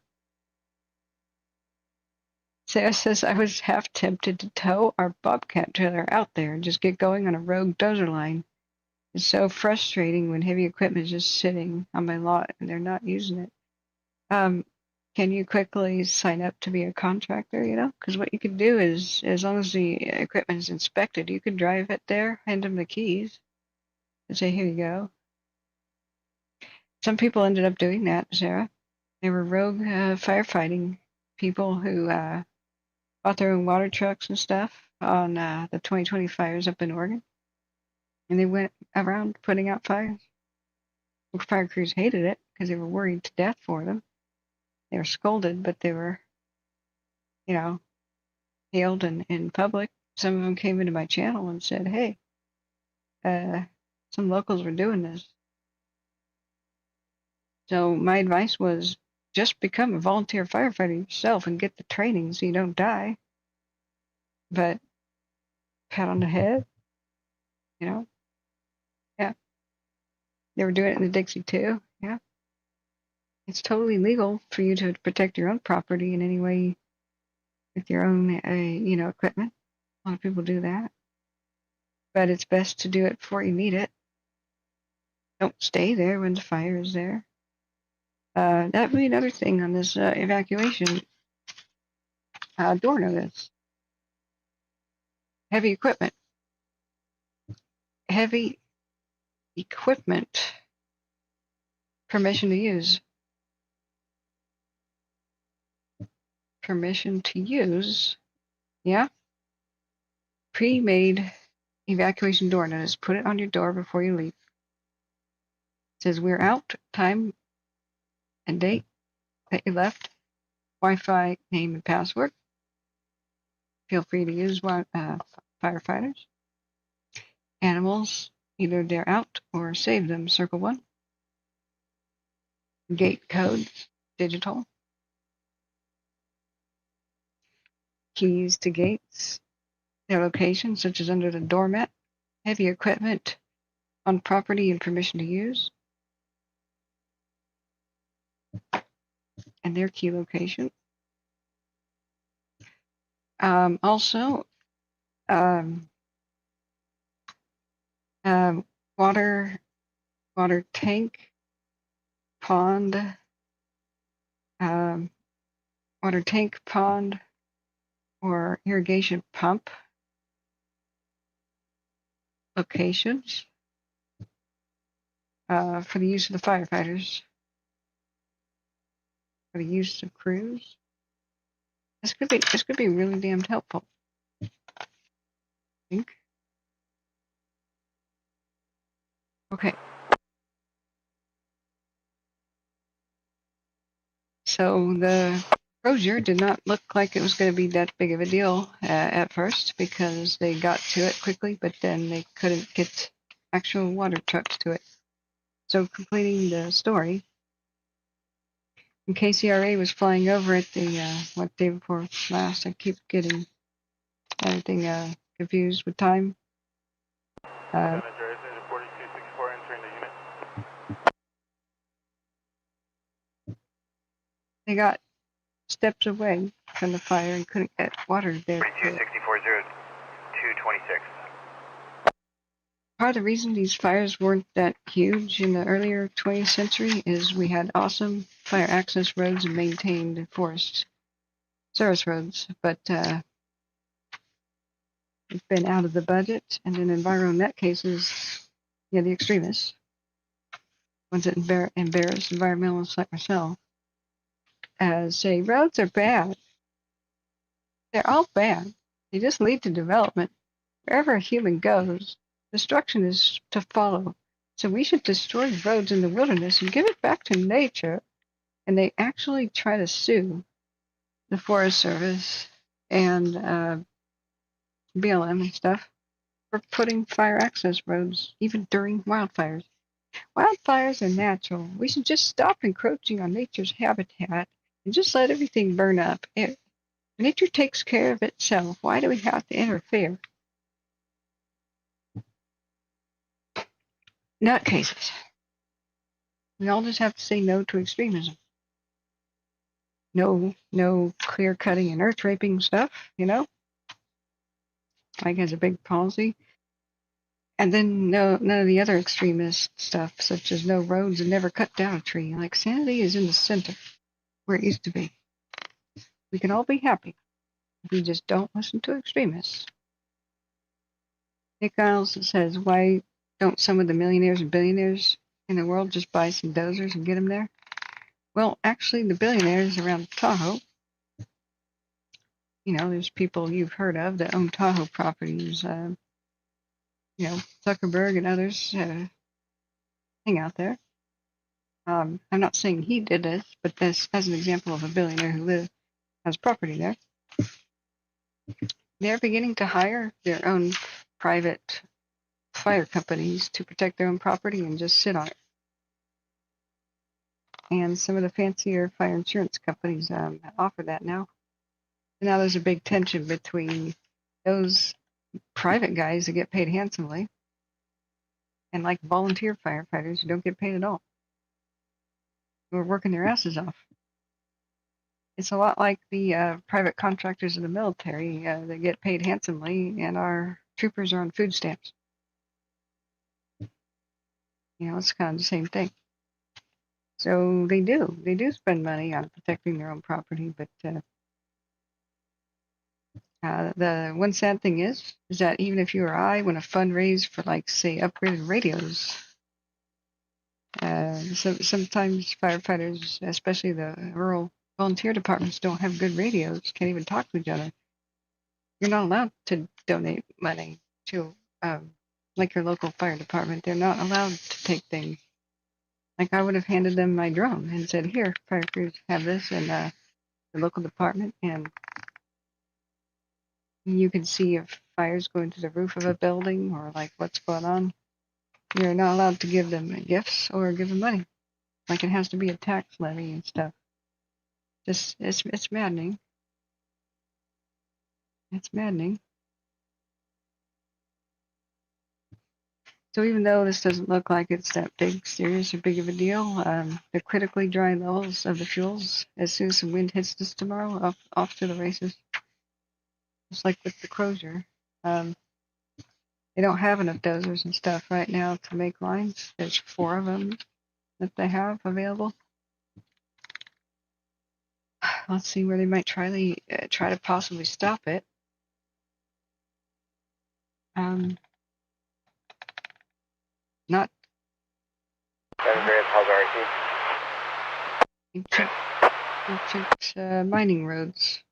Sarah says, I was half tempted to tow our Bobcat trailer out there and just get going on a rogue dozer line. It's so frustrating when heavy equipment is just sitting on my lot and they're not using it. Can you quickly sign up to be a contractor, Because what you can do is, as long as the equipment is inspected, you can drive it there, hand them the keys, and say, here you go. Some people ended up doing that, Sarah. They were rogue firefighting people who bought their own water trucks and stuff on the 2020 fires up in Oregon. And they went around putting out fires. Fire crews hated it because they were worried to death for them. They were scolded, but they were, hailed in public. Some of them came into my channel and said, hey, some locals were doing this. So my advice was just become a volunteer firefighter yourself and get the training so you don't die. But pat on the head, Yeah. They were doing it in the Dixie too. Yeah. It's totally legal for you to protect your own property in any way with your own, equipment. A lot of people do that. But it's best to do it before you need it. Don't stay there when the fire is there. That would be another thing on this evacuation door notice. Heavy equipment. Heavy equipment. Permission to use. Permission to use. Yeah. Pre-made evacuation door notice. Put it on your door before you leave. It says we're out, time and date that you left, Wi-Fi name and password. Feel free to use firefighters. Animals, either they're out or save them, circle 1. Gate codes, digital. Keys to gates, their location, such as under the doormat. Heavy equipment on property and permission to use. And their key location. Also, water tank, pond, water tank, pond, or irrigation pump locations for the use of the firefighters, for the use of crews. This could be really damned helpful. I think. Okay. So the Crozier did not look like it was going to be that big of a deal at first because they got to it quickly, but then they couldn't get actual water trucks to it. So completing the story, when KCRA was flying over it the day before last, I keep getting everything confused with time. They got steps away from the fire and couldn't get water there. 42640226. Part of the reason these fires weren't that huge in the earlier 20th century is we had awesome fire access roads and maintained forest service roads, but it's been out of the budget, and in EnviroNet cases, the extremists, ones that embarrass environmentalists like myself, say roads are bad. They're all bad. They just lead to development. Wherever a human goes, destruction is to follow. So we should destroy roads in the wilderness and give it back to nature. And they actually try to sue the Forest Service and BLM and stuff for putting fire access roads even during wildfires. Wildfires are natural. We should just stop encroaching on nature's habitat and just let everything burn up. Nature takes care of itself. Why do we have to interfere? Nutcases. We all just have to say no to extremism. No clear cutting and earth raping stuff, Mike has a big policy. And then none of the other extremist stuff, such as no roads and never cut down a tree. Like sanity is in the center, where it used to be. We can all be happy if we just don't listen to extremists. Nick Giles says, why don't some of the millionaires and billionaires in the world just buy some dozers and get them there? Well, actually, the billionaires around Tahoe, there's people you've heard of that own Tahoe properties. Zuckerberg and others hang out there. I'm not saying he did this, but this as an example of a billionaire who has property there. They're beginning to hire their own private fire companies to protect their own property and just sit on it. And some of the fancier fire insurance companies offer that now. And now there's a big tension between those private guys that get paid handsomely and like volunteer firefighters who don't get paid at all, who are working their asses off. It's a lot like the private contractors of the military that get paid handsomely, and our troopers are on food stamps. It's kind of the same thing. So they do spend money on protecting their own property, but the one sad thing is that even if you or I want to fundraise for, like, say, upgraded radios, sometimes firefighters, especially the rural volunteer departments, don't have good radios, can't even talk to each other. You're not allowed to donate money to, like, your local fire department. They're not allowed to take things. Like, I would have handed them my drone and said, here, fire crews have this, and the local department, and you can see if fire's going to the roof of a building or, like, what's going on. You're not allowed to give them gifts or give them money. Like, it has to be a tax levy and stuff. Just, it's maddening. It's maddening. So even though this doesn't look like it's that big, serious, or big of a deal, the critically dry levels of the fuels, as soon as some wind hits this tomorrow, off to the races. Just like with the Crozier. They don't have enough dozers and stuff right now to make lines. There's 4 of them that they have available. Let's see where they might try to possibly stop it. Not ancient mining roads.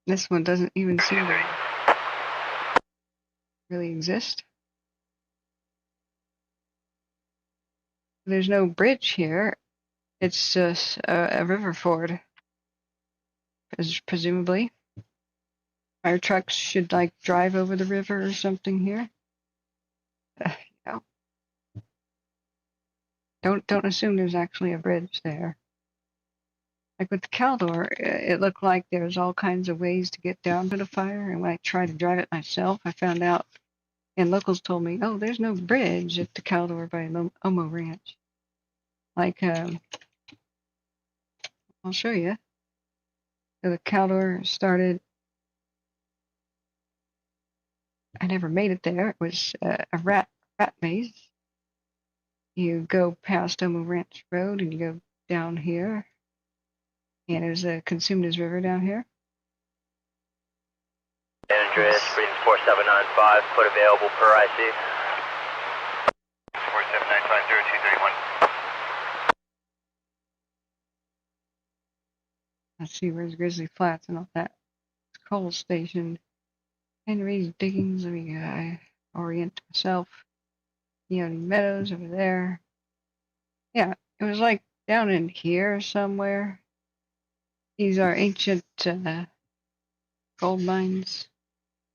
This one doesn't even seem to really exist. There's no bridge here. It's just a river ford, presumably. Fire trucks should, like, drive over the river or something here. Don't assume there's actually a bridge there. Like with the Caldor, it looked like there's all kinds of ways to get down to the fire, and when I tried to drive it myself, I found out, and locals told me, oh, there's no bridge at the Caldor by Omo Ranch. Like, I'll show you. So the Caldor started, I never made it there. It was a rat maze. You go past Omo Ranch Road and you go down here. And there's a Consumnes River down here. San Andreas, Freedom 4795, put available per IC. 47950-231. Let's see, where's Grizzly Flats and all that? It's coal station. Henry's Diggings, let me orient myself. Meadows over there. Yeah, it was like down in here somewhere. These are ancient gold mines,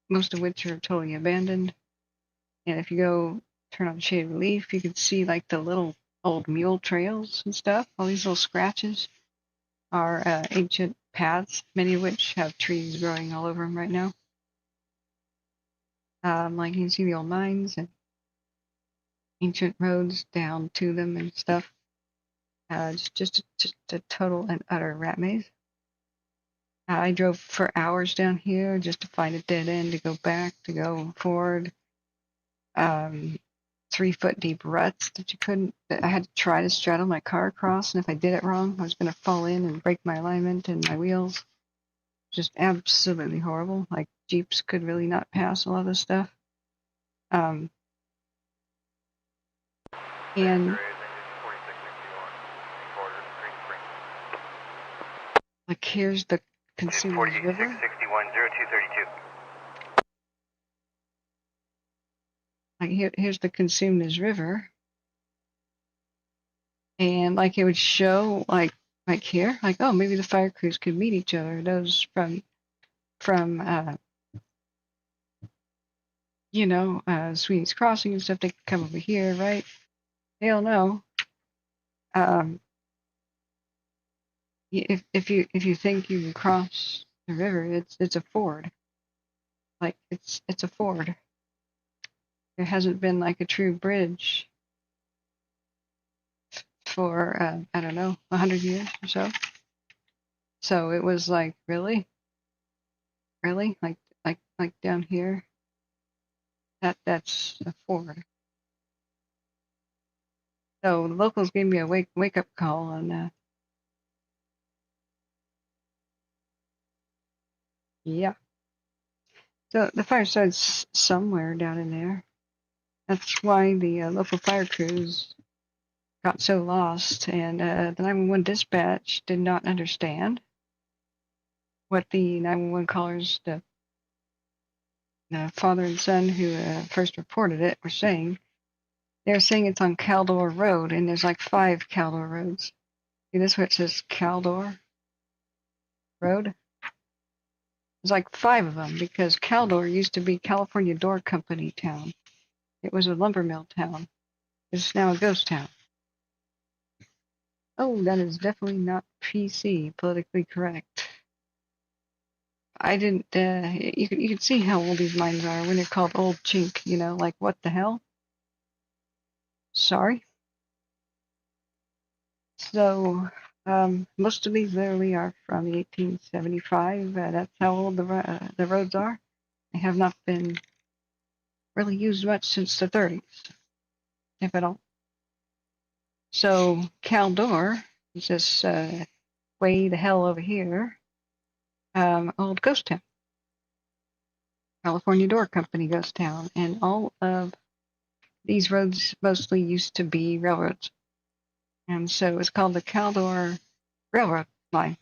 most of which are totally abandoned. And if you go turn on shade relief, you can see like the little old mule trails and stuff. All these little scratches are ancient paths, many of which have trees growing all over them right now. Like you can see the old mines and ancient roads down to them and stuff. Just a total and utter rat maze. I drove for hours down here just to find a dead end to go back, to go forward. 3-foot deep ruts that you couldn't. I had to try to straddle my car across, and if I did it wrong, I was going to fall in and break my alignment and my wheels. Just absolutely horrible. Like Jeeps could really not pass a lot of this stuff. And like here's the Consumers River. 4661, 0232. Like here's the Consumers River. And like it would show like here, like, oh, maybe the fire crews could meet each other. Those from Sweeney's Crossing and stuff, they could come over here, right? Hell no. If you think you can cross the river, it's a ford. Like it's a ford. There hasn't been like a true bridge for I don't know, 100 years or so. So it was like really, like down here. That's a ford. So the locals gave me a wake up call on yeah. So the fire started somewhere down in there. That's why the local fire crews got so lost, and the 911 dispatch did not understand what the 911 callers, the father and son who first reported it, were saying. They're saying it's on Caldor Road, and there's like 5 Caldor roads. See this where it says Caldor Road? There's like 5 of them because Caldor used to be California Door Company town. It was a lumber mill town. It's now a ghost town. Oh, that is definitely not PC, politically correct. I didn't, you can see how old these mines are when they're called Old Chink, like what the hell? Sorry. So, most of these literally are from 1875. That's how old the roads are. They have not been really used much since the 30s, if at all. So, Caldor is this way the hell over here, old ghost town. California Door Company ghost town, and all of these roads mostly used to be railroads. And so it's called the Caldor Railroad Line.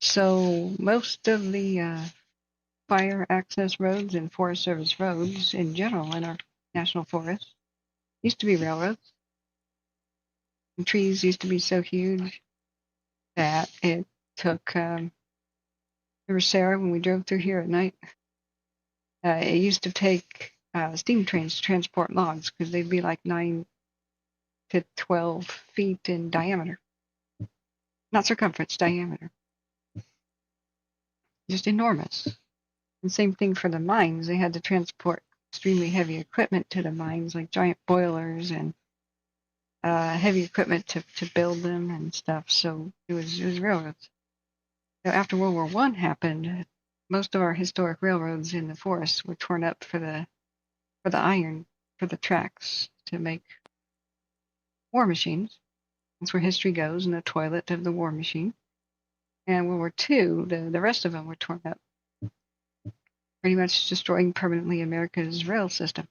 So most of the fire access roads and Forest Service roads in general in our national forests used to be railroads. And trees used to be so huge that it took, remember Sarah, when we drove through here at night, it used to take steam trains to transport logs because they'd be like 9 to 12 feet in diameter. Not circumference, diameter. Just enormous. And same thing for the mines. They had to transport extremely heavy equipment to the mines, like giant boilers and heavy equipment to build them and stuff. So it was railroads. So after World War I happened, most of our historic railroads in the forests were torn up for the iron, for the tracks to make war machines. That's where history goes, in the toilet of the war machine. And World War II, the rest of them were torn up, pretty much destroying permanently America's rail system.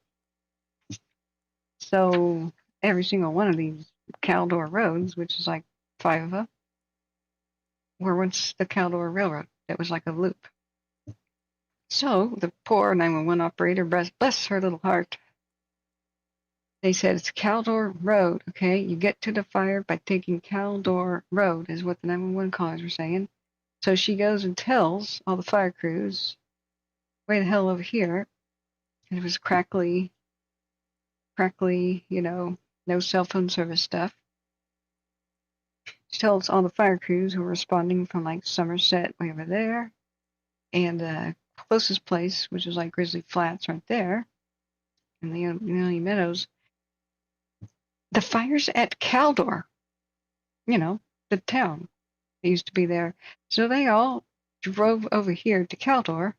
So every single one of these Caldor roads, which is like 5 of them, were once the Caldor Railroad. It was like a loop. So the poor 911 operator, bless her little heart, They said it's Caldor Road, okay? You get to the fire by taking Caldor Road, is what the 911 callers were saying. So she goes and tells all the fire crews, way the hell over here. And it was crackly, no cell phone service stuff. She tells all the fire crews who were responding from like Somerset way over there, and the closest place, which was like Grizzly Flats right there, in the Umatilla Meadows. The fire's at Caldor, the town. They used to be there. So they all drove over here to Caldor,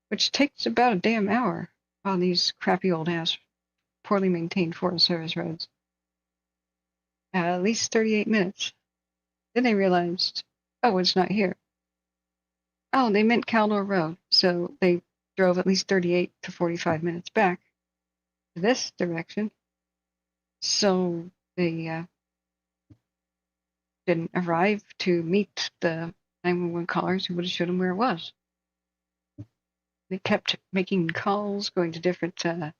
which takes about a damn hour on these crappy old ass, poorly maintained Forest Service roads. At least 38 minutes. Then they realized, oh, it's not here. Oh, they meant Caldor Road. So they drove at least 38 to 45 minutes back to this direction. So they didn't arrive to meet the 911 callers who would have showed them where it was. They kept making calls, going to different, going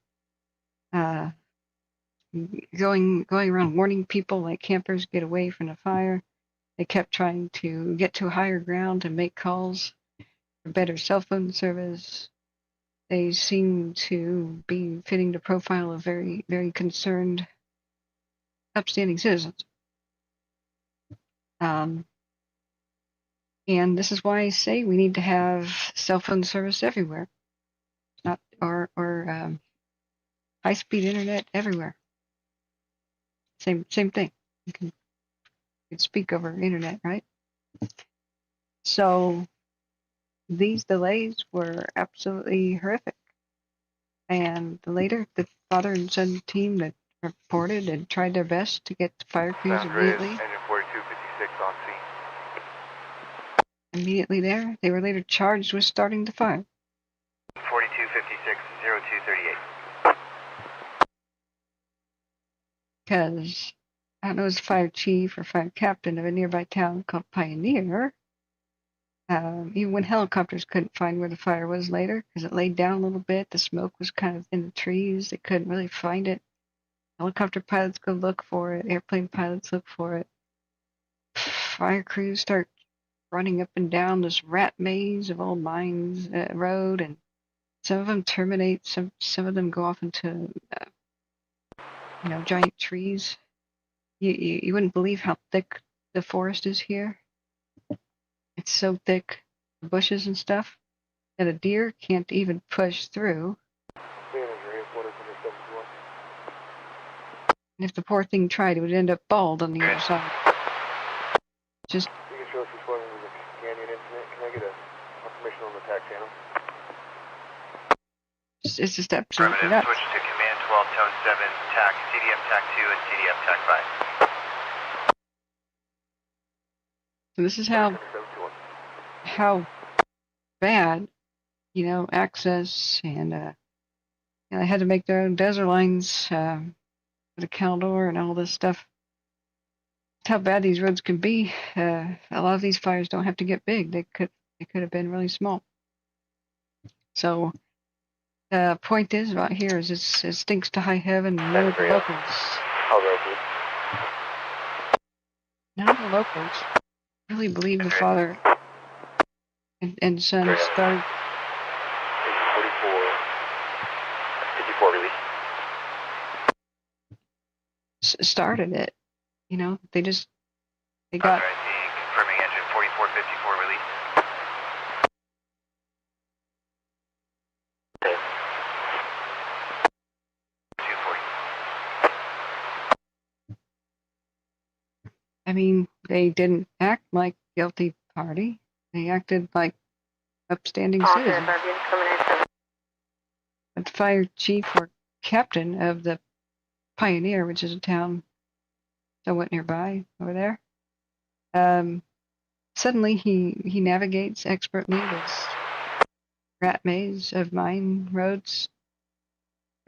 around warning people like campers get away from the fire. They kept trying to get to higher ground and make calls for better cell phone service. They seem to be fitting the profile of very, very concerned, upstanding citizens. And this is why I say we need to have cell phone service everywhere, or high-speed internet everywhere. Same thing. You can speak over internet, right? So these delays were absolutely horrific. And later, the father and son team that reported and tried their best to get the fire crews immediately. Engine 4256 on scene. Immediately there, they were later charged with starting the fire. 4256, 0238. Because I don't know, it was the fire chief or fire captain of a nearby town called Pioneer. Even when helicopters couldn't find where the fire was later, because it laid down a little bit, the smoke was kind of in the trees, they couldn't really find it. Helicopter pilots go look for it, airplane pilots look for it. Fire crews start running up and down this rat maze of old mines road, and some of them terminate, some of them go off into giant trees. You wouldn't believe how thick the forest is here. It's so thick, the bushes and stuff, that a deer can't even push through. And if the poor thing tried, it would end up bald on the other side. Just. You can show us responding to the canyon incident. Can I get a confirmation on the TAC channel? It's just absolutely nuts. Switch to Command 12, Tone 7, TAC, CDF TAC 2, and CDF TAC 5. So this is how bad, access, and they had to make their own desert lines for the Caldor and all this stuff. That's how bad these roads can be. A lot of these fires don't have to get big. They could have been really small. So the point is about here is it stinks to high heaven. None of the locals. None of the locals really believe the father and son started. 54 release. Started it. They got. Confirming engine 4454 release. Okay. 240. I mean, they didn't act like guilty party. They acted like upstanding citizens. But the fire chief or captain of the Pioneer, which is a town somewhat nearby over there, suddenly he navigates expertly this rat maze of mine roads,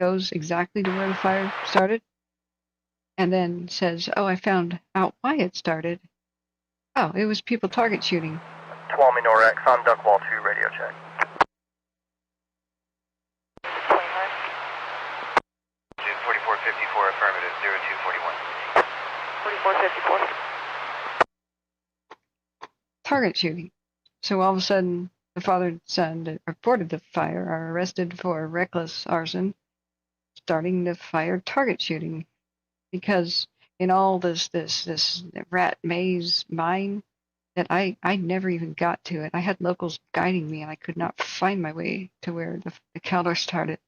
goes exactly to where the fire started, and then says, oh, I found out why it started. Oh, it was people target shooting. Tuolumne Norex on duck wall 2, radio check. 4454, affirmative, 0241. 4454. Target shooting. So all of a sudden, the father and son that reported the fire are arrested for reckless arson, starting to fire target shooting. Because in all this rat maze mine that I never even got to it. I had locals guiding me, and I could not find my way to where the counter started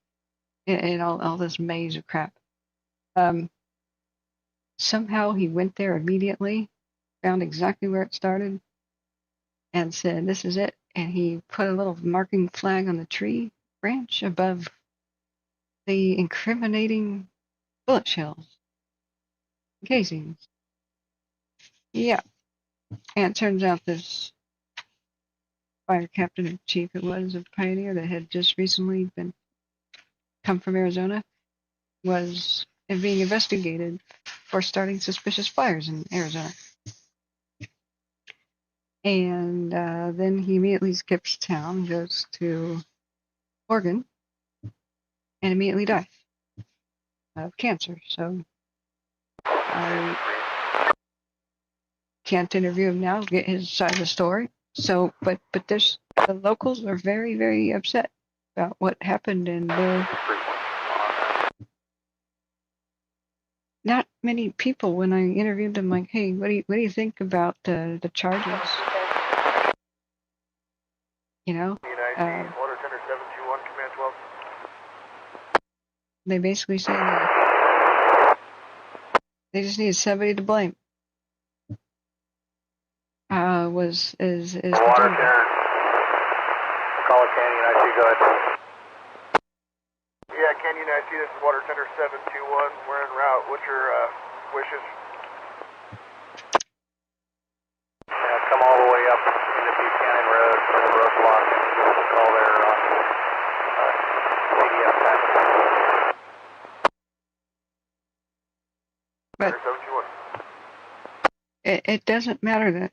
in all this maze of crap. Somehow he went there immediately, found exactly where it started, and said, "This is it." And he put a little marking flag on the tree branch above the incriminating bullet shells, casings. Yeah. And it turns out this fire captain or chief it was of Pioneer that had just recently come from Arizona was being investigated for starting suspicious fires in Arizona. And then he immediately skips town, goes to Oregon, and immediately dies of cancer. So I can't interview him now, get his side of the story. So, but there's the locals are very, very upset about what happened, and not many people, when I interviewed them, like, hey, what do you think about the charges? You know, Water Tender 721, Command 12. they basically say that they just need somebody to blame. Is Water Tender, call it Canyon, I see, go ahead. Yeah, Canyon, I see this is Water Tender 721. We're en route. What's your wishes? Come all the way up into Butte County Road for the roadblock and call there on CDF time. But 721. it doesn't matter that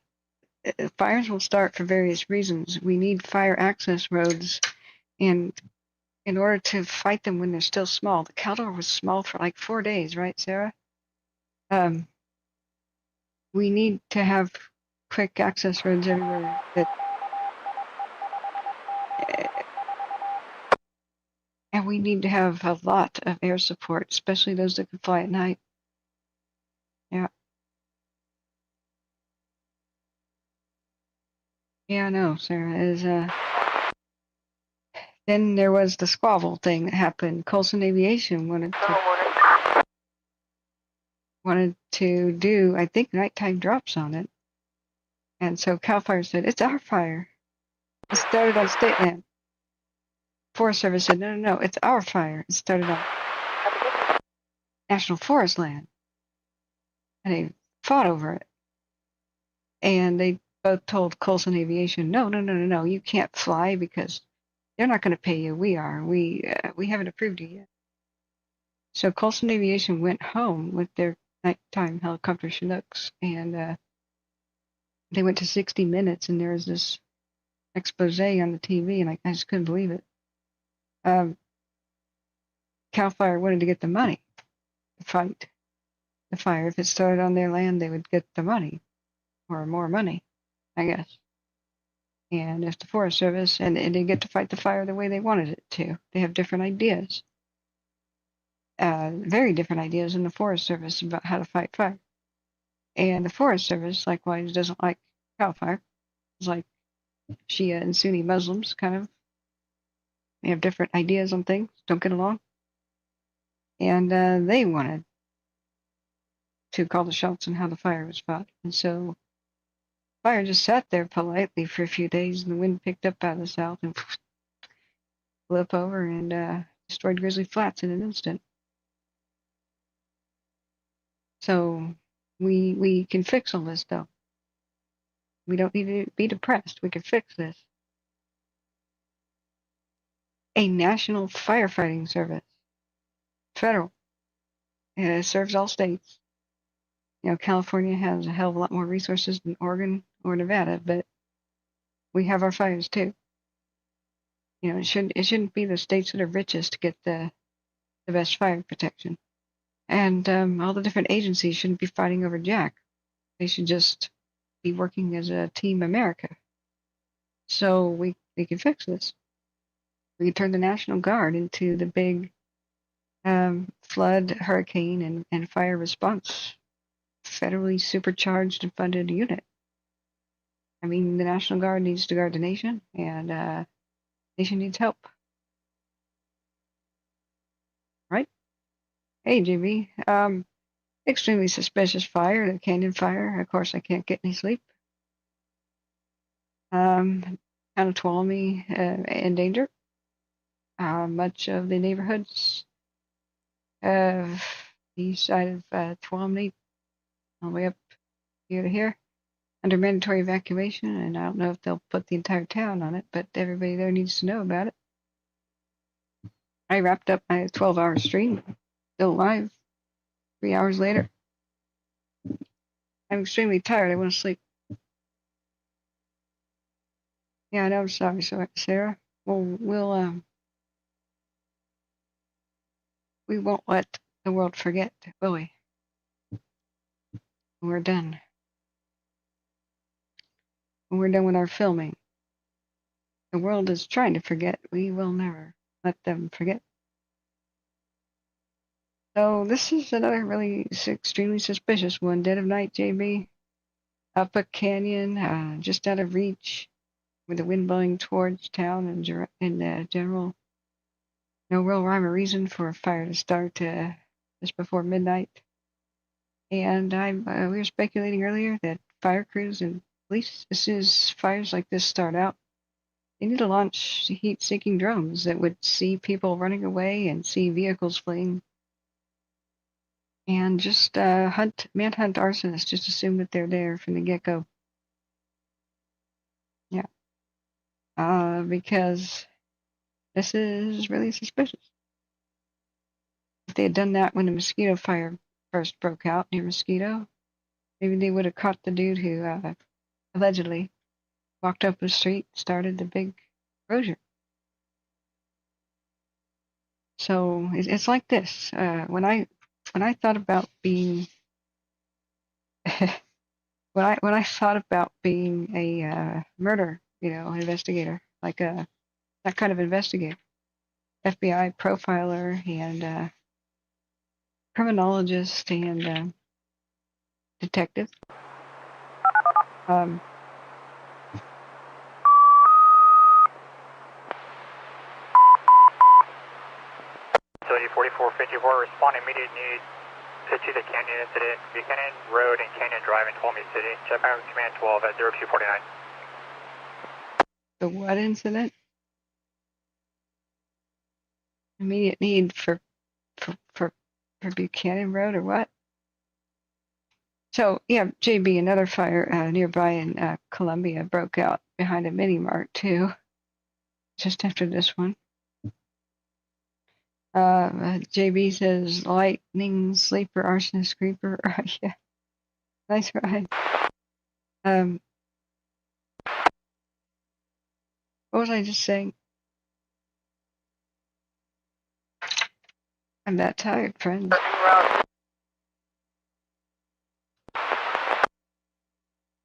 fires will start for various reasons. We need fire access roads, and in order to fight them when they're still small. The Caldor was small for like 4 days, right, Sarah? We need to have quick access roads everywhere. And we need to have a lot of air support, especially those that can fly at night. Yeah. Yeah, I know, Sarah. Then there was the squabble thing that happened. Colson Aviation wanted to do, I think, nighttime drops on it. And so CAL FIRE said, it's our fire. It started on state land. Forest Service said, no, it's our fire. It started on National Forest land. And they fought over it. And they both told Colson Aviation, no, you can't fly because they're not going to pay you. We are. We haven't approved you yet. So Colson Aviation went home with their nighttime helicopter Chinooks, and they went to 60 Minutes, and there was this expose on the TV, and I just couldn't believe it. CAL FIRE wanted to get the money to fight the fire. If it started on their land, they would get the money, or more money, I guess. And if the Forest Service, and they get to fight the fire the way they wanted it to. They have different ideas. Very different ideas in the Forest Service about how to fight fire. And the Forest Service, likewise, doesn't like CAL FIRE. It's like Shia and Sunni Muslims, kind of. They have different ideas on things, don't get along. And they wanted to call the shots on how the fire was fought. And so fire just sat there politely for a few days, and the wind picked up out of the south and blew up over and destroyed Grizzly Flats in an instant. So we can fix all this, though. We don't need to be depressed. We can fix this. A national firefighting service, federal, and it serves all states. You know, California has a hell of a lot more resources than Oregon or Nevada, but we have our fires too. You know, it shouldn't be the states that are richest to get the best fire protection. And all the different agencies shouldn't be fighting over Jack. They should just be working as a Team America. So we can fix this. We can turn the National Guard into the big flood, hurricane, and fire response federally supercharged and funded unit. I mean, the National Guard needs to guard the nation, and the nation needs help. Right? Hey, Jimmy. Extremely suspicious fire, the canyon fire. Of course, I can't get any sleep. Town of Tuolumne in danger. Much of the neighborhoods of the east side of Tuolumne, all the way up here to here, under mandatory evacuation. And I don't know if they'll put the entire town on it, but everybody there needs to know about it. I wrapped up my 12-hour stream, still alive, 3 hours later. I'm extremely tired. I want to sleep. Yeah, I know. I'm sorry, Sarah. Well, we won't let the world forget, will we? When we're done. When we're done with our filming. The world is trying to forget. We will never let them forget. So this is another really extremely suspicious one. Dead of night, JB. Up a canyon, just out of reach, with the wind blowing towards town and general. No real rhyme or reason for a fire to start just before midnight. And we were speculating earlier that fire crews and police, as soon as fires like this start out, they need to launch heat-seeking drones that would see people running away and see vehicles fleeing. And just manhunt arsonists, just assume that they're there from the get-go. Yeah. Because this is really suspicious. If they had done that when the mosquito fire first broke out near Mosquito, maybe they would have caught the dude who allegedly walked up the street, started the big Crozier. So it's like this. When I thought about being when I thought about being a murder, investigator, like that kind of investigator, FBI profiler and criminologist and detective. Facility 4454, respond immediate need to the canyon incident, Buchanan Road and Canyon Drive in Tuolumne City. Check out command 12 at 0249. The what incident? Immediate need for Buchanan Road or what? So yeah, JB, another fire nearby in Columbia broke out behind a mini mart too, just after this one. JB says lightning sleeper arsonist creeper. Yeah, nice ride. What was I just saying? I'm that tired, friend.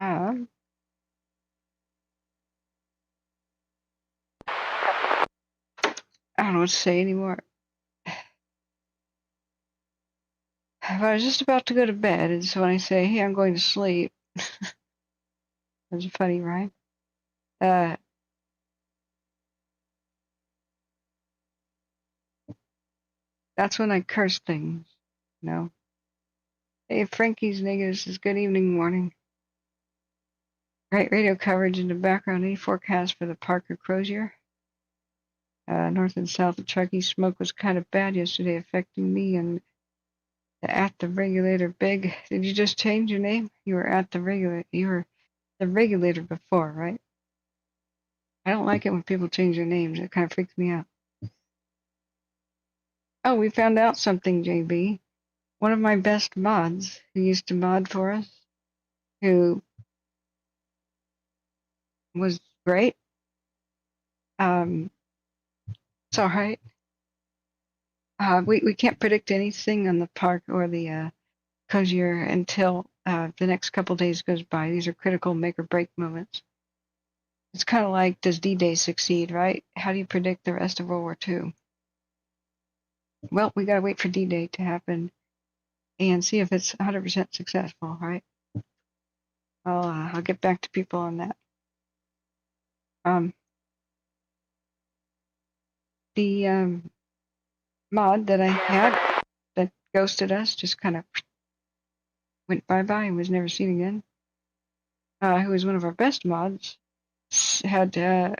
I don't know what to say anymore. I was just about to go to bed, and so when I say, hey, I'm going to sleep, that's funny, right? That's when I curse things, Hey, Frankie's Negatives says, good evening, morning. Great radio coverage in the background. Any forecast for the Parker Crozier? North and south of Truckee, smoke was kind of bad yesterday, affecting me and at the regulator big. Did you just change your name? You were at the regulator. You were the regulator before, right? I don't like it when people change their names. It kind of freaks me out. Oh, we found out something, JB. One of my best mods who used to mod for us, who was great. It's all right. We can't predict anything on the park or the Crozier until the next couple days goes by. These are critical make or break moments. It's kind of like, does D-Day succeed, right? How do you predict the rest of World War II? Well, we got to wait for D-Day to happen and see if it's 100% successful, right? I'll get back to people on that. The mod that I had that ghosted us just kind of went bye-bye and was never seen again. Who was one of our best mods, had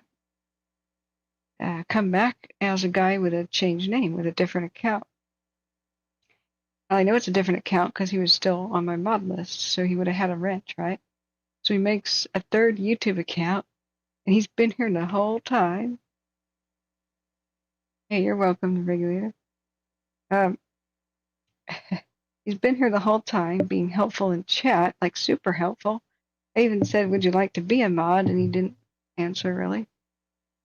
come back as a guy with a changed name, with a different account. I know it's a different account because he was still on my mod list, so he would have had a wrench, right? So he makes a third YouTube account, and he's been here the whole time. Hey, you're welcome, regulator. He's been here the whole time, being helpful in chat, like super helpful. I even said, would you like to be a mod? And he didn't answer, really.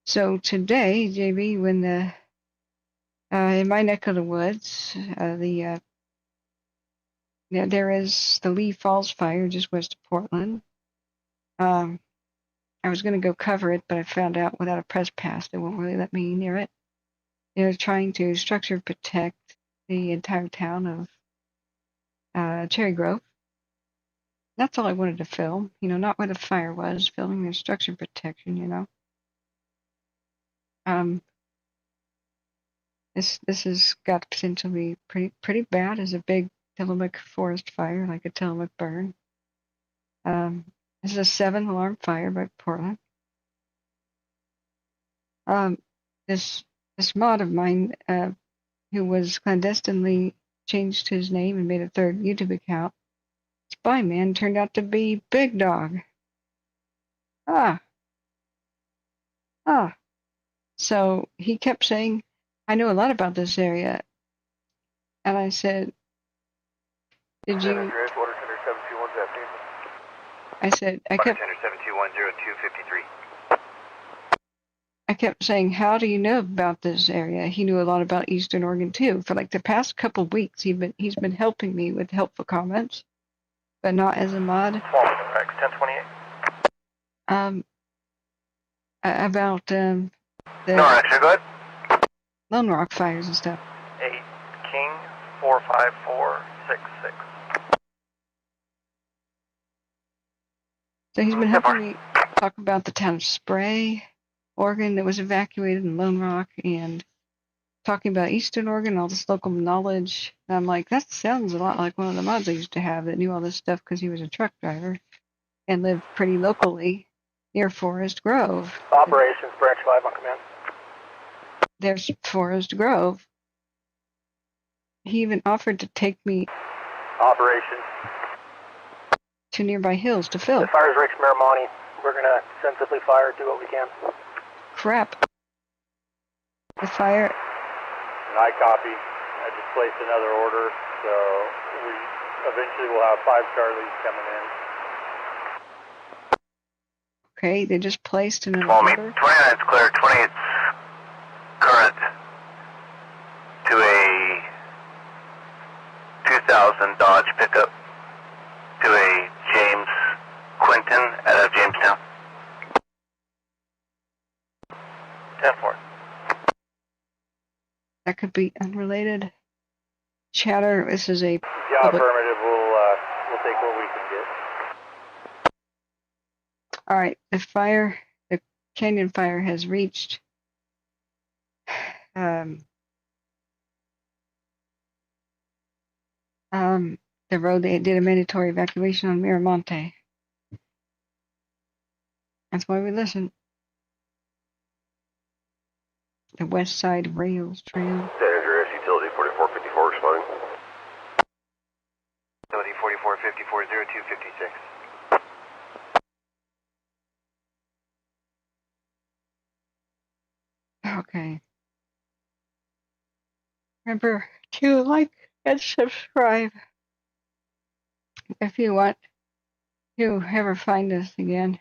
So today, JB, when in my neck of the woods, there is the Lee Falls fire just west of Portland. I was going to go cover it, but I found out without a press pass, they won't really let me near it. They're trying to structure protect the entire town of Cherry Grove. That's all I wanted to film, not where the fire was, filming their structure protection, This has got the potential to be pretty bad as a big Tillamook forest fire, like a Tillamook burn. This is a 7-alarm fire by Portland. This mod of mine, who was clandestinely changed his name and made a third YouTube account, Spy Man, turned out to be Big Dog. So he kept saying, I know a lot about this area. And I said, did you? I said, I kept saying, how do you know about this area? He knew a lot about Eastern Oregon too. For like the past couple of weeks, he's been helping me with helpful comments, but not as a mod. 1028. About the go ahead. Lone Rock fires and stuff. 8 King 45466. So he's been helping me talk about the town of Spray, Oregon, that was evacuated, in Lone Rock, and talking about Eastern Oregon, all this local knowledge. And I'm like, that sounds a lot like one of the mods I used to have that knew all this stuff because he was a truck driver and lived pretty locally near Forest Grove. Operations, Branch 5 on command. There's Forest Grove. He even offered to take me Operations to nearby hills to film. The fire's reached Miramani. We're going to sensibly fire, do what we can. Crap. The fire. And I copy. I just placed another order, so we eventually will have 5 Charlies coming in. Okay, they just placed an order. 29's clear, 28's current to a 2000 Dodge pickup to a James Quinton out of Jamestown. 10-4. That could be unrelated. Chatter, this is a Yeah, public. affirmative. We'll take what we can get. All right, the canyon fire has reached the road. They did a mandatory evacuation on Miramonte. That's why we listen. The West Side Rails Trail. Address utility 4454 responding. Utility 4454 0256. Okay. Remember to like and subscribe if you want to ever find us again.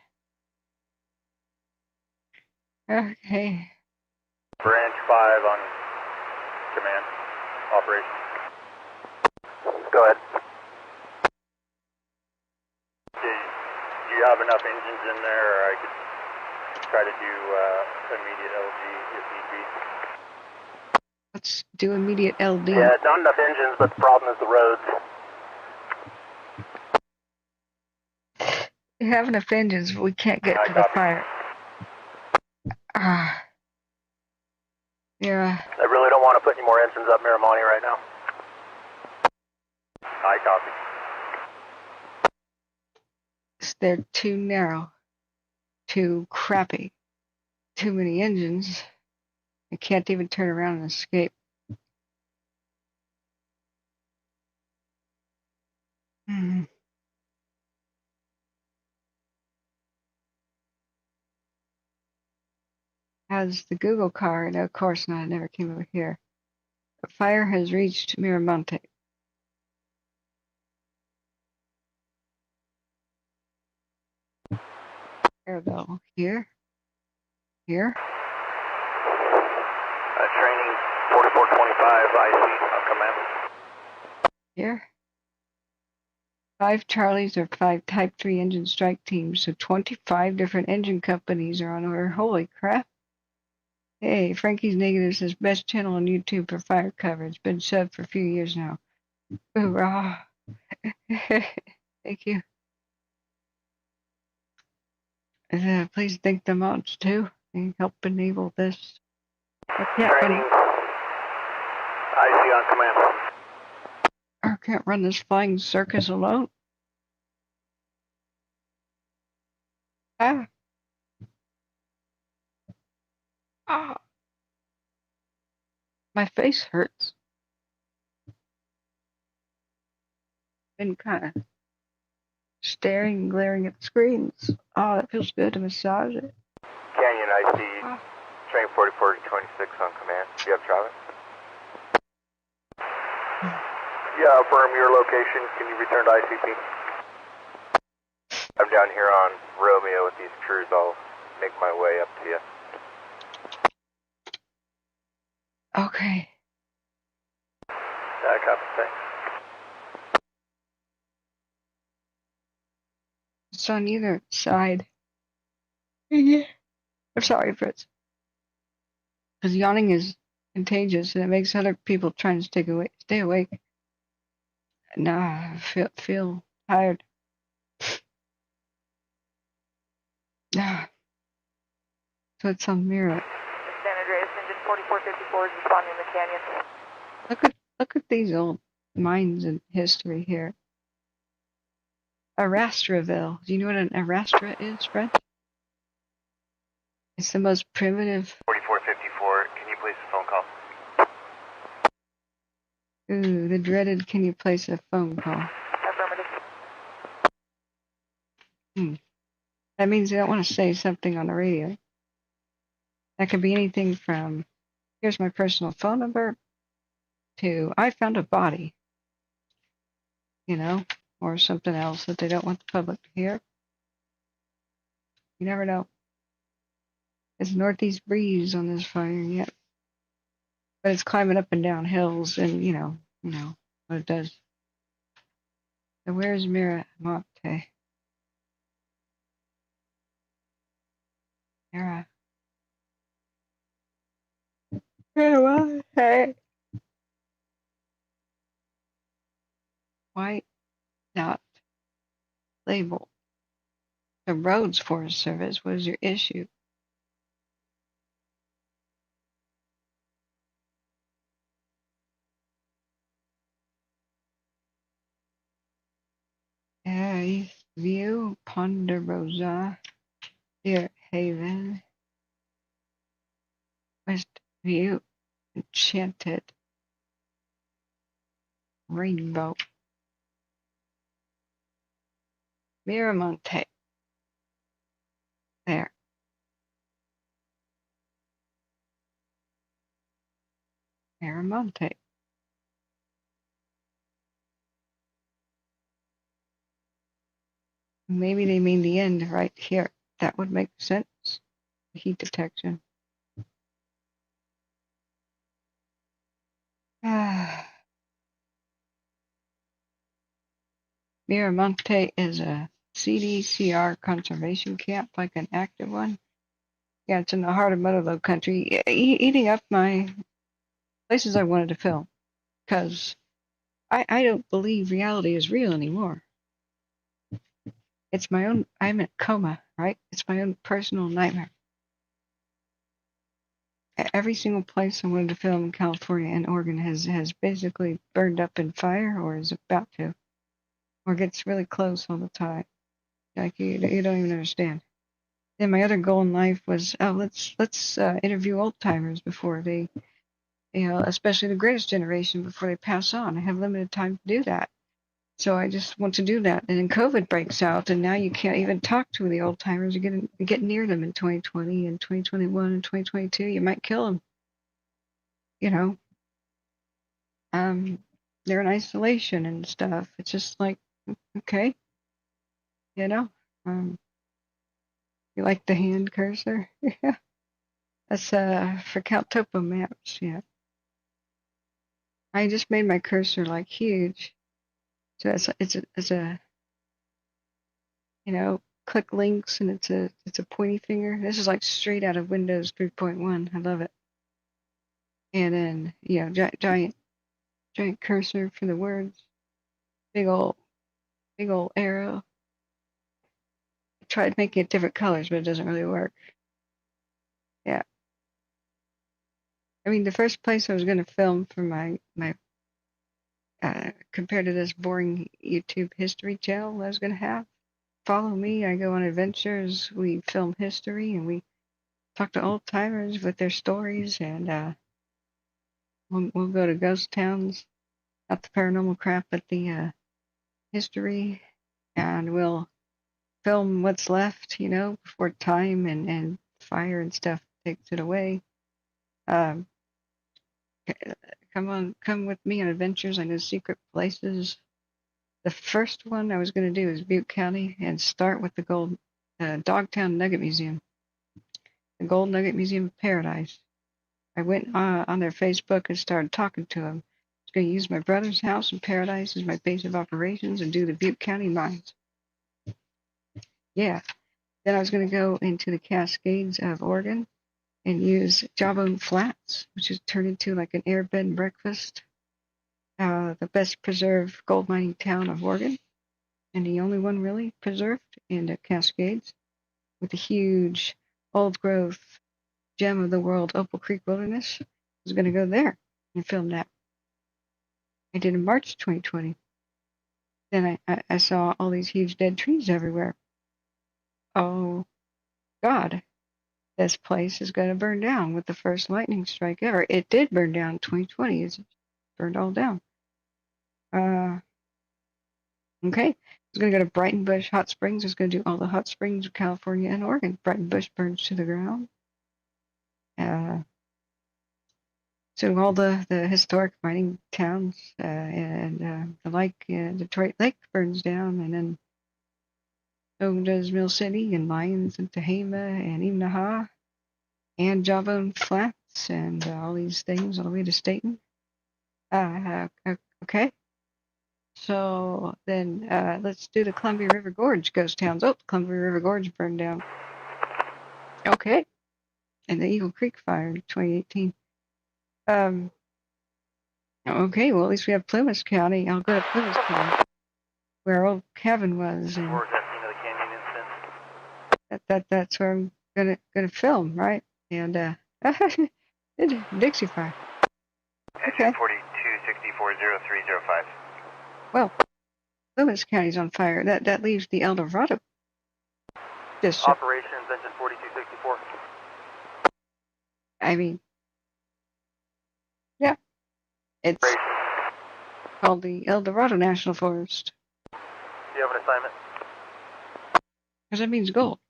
Okay. Branch 5 on command. operation. Go ahead. Do you have enough engines in there, or I could try to do immediate LG if need be? Let's do immediate LD. Yeah, not enough engines, but the problem is the roads. We have enough engines, but we can't get to the fire. Yeah. I really don't want to put any more engines up Miramani right now. I copy. They're too narrow, too crappy, too many engines. I can't even turn around and escape. Has the Google car, no, of course not, it never came over here. The fire has reached Miramonte. Here though, here. Training 4425, IC on command. Here. 5 Charlies or 5 Type 3 engine strike teams, so 25 different engine companies are on order. Holy crap. Hey, Frankie's Negative says best channel on YouTube for fire coverage. Been subbed for a few years now. Hoorah. Thank you. Please thank the mods too. They help enable this. Training. IC on command. I can't run this flying circus alone. Ah. My face hurts. Been kind of staring and glaring at screens. Oh, that feels good to massage it. Canyon IC, train 4426 on command. Do you have traffic? Yeah, affirm your location. Can you return to ICP? I'm down here on Romeo with these crews. I'll make my way up to you. Okay. Yeah, copy. Thanks. It's on either side. I'm sorry, Fritz. Because yawning is contagious and it makes other people trying to stay awake. Nah, I feel tired. Nah. So it's on Mirror. San Andreas, engine 4454 is responding in the canyon. Look at these old mines in history here. Arastraville. Do you know what an Arastra is, Fred? It's the most primitive. 4454, can you place a phone call? Ooh, the dreaded can you place a phone call? Affirmative. That means they don't want to say something on the radio. That could be anything from, here's my personal phone number, to, I found a body. You know, or something else that they don't want the public to hear. You never know. It's northeast breeze on this fire yet. But it's climbing up and down hills and, you know what it does. So where's Miramonte? Miramonte. Why not label the roads Forest Service? What is your issue? East View, Ponderosa, Deer Haven, West View, Enchanted, Rainbow, Miramonte. There. Miramonte. Maybe they mean the end right here. That would make sense. Heat detection. Miramonte is a CDCR conservation camp, like an active one. Yeah, it's in the heart of Motherlode country, eating up my places I wanted to film, because I don't believe reality is real anymore. It's my own, I'm in a coma, right? It's my own personal nightmare. Every single place I wanted to film in California and Oregon has basically burned up in fire or is about to, or gets really close all the time. Like you don't even understand. Then my other goal in life was, let's interview old timers before they, especially the greatest generation, before they pass on. I have limited time to do that. So I just want to do that. And then COVID breaks out, and now you can't even talk to the old timers or get near them in 2020 and 2021 and 2022. You might kill them. They're in isolation and stuff. It's just like, okay, you like the hand cursor? Yeah, that's for Caltopo maps. Yeah, I just made my cursor like huge, so it's a click links, and it's a pointy finger. This is like straight out of Windows 3.1. I love it. And then giant cursor for the words, big old arrow. I tried making it different colors, but it doesn't really work. Yeah. I mean, the first place I was going to film for my compared to this boring YouTube history channel I was going to have, follow me. I go on adventures. We film history, and we talk to old timers with their stories, and we'll go to ghost towns, not the paranormal crap, but the history, and we'll film what's left, before time and fire and stuff takes it away. Come with me on adventures. I know secret places. The first one I was going to do is Butte County and start with the Dogtown Nugget Museum, the Gold Nugget Museum of Paradise. I went on their Facebook and started talking to them. I was going to use my brother's house in Paradise as my base of operations and do the Butte County mines. Yeah. Then I was going to go into the Cascades of Oregon and use Jawbone Flats, which is turned into like an air bed and breakfast. The best preserved gold mining town of Oregon, and the only one really preserved in the Cascades, with a huge old growth gem of the world, Opal Creek Wilderness. I was going to go there and film that. I did in March 2020. Then I saw all these huge dead trees everywhere. Oh, God. This place is going to burn down with the first lightning strike ever. It did burn down in 2020. It burned all down. Okay. I was going to go to Brighton Bush Hot Springs. I was going to do all the hot springs of California and Oregon. Brighton Bush burns to the ground. So all the historic mining towns and the lake, Detroit Lake burns down, and then so does Mill City and Lyons and Tehema and Umatilla and Jawbone Flats and all these things all the way to Staten. Okay. So then let's do the Columbia River Gorge ghost towns. Oh, the Columbia River Gorge burned down. Okay. And the Eagle Creek fire in 2018. Okay, well, at least we have Plymouth County. I'll go to Plymouth County, where old cabin was. And that's where I'm gonna film, right? And Dixie Fire. Okay. 42640305. Well, Plymouth County's on fire. That leaves the El Dorado district. Operations engine 4264. I mean, yeah, it's called the El Dorado National Forest. Do you have an assignment? Because that means gold.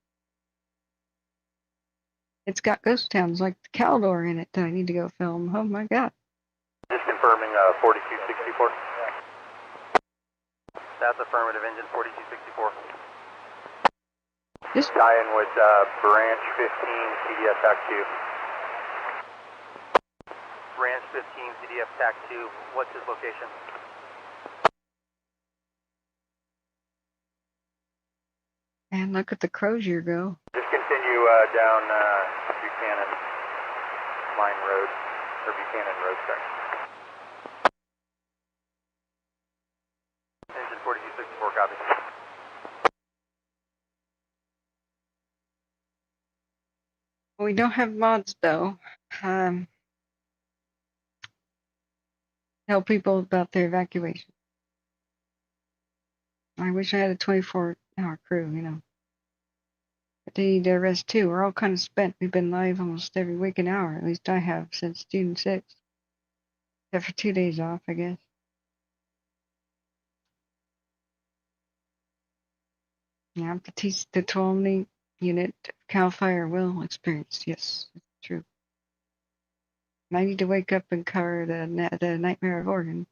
It's got ghost towns like the Caldor in it that I need to go film. Oh my God. Just confirming 4264. That's affirmative, engine 4264. Just tie in with branch 15 CDF TAC 2. Branch 15 CDF TAC 2. What's his location? And look at the Crozier go. Just continue down Buchanan Mine Road, or Buchanan Road, sorry. Engine 4264, copy. We don't have mods though. Tell people about their evacuation. I wish I had a 24-hour crew, you know. But they need to rest too. We're all kind of spent. We've been live almost every waking hour. At least I have since June 6th. Except for 2 days off, I guess. Yeah, the Tuolumne unit CAL FIRE will experience. Yes, it's true. And I need to wake up and cover the Nightmare of Oregon.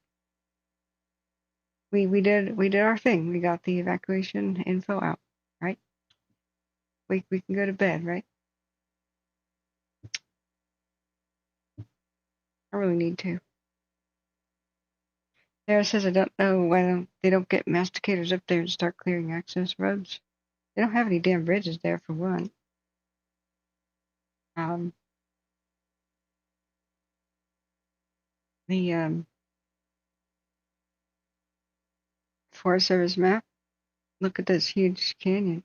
We did our thing. We got the evacuation info out, right? We can go to bed, right? I really need to. Sarah says I don't know why they don't get masticators up there and start clearing access roads. They don't have any damn bridges there for one. The Forest Service map. Look at this huge canyon.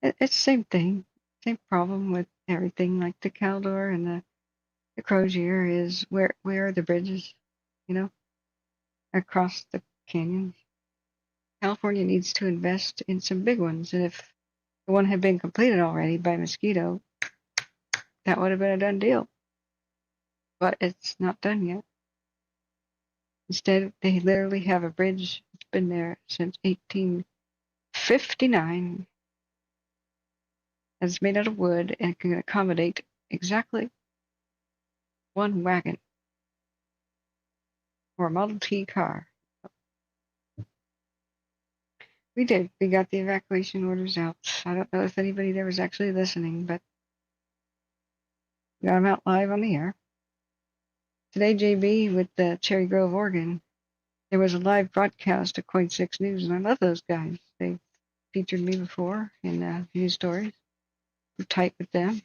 It's the same thing. Same problem with everything like the Caldor and the Crozier is where are the bridges, you know, across the canyons. California needs to invest in some big ones, and if the one had been completed already by Mosquito, that would have been a done deal. But it's not done yet. Instead, they literally have a bridge that's been there since 1859. It's made out of wood and can accommodate exactly one wagon or a Model T car. We did. We got the evacuation orders out. I don't know if anybody there was actually listening, but we got them out live on the air. Today, JB, with the Cherry Grove, Oregon, there was a live broadcast of Coin 6 News, and I love those guys. They featured me before in news stories. I'm tight with them.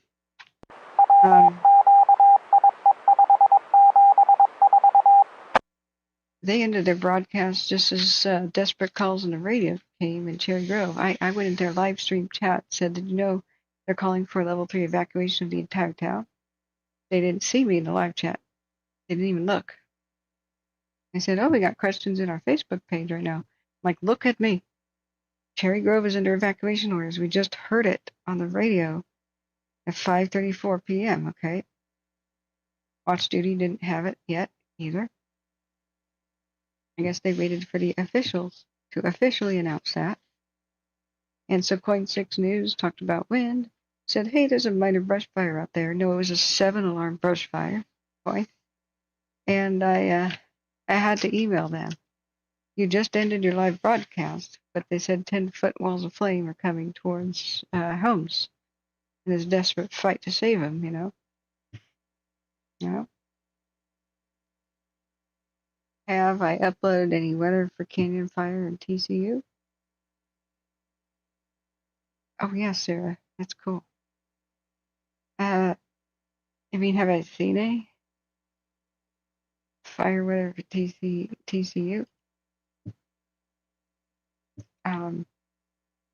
They ended their broadcast just as desperate calls on the radio came in Cherry Grove. I went into their live stream chat, said, did you know they're calling for a level 3 evacuation of the entire town? They didn't see me in the live chat. They didn't even look. I said, oh, we got questions in our Facebook page right now. I'm like, look at me. Cherry Grove is under evacuation orders. We just heard it on the radio at 5:34 p.m., okay? Watch Duty didn't have it yet either. I guess they waited for the officials to officially announce that. And so Coin 6 News talked about wind, said, hey, there's a minor brush fire out there. No, it was a 7-alarm brush fire. Coin. And I had to email them. You just ended your live broadcast, but they said 10-foot walls of flame are coming towards homes. And there's a desperate fight to save them, you know. Have I uploaded any weather for Canyon Fire and TCU? Oh, yeah, Sarah. That's cool. I mean, have I seen a fire weather for TCU?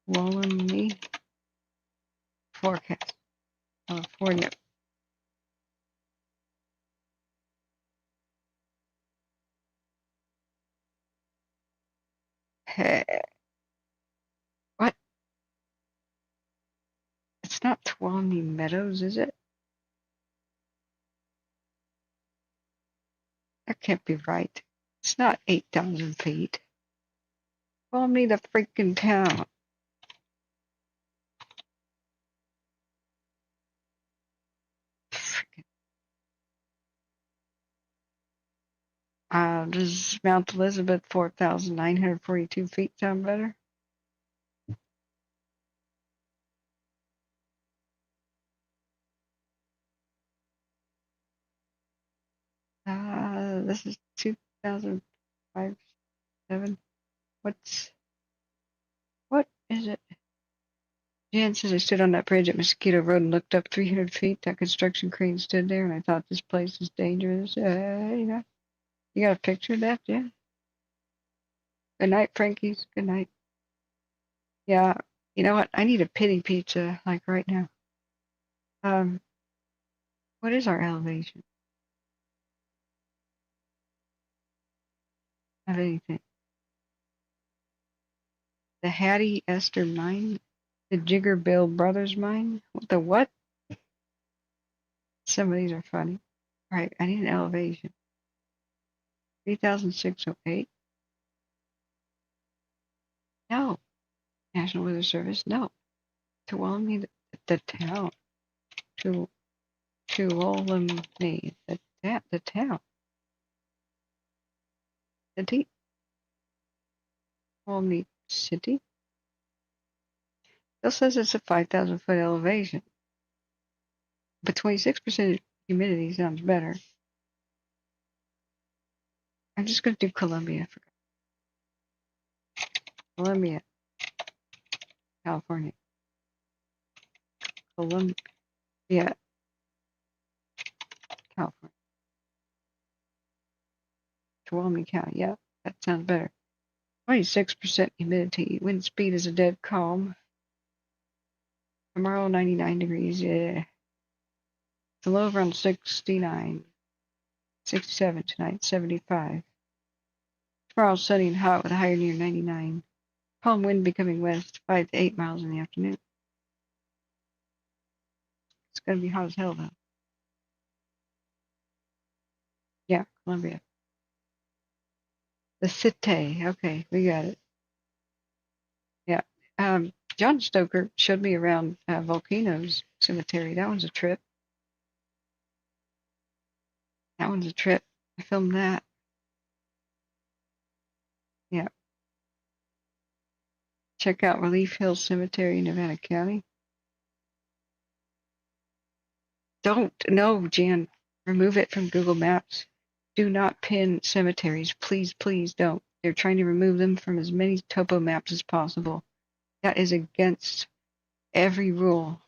Tuolumne forecast, California. Hey, what? It's not Tuolumne Meadows, is it? That can't be right. It's not 8,000 feet. Tuolumne, the freaking town. Does Mount Elizabeth 4,942 feet sound better? This is 2005, 7. What is it? Jan says I stood on that bridge at Mosquito Road and looked up 300 feet. That construction crane stood there, and I thought this place is dangerous. You got a picture of that, Jan? Good night, Frankies. Good night. Yeah, you know what? I need a pity pizza, like right now. What is our elevation of anything? The Hattie Esther mine? The Jigger Bill Brothers mine? The what? Some of these are funny. All right, I need an elevation. 3,608? No. National Weather Service? No. Tuolumne, the town. Tuolumne, the town. City? Tuolumne City? Still says it's a 5,000 foot elevation. But 26% humidity sounds better. I'm just going to do Columbia. Columbia, California. Columbia, California. Tuolumne County. Yeah, that sounds better. 26% humidity. Wind speed is a dead calm. Tomorrow, 99 degrees. Yeah. The low around 69. 67 tonight, 75. Tomorrow, sunny and hot with a higher near 99. Calm wind becoming west, 5 to 8 miles in the afternoon. It's going to be hot as hell, though. Yeah, Columbia. The Cité. Okay, we got it. Yeah. John Stoker showed me around Volcanoes Cemetery. That one's a trip. I filmed that. Yeah. Check out Relief Hills Cemetery in Nevada County. No, Jan. Remove it from Google Maps. Do not pin cemeteries. Please, please don't. They're trying to remove them from as many topo maps as possible. That is against every rule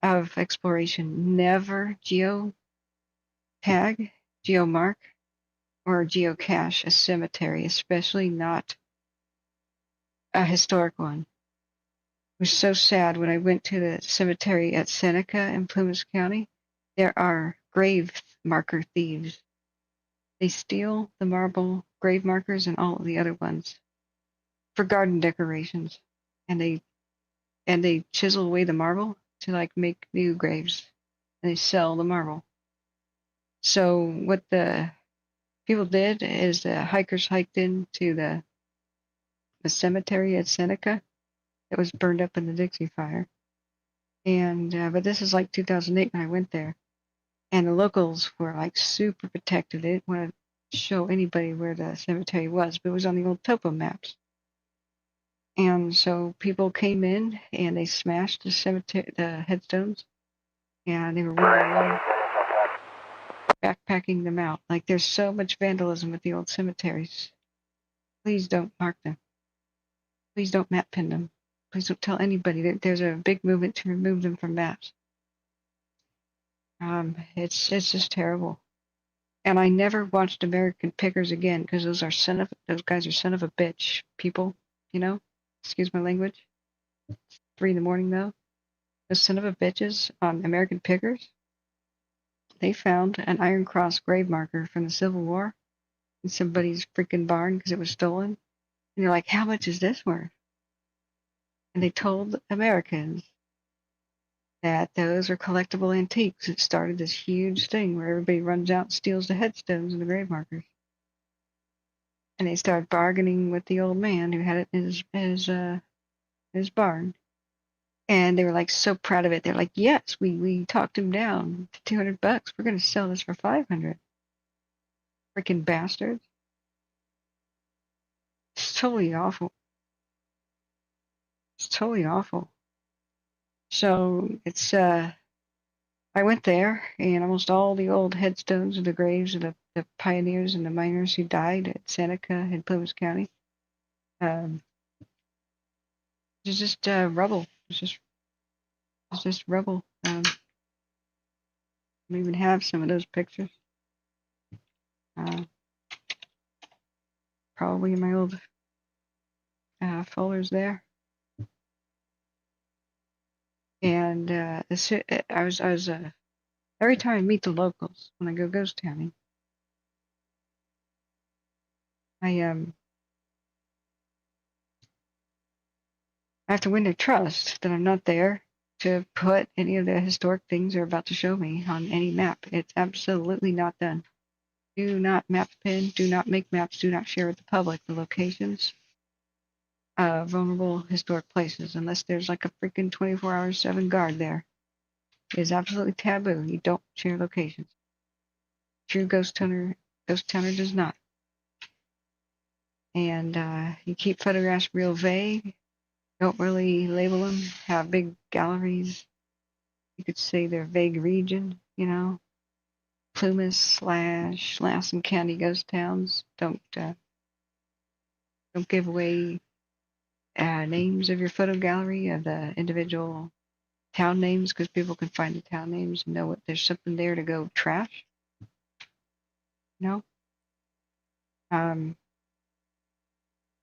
of exploration. Never geotag, geomark, or geocache a cemetery, especially not a historic one. It was so sad when I went to the cemetery at Seneca in Plumas County. There are grave marker thieves. They steal the marble grave markers and all of the other ones for garden decorations, and they chisel away the marble to like make new graves, and they sell the marble. So what the people did is the hikers hiked into the cemetery at Seneca that was burned up in the Dixie Fire, and but this is like 2008 when I went there, and the locals were like super protective. They didn't want to show anybody where the cemetery was, but it was on the old topo maps. And so people came in and they smashed the cemetery, the headstones, and they were backpacking them out. Like there's so much vandalism with the old cemeteries. Please don't mark them. Please don't map pin them. Please don't tell anybody. There's a big movement to remove them from maps. It's just terrible. And I never watched American Pickers again because those guys are son of a bitch people. You know, excuse my language. It's 3 a.m. though. Those son of a bitches on American Pickers. They found an Iron Cross grave marker from the Civil War in somebody's freaking barn because it was stolen. And they're like, how much is this worth? And they told Americans that those are collectible antiques. It started this huge thing where everybody runs out and steals the headstones and the grave markers. And they started bargaining with the old man who had it in his barn. And they were like so proud of it. They're like, yes, we talked him down to $200. We're going to sell this for $500. Freaking bastards. It's totally awful. It's totally awful. So it's I went there, and almost all the old headstones of the graves of the pioneers and the miners who died at Seneca in Plumas County It's just rubble. It's just rubble. We even have some of those pictures. Probably in my old folders there. And I was every time I meet the locals when I go ghost towning, I have to win their trust that I'm not there to put any of the historic things they're about to show me on any map. It's absolutely not done. Do not map pin, do not make maps, do not share with the public the locations of vulnerable historic places unless there's like a freaking 24/7 guard there. It is absolutely taboo. You don't share locations. True ghost towner does not. And you keep photographs real vague. Don't really label them. Have big galleries. You could say they're vague region, you know. Plumas / Lassen County ghost towns. Don't give away names of your photo gallery of the individual town names because people can find the town names and know what there's something there to go trash. No.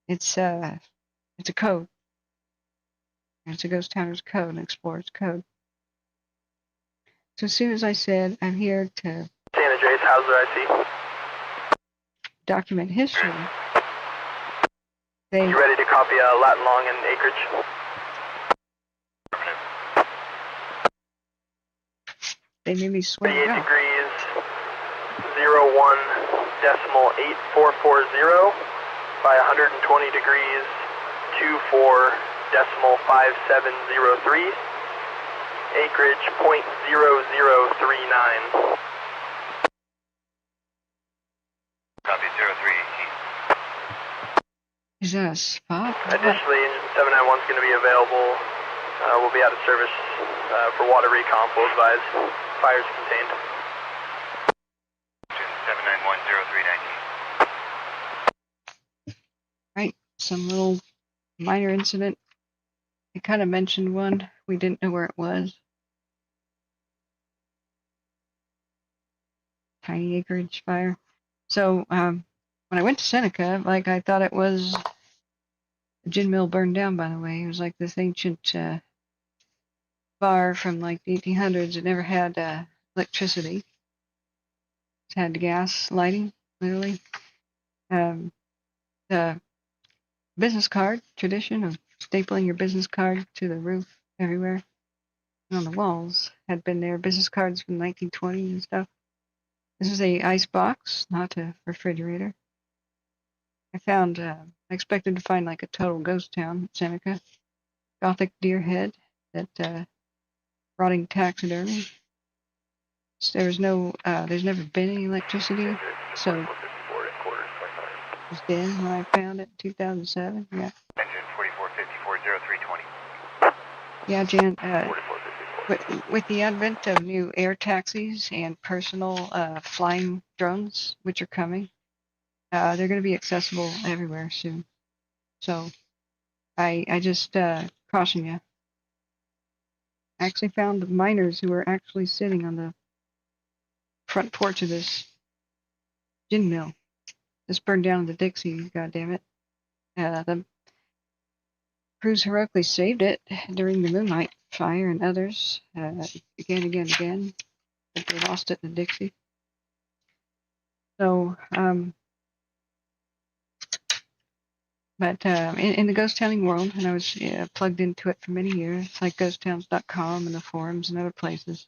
It's a code. It's a ghost towner's code, an explorer's code. So as soon as I said I'm here to San Andreas, how's the IC? document history, they You ready to copy Latin long and acreage? made me swear 38 to God. degrees, 01.8440 by 120 degrees, 24.5703. Acreage .0039. Copy 0318. Is that a spot? Additionally, engine 791 is going to be available. We'll be out of service for water recon. Full advise. Fires contained. 791-0319. Right, some little minor incident. I kind of mentioned one. We didn't know where it was. Tiny acreage fire. So when I went to Seneca, like I thought it was the gin mill burned down. By the way, it was like this ancient bar from like the 1800s. It never had electricity. It had gas lighting, literally. The business card tradition of stapling your business card to the roof everywhere and on the walls had been there. Business cards from the 1920s and stuff. This is a ice box, not a refrigerator. I found, I expected to find like a total ghost town, Seneca. Gothic deer head that rotting taxidermy. So there was no, there's never been any electricity, so it was dead when I found it in 2007. Yeah. Engine 4454-0320. Yeah, Jan. With the advent of new air taxis and personal flying drones, which are coming, they're going to be accessible everywhere soon. So I just caution you. I actually found the miners who were actually sitting on the front porch of this gin mill. This burned down in the Dixie, goddammit. The crews heroically saved it during the Moonlight Fire and others, again, but they lost it in the Dixie. So, but in the ghost towning world, and I was plugged into it for many years, like ghosttowns.com and the forums and other places,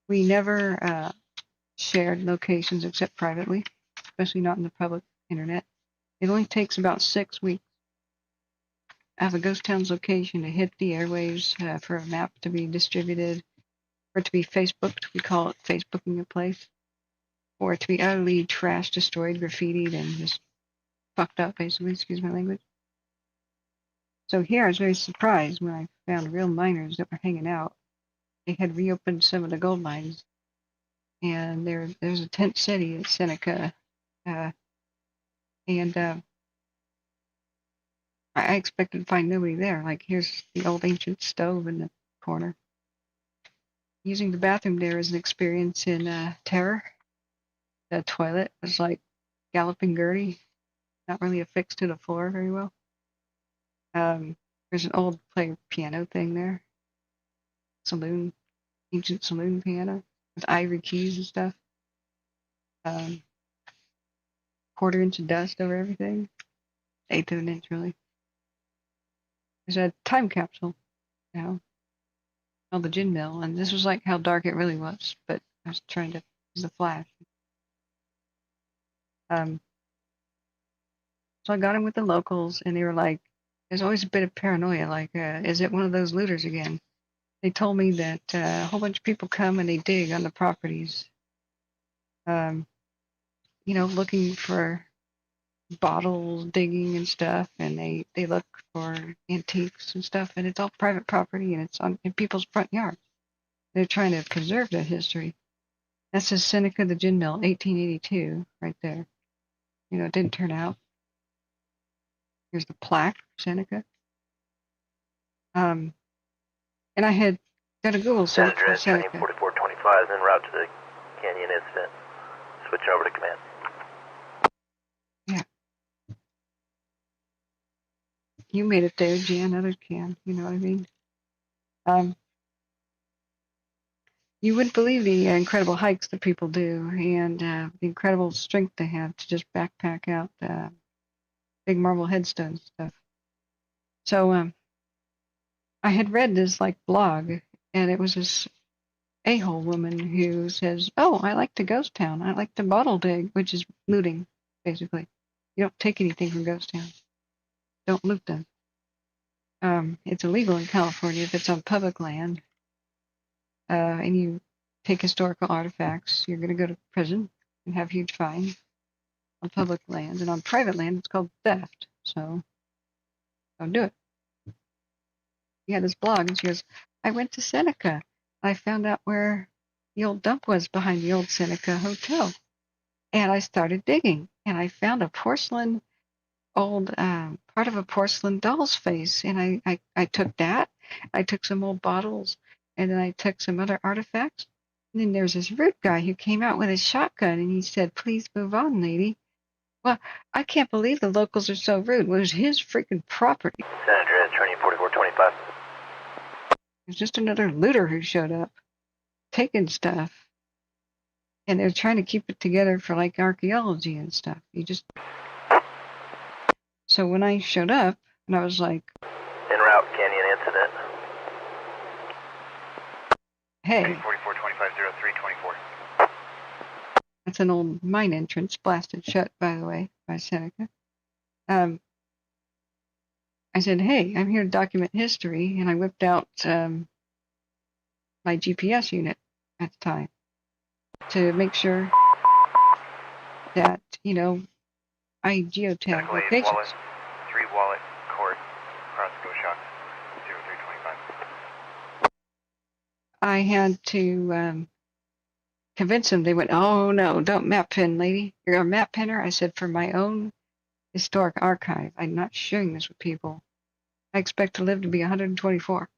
we never shared locations except privately, especially not in the public internet. It only takes about 6 weeks of a ghost town's location to hit the airwaves for a map to be distributed, for it to be Facebooked. We call it Facebooking a place. Or to be utterly trash, destroyed, graffitied, and just fucked up, basically, excuse my language. So here I was very surprised when I found real miners that were hanging out. They had reopened some of the gold mines. And there's a tent city at Seneca. And I expected to find nobody there. Like, here's the old ancient stove in the corner. Using the bathroom there is an experience in terror. The toilet was like galloping Gertie, not really affixed to the floor very well. There's an old player piano thing there. Saloon, ancient saloon piano with ivory keys and stuff. Quarter-inch of dust over everything. Eighth of an inch, really. There's a time capsule now on the gin mill, and this was like how dark it really was, but I was trying to use the flash. So I got in with the locals, and they were like, there's always a bit of paranoia, like, is it one of those looters again? They told me that a whole bunch of people come and they dig on the properties, looking for bottles, digging and stuff, and they look for antiques and stuff, and it's all private property, and it's in people's front yards. They're trying to preserve that history. That says Seneca the Gin Mill, 1882, right there. It didn't turn out. Here's the plaque, Seneca. And I had done a Google search for Seneca. 4425 en route to the Canyon incident. Switching over to command. Yeah. You made it there, Jan. Others can. You know what I mean? You wouldn't believe the incredible hikes that people do and the incredible strength they have to just backpack out big marble headstones and stuff. So I had read this like blog, and it was this a-hole woman who says, "Oh, I like to ghost town. I like to bottle dig," which is looting, basically. You don't take anything from ghost towns. Don't loot them. It's illegal in California if it's on public land, and you take historical artifacts. You're going to go to prison and have huge fines on public land, and on private land, it's called theft. So don't do it. He had this blog, and she goes, "I went to Seneca. I found out where the old dump was behind the old Seneca Hotel. And I started digging, and I found a porcelain, old, part of a porcelain doll's face. And I took that. I took some old bottles, and then I took some other artifacts. And then there's this rude guy who came out with his shotgun, and he said, 'Please move on, lady.' Well, I can't believe the locals are so rude. It was his freaking property. San Andreas, turning 4425. It was just another looter who showed up, taking stuff. And they're trying to keep it together for like archaeology and stuff. So when I showed up, and I was like, en route, Canyon incident. Hey. 44250324. That's an old mine entrance, blasted shut, by the way, by Seneca. I said, hey, I'm here to document history, and I whipped out my GPS unit at the time to make sure that, I geotag locations. Wallet, 3 wallet, court, cross go shot, 0325. I had to convince them. They went, "Oh, no, don't map pin, lady. You're a map pinner?" I said, "For my own historic archive. I'm not sharing this with people. I expect to live to be 124.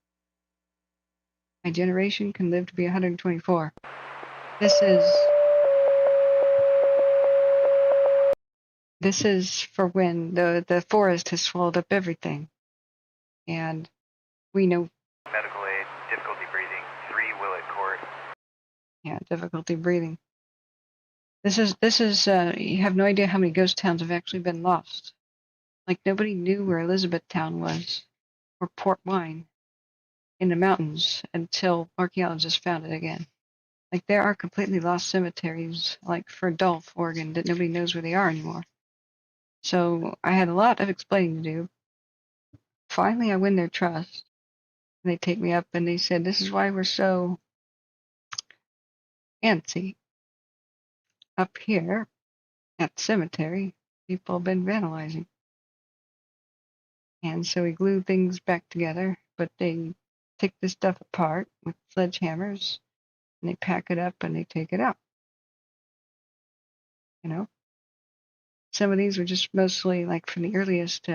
My generation can live to be 124. This is for when the forest has swallowed up everything. And we know." Medical aid, difficulty breathing, 3 Willett Court. Yeah, difficulty breathing. This is you have no idea how many ghost towns have actually been lost. Like, nobody knew where Elizabethtown was, or Port Wine, in the mountains, until archaeologists found it again. Like, there are completely lost cemeteries, like for Dolph, Oregon, that nobody knows where they are anymore. So I had a lot of explaining to do. Finally, I win their trust. And they take me up and they said, "This is why we're so antsy. Up here at the cemetery, people have been vandalizing." And so we glue things back together, but they take this stuff apart with sledgehammers, and they pack it up and they take it out. Some of these were just mostly like from the earliest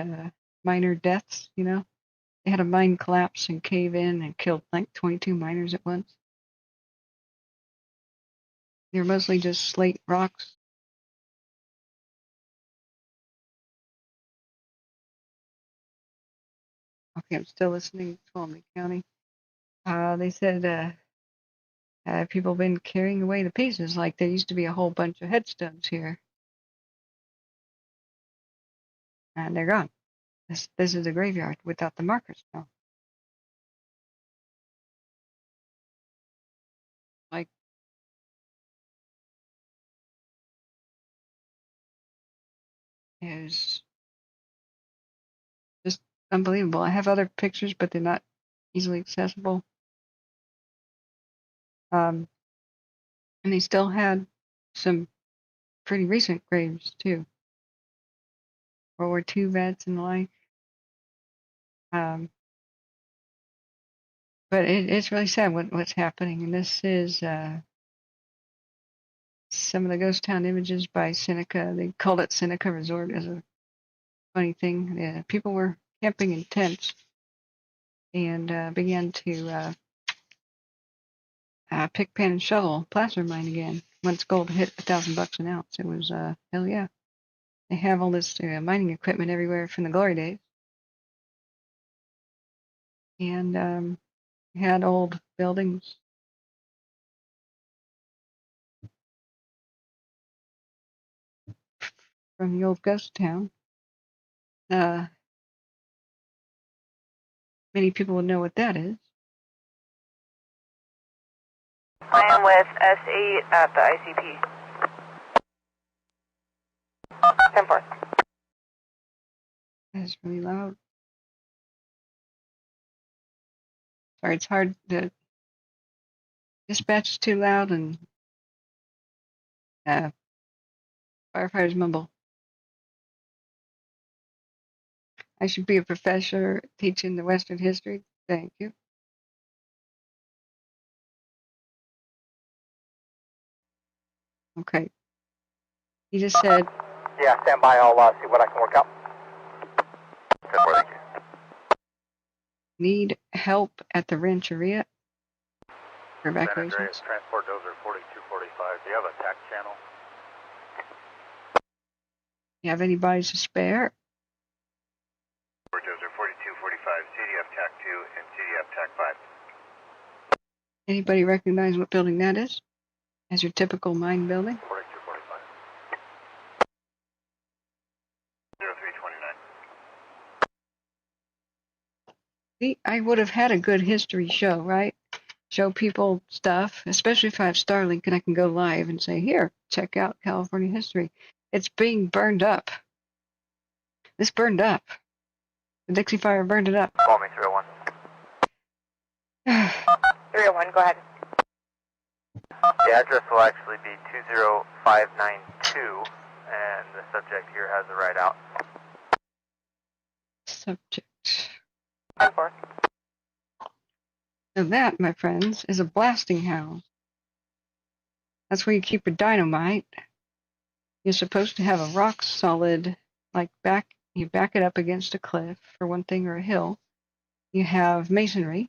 miner deaths, you know. They had a mine collapse and cave in and killed like 22 miners at once. They're mostly just slate rocks. Okay, I'm still listening to Tuolumne County. They said people have been carrying away the pieces, like there used to be a whole bunch of headstones here. And they're gone. This is a graveyard without the markers now. Like, is just unbelievable. I have other pictures, but they're not easily accessible. And they still had some pretty recent graves too. World War II vets and the like. But it's really sad what's happening. And this is some of the ghost town images by Seneca. They called it Seneca Resort as a funny thing. Yeah, people were camping in tents and began to pick, pan, and shovel placer mine again. Once gold hit $1,000 an ounce, it was hell yeah. They have all this mining equipment everywhere from the glory days, and had old buildings. From the old ghost town. Many people would know what that is. I am with S8 at the ICP. 10-4. That's really loud. Sorry, it's hard to dispatch is too loud and firefighters mumble. I should be a professor teaching the Western history. Thank you. Okay. He just said. Yeah, stand by. I'll see what I can work out. 10-4, thank you. Need help at the Rancheria for evacuations. San Andreas Transport Dozer 4245. Do you have a TAC channel? You have any bodies to spare? Dozer 4245, CDF TAC 2 and CDF TAC 5. Anybody recognize what building that is? As your typical mine building? 4245. 0329. See, I would have had a good history show, right? Show people stuff, especially if I have Starlink and I can go live and say, here, check out California history. It's being burned up. This burned up. The Dixie Fire burned it up. Call me 301. 301, go ahead. The address will actually be 20592, and the subject here has the right out. Subject. 10-4. So that, my friends, is a blasting house. That's where you keep your dynamite. You're supposed to have a rock solid, like you back it up against a cliff, for one thing, or a hill. You have masonry,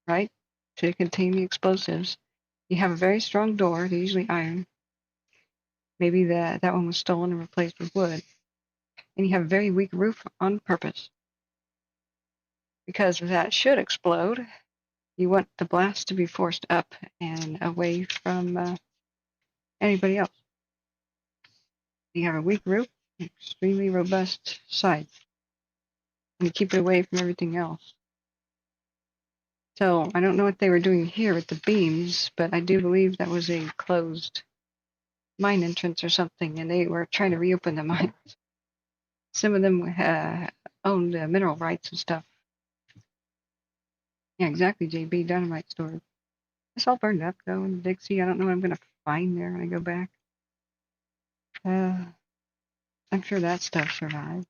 right, to contain the explosives. You have a very strong door, they're usually iron. Maybe that one was stolen and replaced with wood. And you have a very weak roof on purpose. Because if that should explode, you want the blast to be forced up and away from anybody else. You have a weak roof, extremely robust sides. And you keep it away from everything else. So I don't know what they were doing here at the beams, but I do believe that was a closed mine entrance or something, and they were trying to reopen the mines. Some of them owned mineral rights and stuff. Yeah, exactly, JB, dynamite storage. It's all burned up, though, in Dixie. I don't know what I'm going to find there when I go back. I'm sure that stuff survived.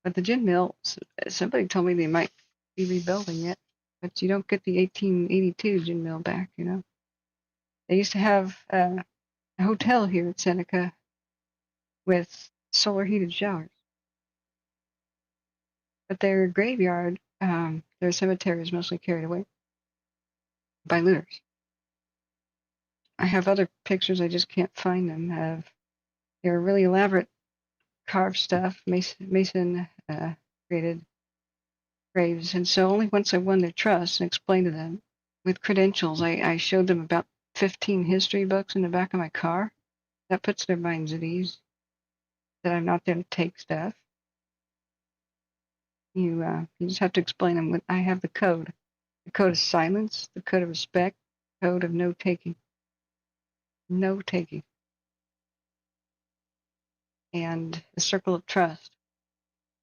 But the gin mill, somebody told me they might be rebuilding it, but you don't get the 1882 gin mill back, you know. They used to have a hotel here at Seneca with solar heated showers. But their graveyard, their cemetery is mostly carried away by looters. I have other pictures, I just can't find them. They're really elaborate carved stuff, Mason created graves. And so only once I won their trust and explained to them with credentials, I showed them about 15 history books in the back of my car. That puts their minds at ease that I'm not there to take stuff. You just have to explain them. I have the code. The code of silence, the code of respect, code of no taking. No taking. And the circle of trust.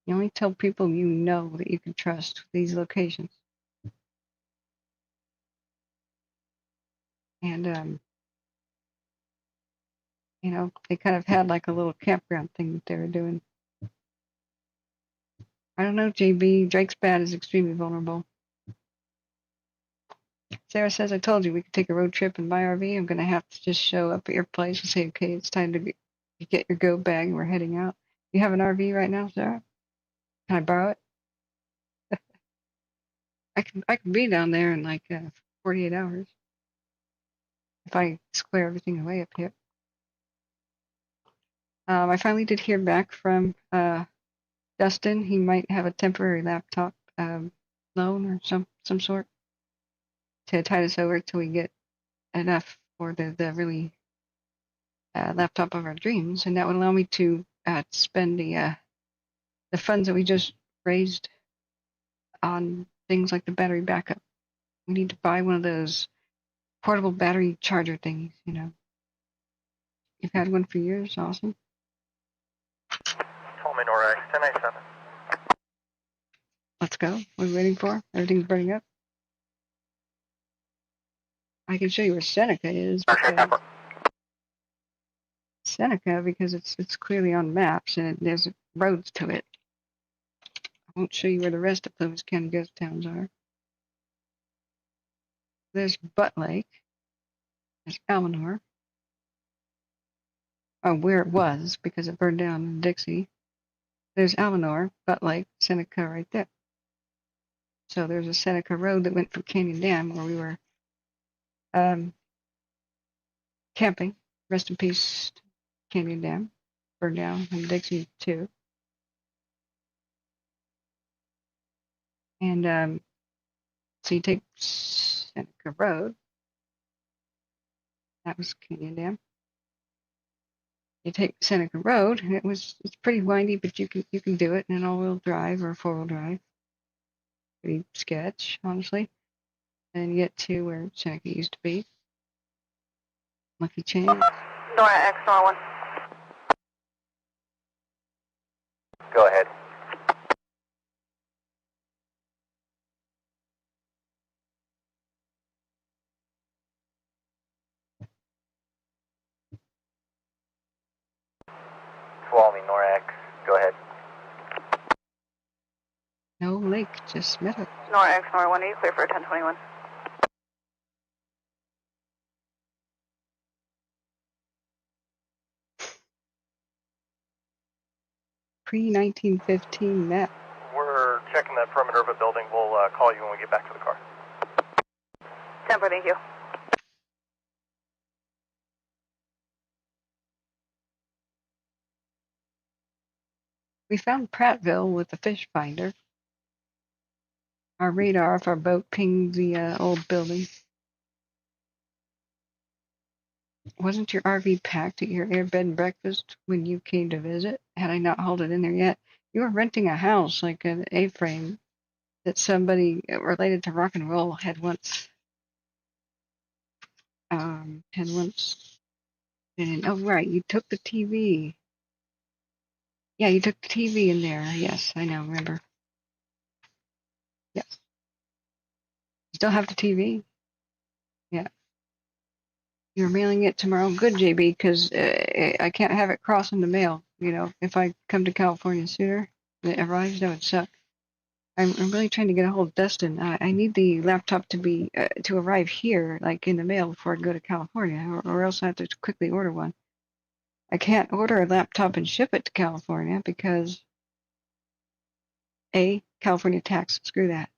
You only tell people you know that you can trust these locations. And, you know, they kind of had like a little campground thing that they were doing. I don't know, JB. Drake's Bad is extremely vulnerable. Sarah says, I told you we could take a road trip and buy RV. I'm going to have to just show up at your place and say, okay, it's time to get your go bag and we're heading out. You have an RV right now, Sarah? Can I borrow it? I can be down there in like 48 hours if I square everything away up here. I finally did hear back from Dustin. He might have a temporary laptop loan or some sort to tide us over till we get enough for the really laptop of our dreams, and that would allow me to spend the funds that we just raised on things like the battery backup. We need to buy one of those portable battery charger things, you know. You've had one for years, awesome. Tuolumne NORAX 1097. Let's go. What are we waiting for? Everything's burning up. I can show you where Seneca is. Seneca, because it's clearly on maps and there's roads to it. I won't show you where the rest of Plymouth County ghost towns are. There's Butte Lake. There's Almanor. Oh, where it was, because it burned down in Dixie. There's Almanor, Butte Lake, Seneca right there. So there's a Seneca road that went from Canyon Dam where we were camping. Rest in peace, Canyon Dam. Burned down in Dixie too. And so you take Seneca Road. That was Canyon Dam. You take Seneca Road, and it's pretty windy, but you can do it in an all-wheel drive or a four-wheel drive. Pretty sketch, honestly. And you get to where Seneca used to be. Lucky chance. Nora X, Nora 1. Go ahead. Tuolumne NORAX, go ahead. No lake, just meadow. Nora X, Nora 1, are you clear for 1021? Pre-1915 map. We're checking that perimeter of a building. We'll call you when we get back to the car. Temper, thank you. We found Prattville with the fish finder. Our radar off our boat pinged the old building. Wasn't your RV packed at your air bed and breakfast when you came to visit? Had I not hauled it in there yet? You were renting a house, like an A-frame, that somebody related to rock and roll had once been in. Oh, right, you took the TV. Yeah, you took the TV in there. Yes, I know, remember. Yes. Still have the TV? Yeah. You're mailing it tomorrow? Good, JB, because I can't have it cross in the mail. You know, if I come to California sooner, it arrives, that would suck. I'm really trying to get a hold of Dustin. I need the laptop to be to arrive here, like in the mail, before I go to California, or else I have to quickly order one. I can't order a laptop and ship it to California because A, California tax. Screw that.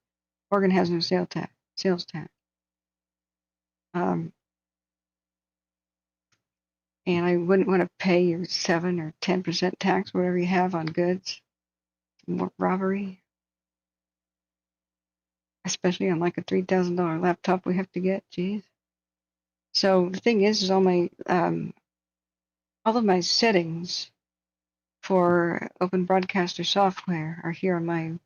Oregon has no sales tax. And I wouldn't want to pay your 7 or 10% tax, whatever you have on goods. More robbery, especially on like a $3,000 laptop we have to get. Jeez. So the thing is all of my settings for Open Broadcaster software are here on my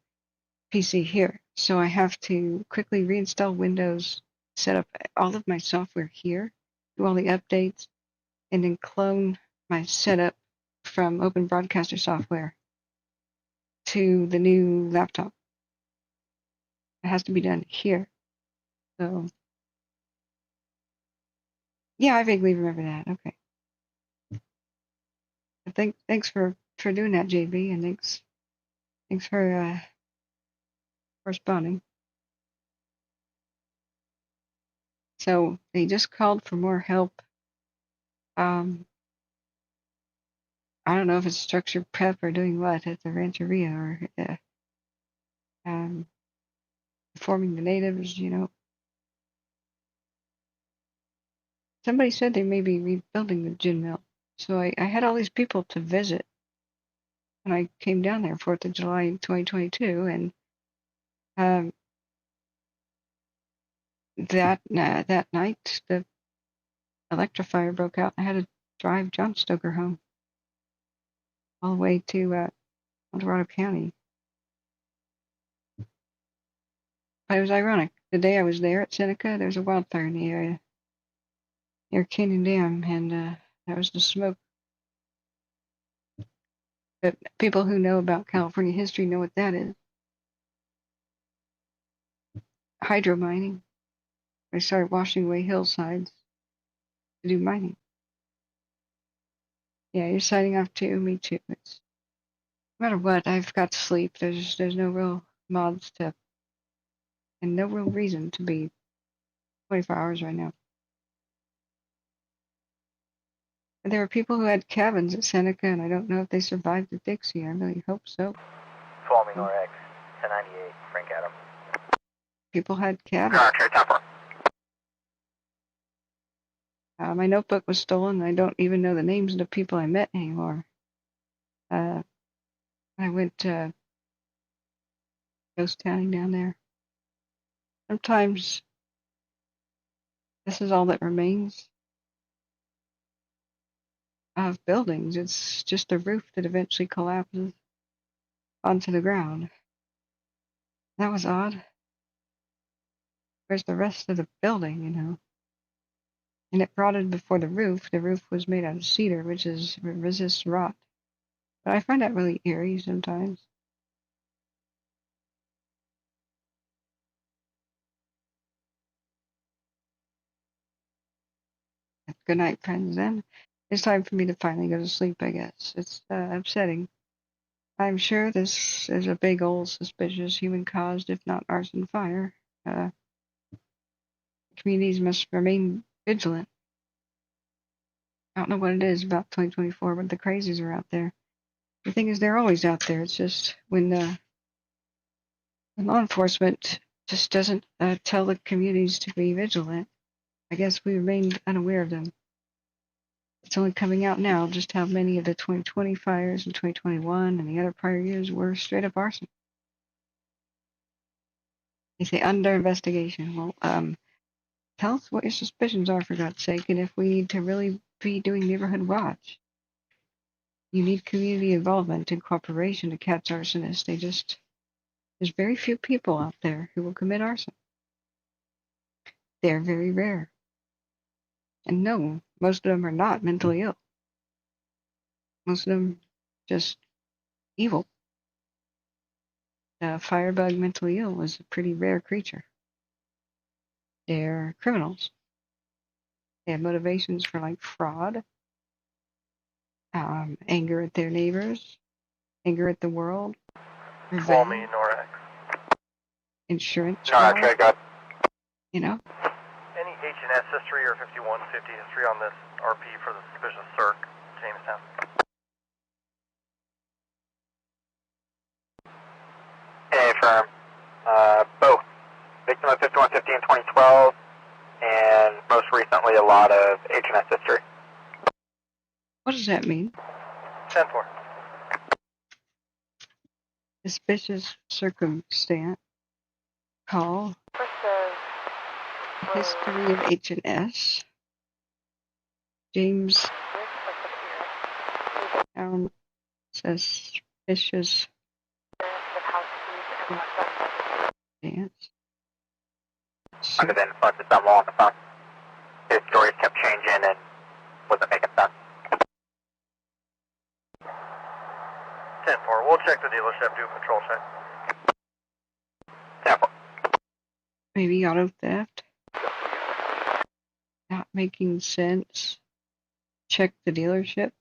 PC here. So I have to quickly reinstall Windows, set up all of my software here, do all the updates, and then clone my setup from Open Broadcaster software to the new laptop. It has to be done here. So, yeah, I vaguely remember that. Okay. Thanks for doing that, JB, and thanks for responding. So they just called for more help. I don't know if it's structured prep or doing what at the Rancheria or informing the natives, Somebody said they may be rebuilding the gin mill. So I had all these people to visit when I came down there 4th of July 2022, and that night the electrifier broke out. I had to drive John Stoker home all the way to Dorado County. But it was ironic. The day I was there at Seneca, there was a wildfire in the area near Canyon Dam, and that was the smoke. But people who know about California history know what that is. Hydro mining. They started washing away hillsides to do mining. Yeah, you're signing off too. Me too. It's, no matter what, I've got to sleep. There's no real mods to, and no real reason to be 24 hours right now. There were people who had cabins at Seneca, and I don't know if they survived the Dixie. I really hope so. Tuolumne NorX, 1098, Frank Adam. People had cabins. My notebook was stolen, and I don't even know the names of the people I met anymore. I went ghost towning down there. Sometimes this is all that remains of buildings. It's just a roof that eventually collapses onto the ground. That was odd. Where's the rest of the building, And it rotted before the roof. The roof was made out of cedar, which resists rot. But I find that really eerie sometimes. Good night, friends, then. It's time for me to finally go to sleep, I guess. It's upsetting. I'm sure this is a big old suspicious human-caused, if not arson fire. Communities must remain vigilant. I don't know what it is about 2024, but the crazies are out there. The thing is, they're always out there. It's just when law enforcement just doesn't tell the communities to be vigilant, I guess we remained unaware of them. It's only coming out now just how many of the 2020 fires and 2021 and the other prior years were straight up arson. They say under investigation. Well, tell us what your suspicions are, for God's sake, and if we need to really be doing neighborhood watch. You need community involvement and cooperation to catch arsonists. There's very few people out there who will commit arson. They're very rare. And no, most of them are not mentally ill. Most of them just evil. Firebug mentally ill was a pretty rare creature. They're criminals. They have motivations for like fraud, anger at their neighbors, anger at the world, Tuolumne NorX. Insurance Alright, fraud, got Any H&S history or 5150 history on this RP for the suspicious circ, Jamestown? Hey, for confirm. Both. Victim of 5150 in 2012, and most recently a lot of H&S history. What does that mean? 10-4. Suspicious circumstance. Call. History of H&S. James found suspicious circumstance. Under the influence of someone on the phone. His stories kept changing and wasn't making sense. 10-4. We'll check the dealership, do a patrol check. 10-4. Maybe auto theft. Not making sense. Check the dealership.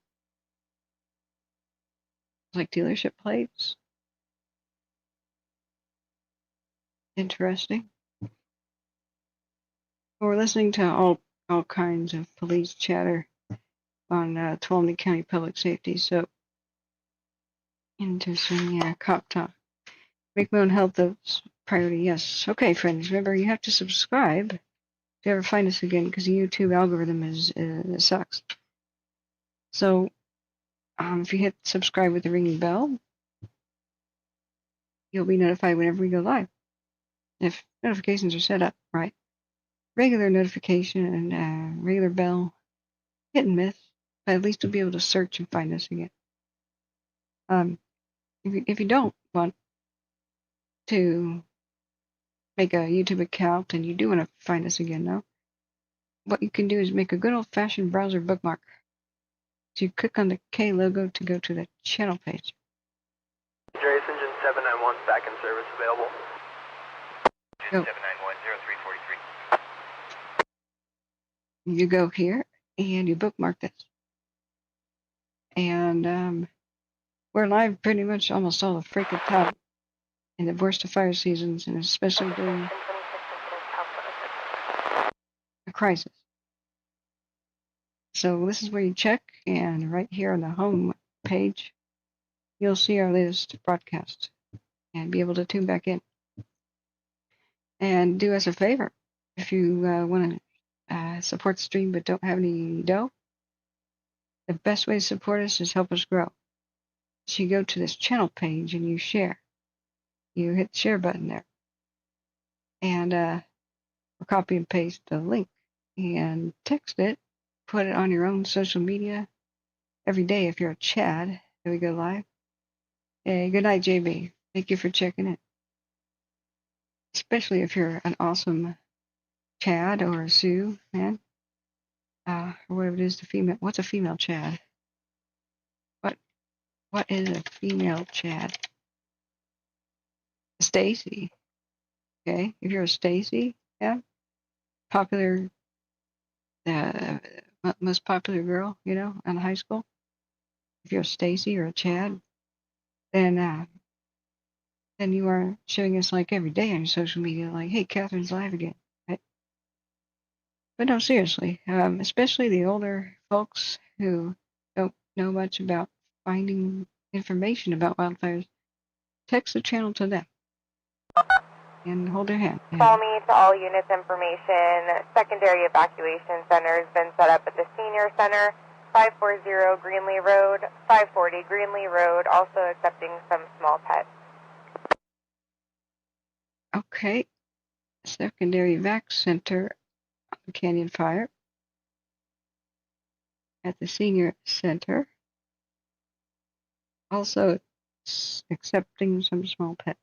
Like dealership plates. Interesting. We're listening to all kinds of police chatter on Tuolumne County Public Safety. So interesting, yeah, cop talk. Make my own health a priority. Yes. Okay, friends. Remember, you have to subscribe if you ever find us again, because the YouTube algorithm it sucks. So if you hit subscribe with the ringing bell, you'll be notified whenever we go live. If notifications are set up right, regular notification and regular bell, hit and miss, but at least you'll be able to search and find us again. If you don't want to make a YouTube account and you do want to find us again, though, what you can do is make a good old-fashioned browser bookmark. So you click on the K logo to go to the channel page. Trace engine 791 back in service available. Engine 791, 0343. You go here and you bookmark this. And we're live pretty much almost all the freaking time in the worst of fire seasons, and especially during a crisis. So this is where you check, and right here on the home page, you'll see our latest broadcast and be able to tune back in. And do us a favor, if you want to support the stream but don't have any dough, the best way to support us is help us grow. So you go to this channel page and you share. You hit the share button there. And or copy and paste the link and text it. Put it on your own social media every day if you're a Chad. Here we go live. Hey, good night, JB. Thank you for checking in. Especially if you're an awesome Chad or a Sioux, man. Or whatever it is, the female. What's a female Chad? What is a female Chad? Stacy. Okay, if you're a Stacy, yeah. Popular, most popular girl, in high school. If you're a Stacy or a Chad, then you are showing us like every day on your social media, like, hey, Catherine's live again. Right? But no, seriously, especially the older folks who don't know much about finding information about wildfires, text the channel to them and hold their hand. Call me to all units information. Secondary evacuation center has been set up at the senior center, 540 Greenlee Road, 540 Greenlee Road, also accepting some small pets. Okay. Secondary evac center on the Canyon Fire at the senior center. Also accepting some small pets.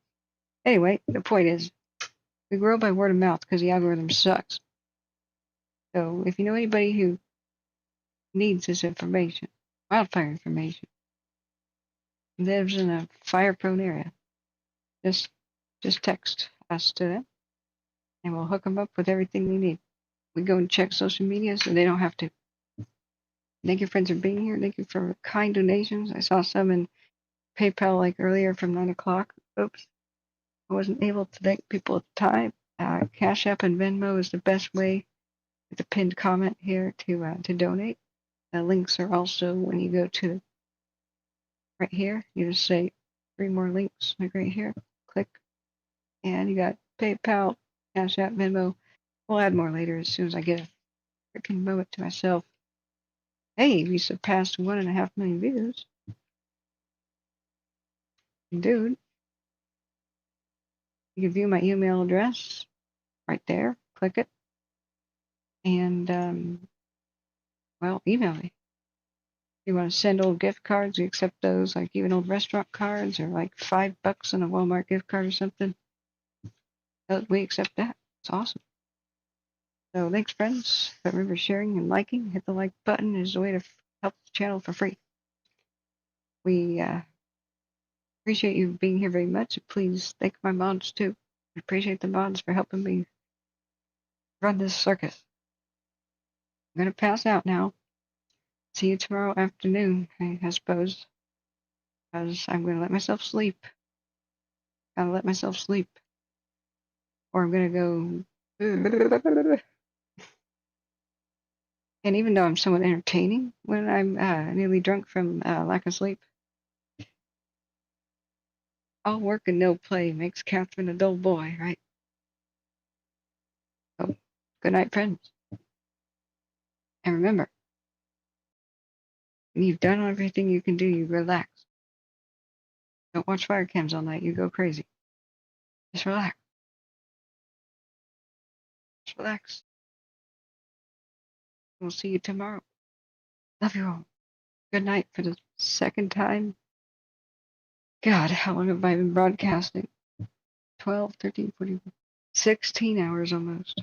Anyway, the point is, we grow by word of mouth because the algorithm sucks. So if you know anybody who needs this information, wildfire information, lives in a fire-prone area, just text us to them, and we'll hook them up with everything they need. We go and check social media so they don't have to. Thank you, friends, for being here. Thank you for kind donations. I saw some in PayPal like earlier from 9 o'clock. Oops. I wasn't able to thank people at the time. Cash App and Venmo is the best way with the pinned comment here to donate. The links are also when you go to right here. You just say 3 more links, like right here. Click, And you got PayPal, Cash App, Venmo. We'll add more later as soon as I get a freaking moment to myself. Hey, we surpassed 1.5 million views. Dude, you can view my email address right there. Click it. And, well, email me. If you want to send old gift cards, we accept those, like even old restaurant cards or like $5 on a Walmart gift card or something. We accept that. It's awesome. So thanks, friends. But remember, sharing and liking, hit the like button is a way to help the channel for free. We appreciate you being here very much. Please thank my mods too. I appreciate the mods for helping me run this circus. I'm going to pass out now. See you tomorrow afternoon, I suppose. Because I'm going to let myself sleep. Gotta let myself sleep. Or I'm going to go... And even though I'm somewhat entertaining when I'm nearly drunk from lack of sleep, all work and no play makes Catherine a dull boy, right? So, good night, friends. And remember, when you've done everything you can do, you relax. Don't watch fire cams all night, you go crazy. Just relax. Just relax. We'll see you tomorrow. Love you all. Good night for the second time. God, how long have I been broadcasting? 12, 13, 14, 16 hours almost.